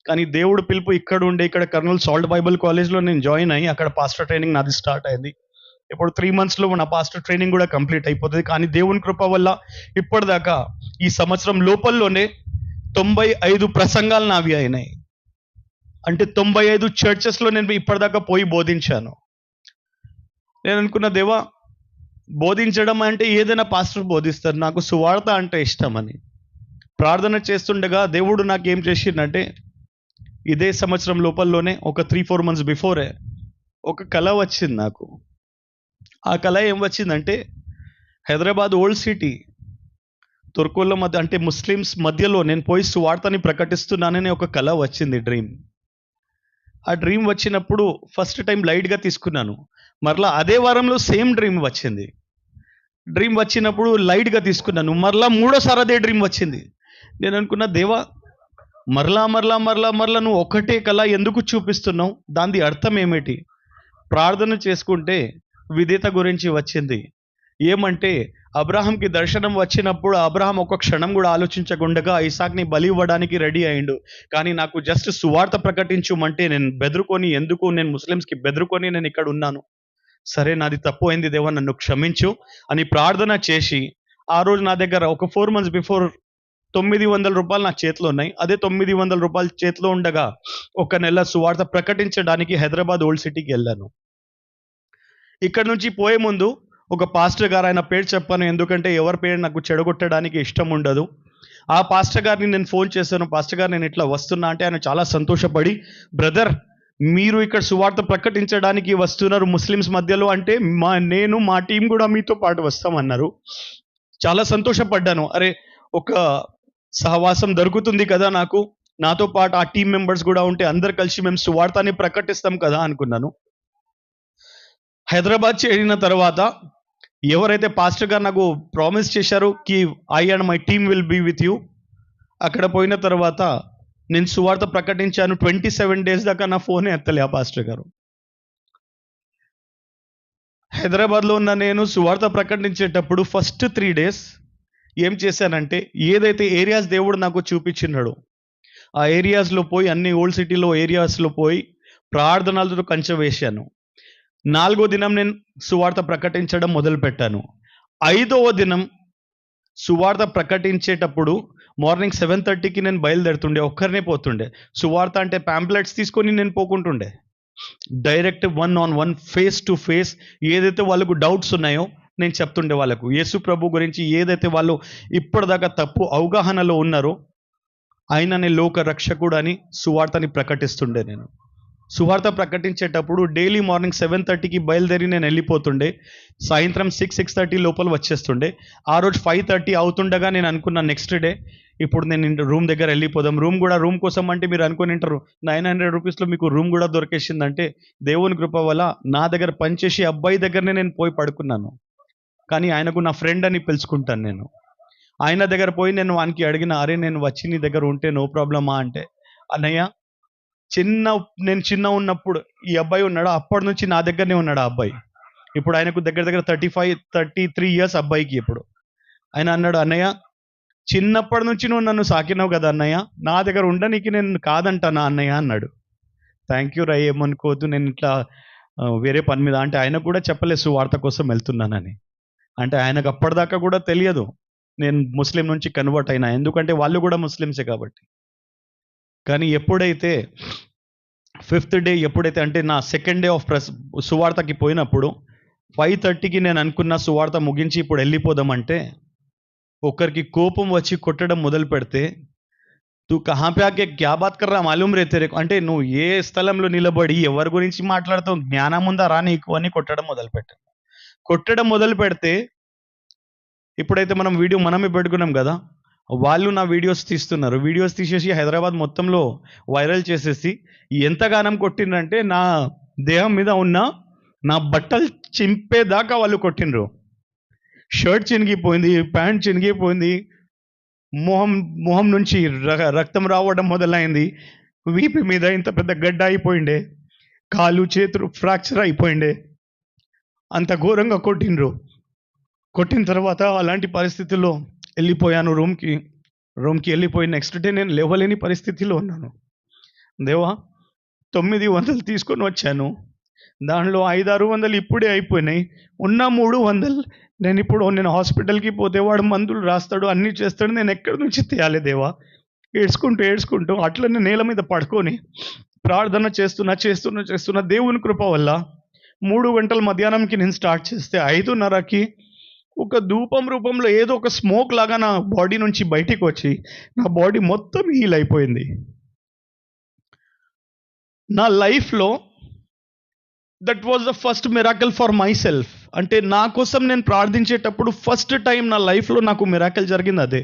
కానీ దేవుడు పిలుపు ఇక్కడ కర్నూలు సాల్ట్ బైబిల్ కాలేజ్లో నేను జాయిన్ అయ్యి అక్కడ పాస్టర్ ట్రైనింగ్ నాది స్టార్ట్ అయింది. ఇప్పుడు 3 monthsలో నా పాస్టర్ ట్రైనింగ్ కూడా కంప్లీట్ అయిపోతుంది. కానీ దేవుని కృప వల్ల ఇప్పటిదాకా ఈ సంవత్సరం లోపల్లోనే 95 ప్రసంగాలు నావి అయినాయి. అంటే 95 చర్చెస్లో నేను ఇప్పటిదాకా పోయి బోధించాను. నేను అనుకున్న, దేవా బోధించడం అంటే ఏదైనా పాస్టర్ బోధిస్తారు, నాకు సువార్త అంటే ఇష్టమని ప్రార్థన చేస్తుండగా దేవుడు నాకు ఏం చేసిందంటే, ఇదే సంవత్సరం లోపల్లోనే ఒక 3-4 months బిఫోరే ఒక కళ వచ్చింది నాకు. ఆ కళ ఏం వచ్చిందంటే, హైదరాబాద్ ఓల్డ్ సిటీ తుర్కోళ్ళ మధ్య అంటే ముస్లిమ్స్ మధ్యలో నేను పోయి సువార్తని ప్రకటిస్తున్నానని ఒక కళ వచ్చింది, డ్రీమ్. ఆ డ్రీమ్ వచ్చినప్పుడు ఫస్ట్ టైం లైట్గా తీసుకున్నాను. మరలా అదే వారంలో సేమ్ డ్రీమ్ వచ్చింది. డ్రీమ్ వచ్చినప్పుడు లైట్గా తీసుకున్నాను. మరలా 3వ అదే డ్రీమ్ వచ్చింది. నేను అనుకున్నా, దేవా మరలా నువ్వు ఒకటే కళ ఎందుకు చూపిస్తున్నావు, దాని అర్థం ఏమిటి? ప్రార్థన చేసుకుంటే విధేయత గురించి వచ్చింది. ఏమంటే అబ్రహాంకి దర్శనం వచ్చినప్పుడు అబ్రహాం ఒక క్షణం కూడా ఆలోచించకుండా ఇసాక్ని బలి ఇవ్వడానికి రెడీ అయిండు. కానీ నాకు జస్ట్ సువార్త ప్రకటించమంటే నేను ముస్లిమ్స్కి బెదురుకొని నేను ఇక్కడ ఉన్నాను. సరే నాది తప్పు అయింది దేవా, నన్ను క్షమించు అని ప్రార్థన చేసి, ఆ రోజు నా దగ్గర ఒక 4 months బిఫోర్ 900 రూపాయలు నా చేతిలో ఉన్నాయి. అదే 900 రూపాయలు చేతిలో ఉండగా 1 నెల సువార్త ప్రకటించడానికి హైదరాబాద్ ఓల్డ్ సిటీకి వెళ్ళాను. ఇక్కడ నుంచి పోయే ముందు ఒక పాస్టర్ గారు, ఆయన పేరు చెప్పాను ఎందుకంటే ఎవరి పేరు నాకు చెడగొట్టడానికి ఇష్టం ఉండదు. ఆ పాస్టర్ గారిని నేను ఫోన్ చేశాను, పాస్టర్ గారు నేను ఇట్లా వస్తున్నా అంటే ఆయన చాలా సంతోషపడి, బ్రదర్ మీరు ఇక్కడ సువార్త ప్రకటించడానికి వస్తున్నారు ముస్లిమ్స్ మధ్యలో అంటే మా టీం కూడా మీతో పాటు వస్తామన్నారు. చాలా సంతోషపడ్డాను. అరే ఒక సహవాసం దొరుకుతుంది కదా నాతో పాటు ఆ టీం మెంబర్స్ కూడా ఉంటే అందరు కలిసి మేము సువార్తని ప్రకటిస్తాం కదా అనుకున్నాను. హైదరాబాద్ చేరిన తర్వాత ఎవరైతే పాస్టర్ గారు నాకు ప్రామిస్ చేశారో కి I and my team will be with you, అక్కడ పోయిన తర్వాత నేను సువార్త ప్రకటించాను. 27 days దాకా నా ఫోనే ఎత్తలే ఆ పాస్టర్ గారు. హైదరాబాద్లో ఉన్న నేను సువార్త ప్రకటించేటప్పుడు ఫస్ట్ 3 days ఏం చేశానంటే, ఏదైతే ఏరియాస్ దేవుడు నాకు చూపించినాడో ఆ ఏరియాస్లో పోయి, అన్ని ఓల్డ్ సిటీలో ఏరియాస్లో పోయి ప్రార్థనలతో కంచె వేశాను. 4వ దినం నేను సువార్త ప్రకటించడం మొదలుపెట్టాను. 5వ దినం సువార్త ప్రకటించేటప్పుడు మార్నింగ్ 7:30కి నేను బయలుదేరుతుండే, ఒక్కరినే పోతుండే. సువార్త అంటే ప్యాంప్లెట్స్ తీసుకొని నేను పోకుంటుండే. Direct 1-on-1 face to face ఏదైతే వాళ్ళకు డౌట్స్ ఉన్నాయో నేను చెప్తుండే వాళ్ళకు. యేసు ప్రభు గురించి ఏదైతే వాళ్ళు ఇప్పటిదాకా తప్పు అవగాహనలో ఉన్నారో, ఆయననే లోక రక్షకుడు అని సువార్తని ప్రకటిస్తుండే నేను. సువార్త ప్రకటించేటప్పుడు డైలీ మార్నింగ్ 7:30కి బయలుదేరి నేను వెళ్ళిపోతుండే. సాయంత్రం 6-6:30 లోపల వచ్చేస్తుండే. ఆ రోజు 5:30 అవుతుండగా నేను అనుకున్న నెక్స్ట్ డే ఇప్పుడు నేను రూమ్ దగ్గర వెళ్ళిపోదాం. రూమ్ కోసం అంటే మీరు అనుకుని ఉంటారు 900 రూపీస్లో మీకు రూమ్ కూడా దొరికేసిందంటే దేవుని కృప వల్ల నా దగ్గర పనిచేసే అబ్బాయి దగ్గరనే నేను పోయి పడుకున్నాను. కానీ ఆయనకు నా ఫ్రెండ్ అని పిలుచుకుంటాను నేను. ఆయన దగ్గర పోయి నేను వానికి అడిగిన, అరే నేను వచ్చి నీ దగ్గర ఉంటే నో ప్రాబ్లమా అంటే, అన్నయ్య నేను చిన్న ఉన్నప్పుడు ఈ అబ్బాయి ఉన్నాడు, అప్పటి నుంచి నా దగ్గరనే ఉన్నాడు ఆ అబ్బాయి. ఇప్పుడు ఆయనకు దగ్గర దగ్గర 33 ఇయర్స్ అబ్బాయికి. ఇప్పుడు ఆయన అన్నాడు, అన్నయ్య చిన్నప్పటి నుంచి నువ్వు నన్ను సాకినావు కదా అన్నయ్య, నా దగ్గర ఉండనీకి నేను కాదంటానా అన్నయ్య అన్నాడు. థ్యాంక్ యూ రై, ఏమనుకోవద్దు, నేను ఇట్లా వేరే పని మీద అంటే ఆయనకు కూడా చెప్పలేదు సువార్త కోసం వెళ్తున్నానని. అంటే ఆయనకు అప్పటిదాకా కూడా తెలియదు నేను ముస్లిం నుంచి కన్వర్ట్ అయినా, ఎందుకంటే వాళ్ళు కూడా ముస్లిమ్సే కాబట్టి. కానీ ఎప్పుడైతే 5th డే ఎప్పుడైతే అంటే నా సెకండ్ డే ఆఫ్ సువార్తకి పోయినప్పుడు 5:30కి నేను అనుకున్న సువార్త ముగించి ఇప్పుడు వెళ్ళిపోదామంటే, ఒకరికి కోపం వచ్చి కొట్టడం మొదలు పెడితే, తూ కహా పే ఆకే క్యా బాత్ కర్ రా మాలూమ్ రే తెరే, అంటే నువ్వు ఏ స్థలంలో నిలబడి ఎవరి గురించి మాట్లాడతావు, జ్ఞానం ఉందా రా నీకు అని కొట్టడం మొదలు పెడితే ఇప్పుడైతే మనం వీడియో మనమే పెట్టుకున్నాం కదా, వాళ్ళు నా వీడియోస్ తీస్తున్నారు. వీడియోస్ తీసేసి హైదరాబాద్ మొత్తంలో వైరల్ చేసేసి ఎంతగానం కొట్టిండ్రంటే నా దేహం మీద ఉన్న నా బట్టలు చింపేదాకా వాళ్ళు కొట్టిండ్రు. షర్ట్ చినిగిపోయింది, ప్యాంట్ చినిగిపోయింది, మొహం నుంచి రక్తం రావడం మొదలైంది, వీపు మీద ఇంత పెద్ద గడ్డ అయిపోయిండే, కాళ్ళు చేతులు ఫ్రాక్చర్ అయిపోయిండే, అంత ఘోరంగా కొట్టిండ్రు. కొట్టిన తర్వాత అలాంటి పరిస్థితుల్లో వెళ్ళిపోయాను రూమ్కి వెళ్ళిపోయి నెక్స్ట్ డే నేను లేవలేని పరిస్థితిలో ఉన్నాను. దేవా 900 తీసుకొని వచ్చాను, దానిలో 500-600 ఇప్పుడే అయిపోయినాయి, ఉన్న 300 నేను హాస్పిటల్కి పోతే వాడు మందులు రాస్తాడు, అన్నీ చేస్తాడు, నేను ఎక్కడి నుంచి తీయాలి దేవా? ఏడ్చుకుంటూ అట్లనే నేల మీద పడుకొని ప్రార్థన చేస్తున్నా. దేవుని కృప వల్ల 3 గంటల మధ్యాహ్నంకి నేను స్టార్ట్ చేస్తే 5:30కి ఒక ధూపం రూపంలో ఏదో ఒక స్మోక్ లాగా నా బాడీ నుంచి బయటికి వచ్చి నా బాడీ మొత్తం హీల్ అయిపోయింది. నా లైఫ్లో that was the first miracle for my self. అంటే నా కోసం నేను ప్రార్థించేటప్పుడు ఫస్ట్ టైం నా లైఫ్లో నాకు మిరాకిల్ జరిగింది అదే.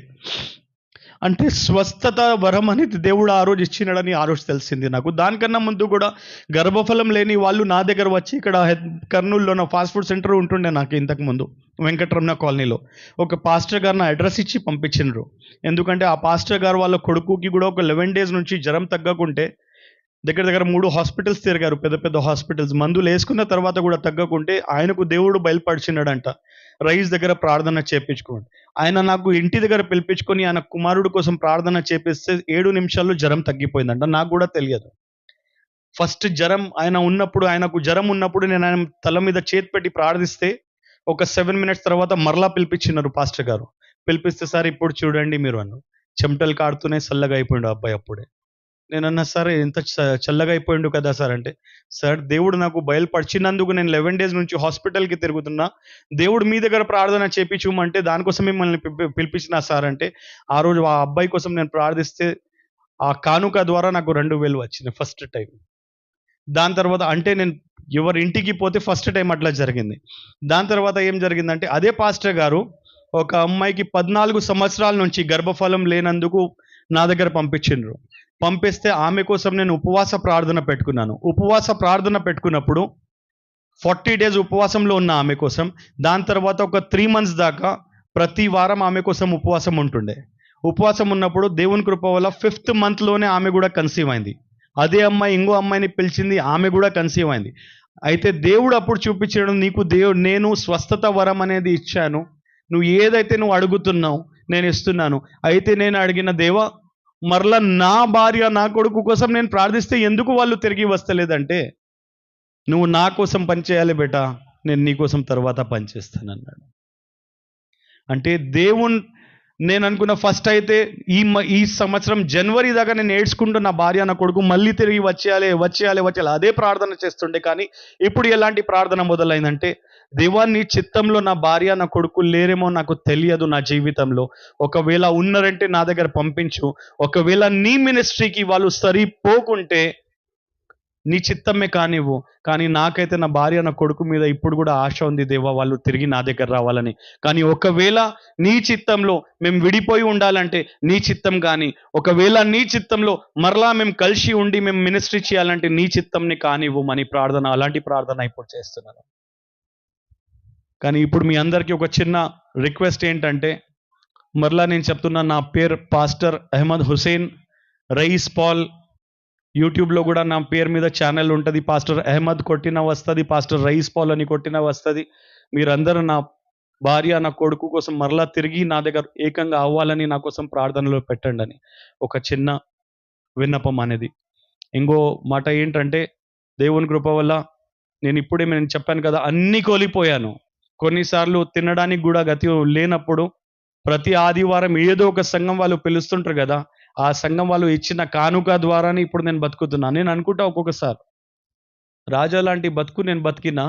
అంటే స్వస్థత వరం అనేది దేవుడు ఆ రోజు ఇచ్చినాడని ఆ రోజు తెలిసింది నాకు. దానికన్నా ముందు కూడా గర్భఫలం లేని వాళ్ళు నా దగ్గర వచ్చి, ఇక్కడ కర్నూలులో నా ఫాస్ట్ ఫుడ్ సెంటర్ ఉంటుండే నాకు ఇంతకుముందు వెంకటరమణ కాలనీలో, ఒక పాస్టర్ గారు నా అడ్రస్ ఇచ్చి పంపించిండ్రు. ఎందుకంటే ఆ పాస్టర్ గారు వాళ్ళ కొడుకుకి కూడా ఒక 11 days నుంచి జ్వరం తగ్గకుంటే దగ్గర దగ్గర 3 హాస్పిటల్స్ తిరిగారు, పెద్ద హాస్పిటల్స్. మందులు వేసుకున్న తర్వాత కూడా తగ్గకుంటే ఆయనకు దేవుడు బయలుపరిచినాడంట, రైస్ దగ్గర ప్రార్థన చేపించుకోండి. ఆయన నాకు ఇంటి దగ్గర పిలిపించుకొని ఆయన కుమారుడు కోసం ప్రార్థన చేపిస్తే 7 నిమిషాల్లో జ్వరం తగ్గిపోయిందంట. నాకు కూడా తెలియదు. ఫస్ట్ ఆయనకు జ్వరం ఉన్నప్పుడు నేను ఆయన తల మీద చేతి పెట్టి ప్రార్థిస్తే ఒక 7 minutes తర్వాత మరలా పిలిపించినారు పాస్టర్ గారు. పిలిపిస్తే, సార్ ఇప్పుడు చూడండి మీరు అన్నారు. చెమటలు కాడుతూనే చల్లగా అయిపోయిండు అబ్బాయి అప్పుడే. నేనన్నా, సార్ ఎంత చల్లగా అయిపోయిండు కదా సార్ అంటే, సార్ దేవుడు నాకు బయలుపరిచినందుకు నేను 11 days నుంచి హాస్పిటల్కి తిరుగుతున్నా, దేవుడు మీ దగ్గర ప్రార్థన చేపించుమంటే దానికోసం మిమ్మల్ని పిలిపించిన సార్ అంటే, ఆ రోజు ఆ అబ్బాయి కోసం నేను ప్రార్థిస్తే ఆ కానుక ద్వారా నాకు 2,000 వచ్చింది ఫస్ట్ టైం. దాని తర్వాత అంటే నేను ఎవరి ఇంటికి పోతే ఫస్ట్ టైం అట్లా జరిగింది. దాని తర్వాత ఏం జరిగిందంటే, అదే పాస్టర్ గారు ఒక అమ్మాయికి 14 సంవత్సరాల నుంచి గర్భఫలం లేనందుకు నా దగ్గర పంపిస్తే ఆమె కోసం నేను ఉపవాస ప్రార్థన పెట్టుకున్నప్పుడు 40 days ఉపవాసంలో ఉన్న ఆమె కోసం, దాని తర్వాత ఒక 3 months దాకా ప్రతి వారం ఆమె కోసం ఉపవాసం ఉంటుండే. ఉపవాసం ఉన్నప్పుడు దేవుని కృప వల్ల 5th monthలోనే ఆమె కూడా కన్సీవ్ అయింది. అదే అమ్మాయి ఇంకో అమ్మాయిని పిలిచింది, ఆమె కూడా కన్సీవ్ అయింది. అయితే దేవుడు అప్పుడు చూపించడం, నీకు నేను స్వస్థత వరం అనేది ఇచ్చాను, నువ్వు ఏదైతే నువ్వు అడుగుతున్నావు నేను ఇస్తున్నాను. అయితే నేను అడిగిన దేవా, మరలా నా భార్య నా కొడుకు కోసం నేను ప్రార్థిస్తే ఎందుకు వాళ్ళు తిరిగి వస్తలేదంటే, నువ్వు నా కోసం పనిచేయాలి బేటా, నేను నీ కోసం తర్వాత పనిచేస్తానన్నాడు. అంటే నేను అనుకున్న ఫస్ట్ అయితే ఈ సంవత్సరం జనవరి దాకా నేను ఏడ్చుకుంటూ నా భార్య నా కొడుకు మళ్ళీ తిరిగి వచ్చేయాలి అదే ప్రార్థన చేస్తుండే. కానీ ఇప్పుడు ఎలాంటి ప్రార్థన మొదలైందంటే, దేవా నీ చిత్తంలో నా భార్య నా కొడుకు లేరేమో నాకు తెలియదు నా జీవితంలో, ఒకవేళ ఉన్నారంటే నా దగ్గర పంపించు, ఒకవేళ నీ మినిస్ట్రీకి వాళ్ళు సరిపోకుంటే నీ చిత్తమే కానివ్వు, కానీ నాకైతే నా భార్య నా కొడుకు మీద ఇప్పుడు కూడా ఆశ ఉంది దేవా, వాళ్ళు తిరిగి నా దగ్గర రావాలని. కానీ ఒకవేళ నీ చిత్తంలో మేము విడిపోయి ఉండాలంటే నీ చిత్తం, కానీ ఒకవేళ నీ చిత్తంలో మరలా మేము కలిసి ఉండి మేము మినిస్ట్రీ చేయాలంటే నీ చిత్తంని కానివ్వమని ప్రార్థన, అలాంటి ప్రార్థన ఇప్పుడు చేస్తున్నాను. కానీ ఇప్పుడు మీ అందరికీ ఒక చిన్న రిక్వెస్ట్ ఏంటంటే, మరలా నేను చెప్తున్నా, నా పేరు పాస్టర్ అహ్మద్ హుసేన్ రయీస్ పాల్. యూట్యూబ్లో కూడా నా పేరు మీద ఛానల్ ఉంటుంది, పాస్టర్ అహ్మద్ కొట్టిన వస్తుంది, పాస్టర్ రయీస్ పాల్ అని కొట్టిన వస్తుంది. మీరందరూ నా భార్య నా కొడుకు కోసం మరలా తిరిగి నా దగ్గర ఏకంగా అవ్వాలని నా కోసం ప్రార్థనలో పెట్టండి అని ఒక చిన్న విన్నపం అనేది. ఇంకో మాట ఏంటంటే, దేవుని కృప వల్ల నేను చెప్పాను కదా, అన్నీ కోల్పోయాను. కొన్నిసార్లు తినడానికి కూడా గతి లేనప్పుడు ప్రతి ఆదివారం ఏదో ఒక సంఘం వాళ్ళు పిలుస్తుంటారు కదా, ఆ సంఘం వాళ్ళు ఇచ్చిన కానుక ద్వారానే ఇప్పుడు నేను బతుకుతున్నాను. నేను అనుకుంటా ఒక్కొక్కసారి, రాజా లాంటి బతుకు నేను బతికినా,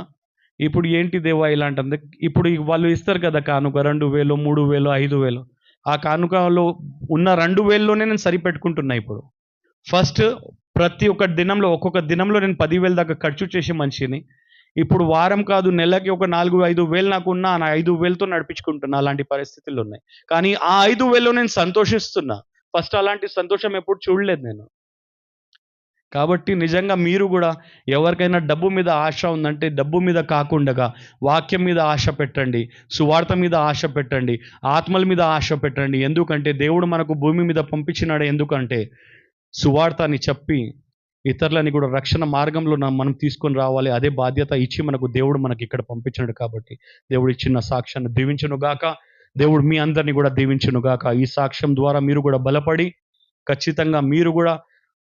ఇప్పుడు ఏంటి దేవా ఇలాంటి. ఇప్పుడు వాళ్ళు ఇస్తారు కదా కానుక, 2000, 3000, 5000. ఆ కానుకలో ఉన్న 2000లోనే నేను సరిపెట్టుకుంటున్నా ఇప్పుడు. ఫస్ట్ ప్రతి ఒక్క దినంలో ఒక్కొక్క దినంలో నేను 10,000 దాకా ఖర్చు చేసే మనిషిని. ఇప్పుడు వారం కాదు, నెలకి ఒక 4-5 వేలు నాకు ఉన్న, నా 5 వేలతో నడిపించుకుంటున్నా. అలాంటి పరిస్థితులు ఉన్నాయి. కానీ ఆ 5 వేలలో నేను సంతోషిస్తున్నా. ఫస్ట్ అలాంటి సంతోషం ఎప్పుడు చూడలేదు నేను. కాబట్టి నిజంగా మీరు కూడా ఎవరికైనా డబ్బు మీద ఆశ ఉందంటే, డబ్బు మీద కాకుండా వాక్యం మీద ఆశ పెట్టండి, సువార్త మీద ఆశ పెట్టండి, ఆత్మల మీద ఆశ పెట్టండి. ఎందుకంటే దేవుడు మనకు భూమి మీద పంపించినాడు. ఎందుకంటే సువార్త అని చెప్పి ఇతరులని కూడా రక్షణ మార్గంలో మనం తీసుకొని రావాలి. అదే బాధ్యత ఇచ్చి దేవుడు మనకి ఇక్కడ పంపించాడు. కాబట్టి దేవుడు ఇచ్చిన సాక్ష్యాన్ని దీవించును గాక. దేవుడు మీ అందరినీ కూడా దీవించును గాక. ఈ సాక్ష్యం ద్వారా మీరు కూడా బలపడి, ఖచ్చితంగా మీరు కూడా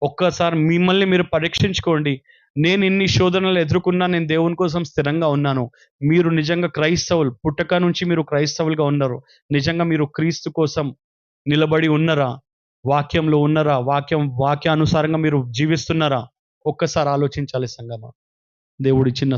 ఒక్కసారి మిమ్మల్ని మీరు పరీక్షించుకోండి. నేను ఇన్ని శోధనలు ఎదుర్కొన్నా, నేను దేవుని కోసం స్థిరంగా ఉన్నాను. మీరు నిజంగా క్రైస్తవులు, పుట్టక నుంచి మీరు క్రైస్తవులుగా ఉన్నారు. నిజంగా మీరు క్రీస్తు కోసం నిలబడి ఉన్నరా? వాక్యంలో ఉన్నరా? వాక్యానుసారంగా మీరు జీవిస్తున్నారా? ఒక్కసారి ఆలోచించాలి సంగమా. దేవుడి చిన్న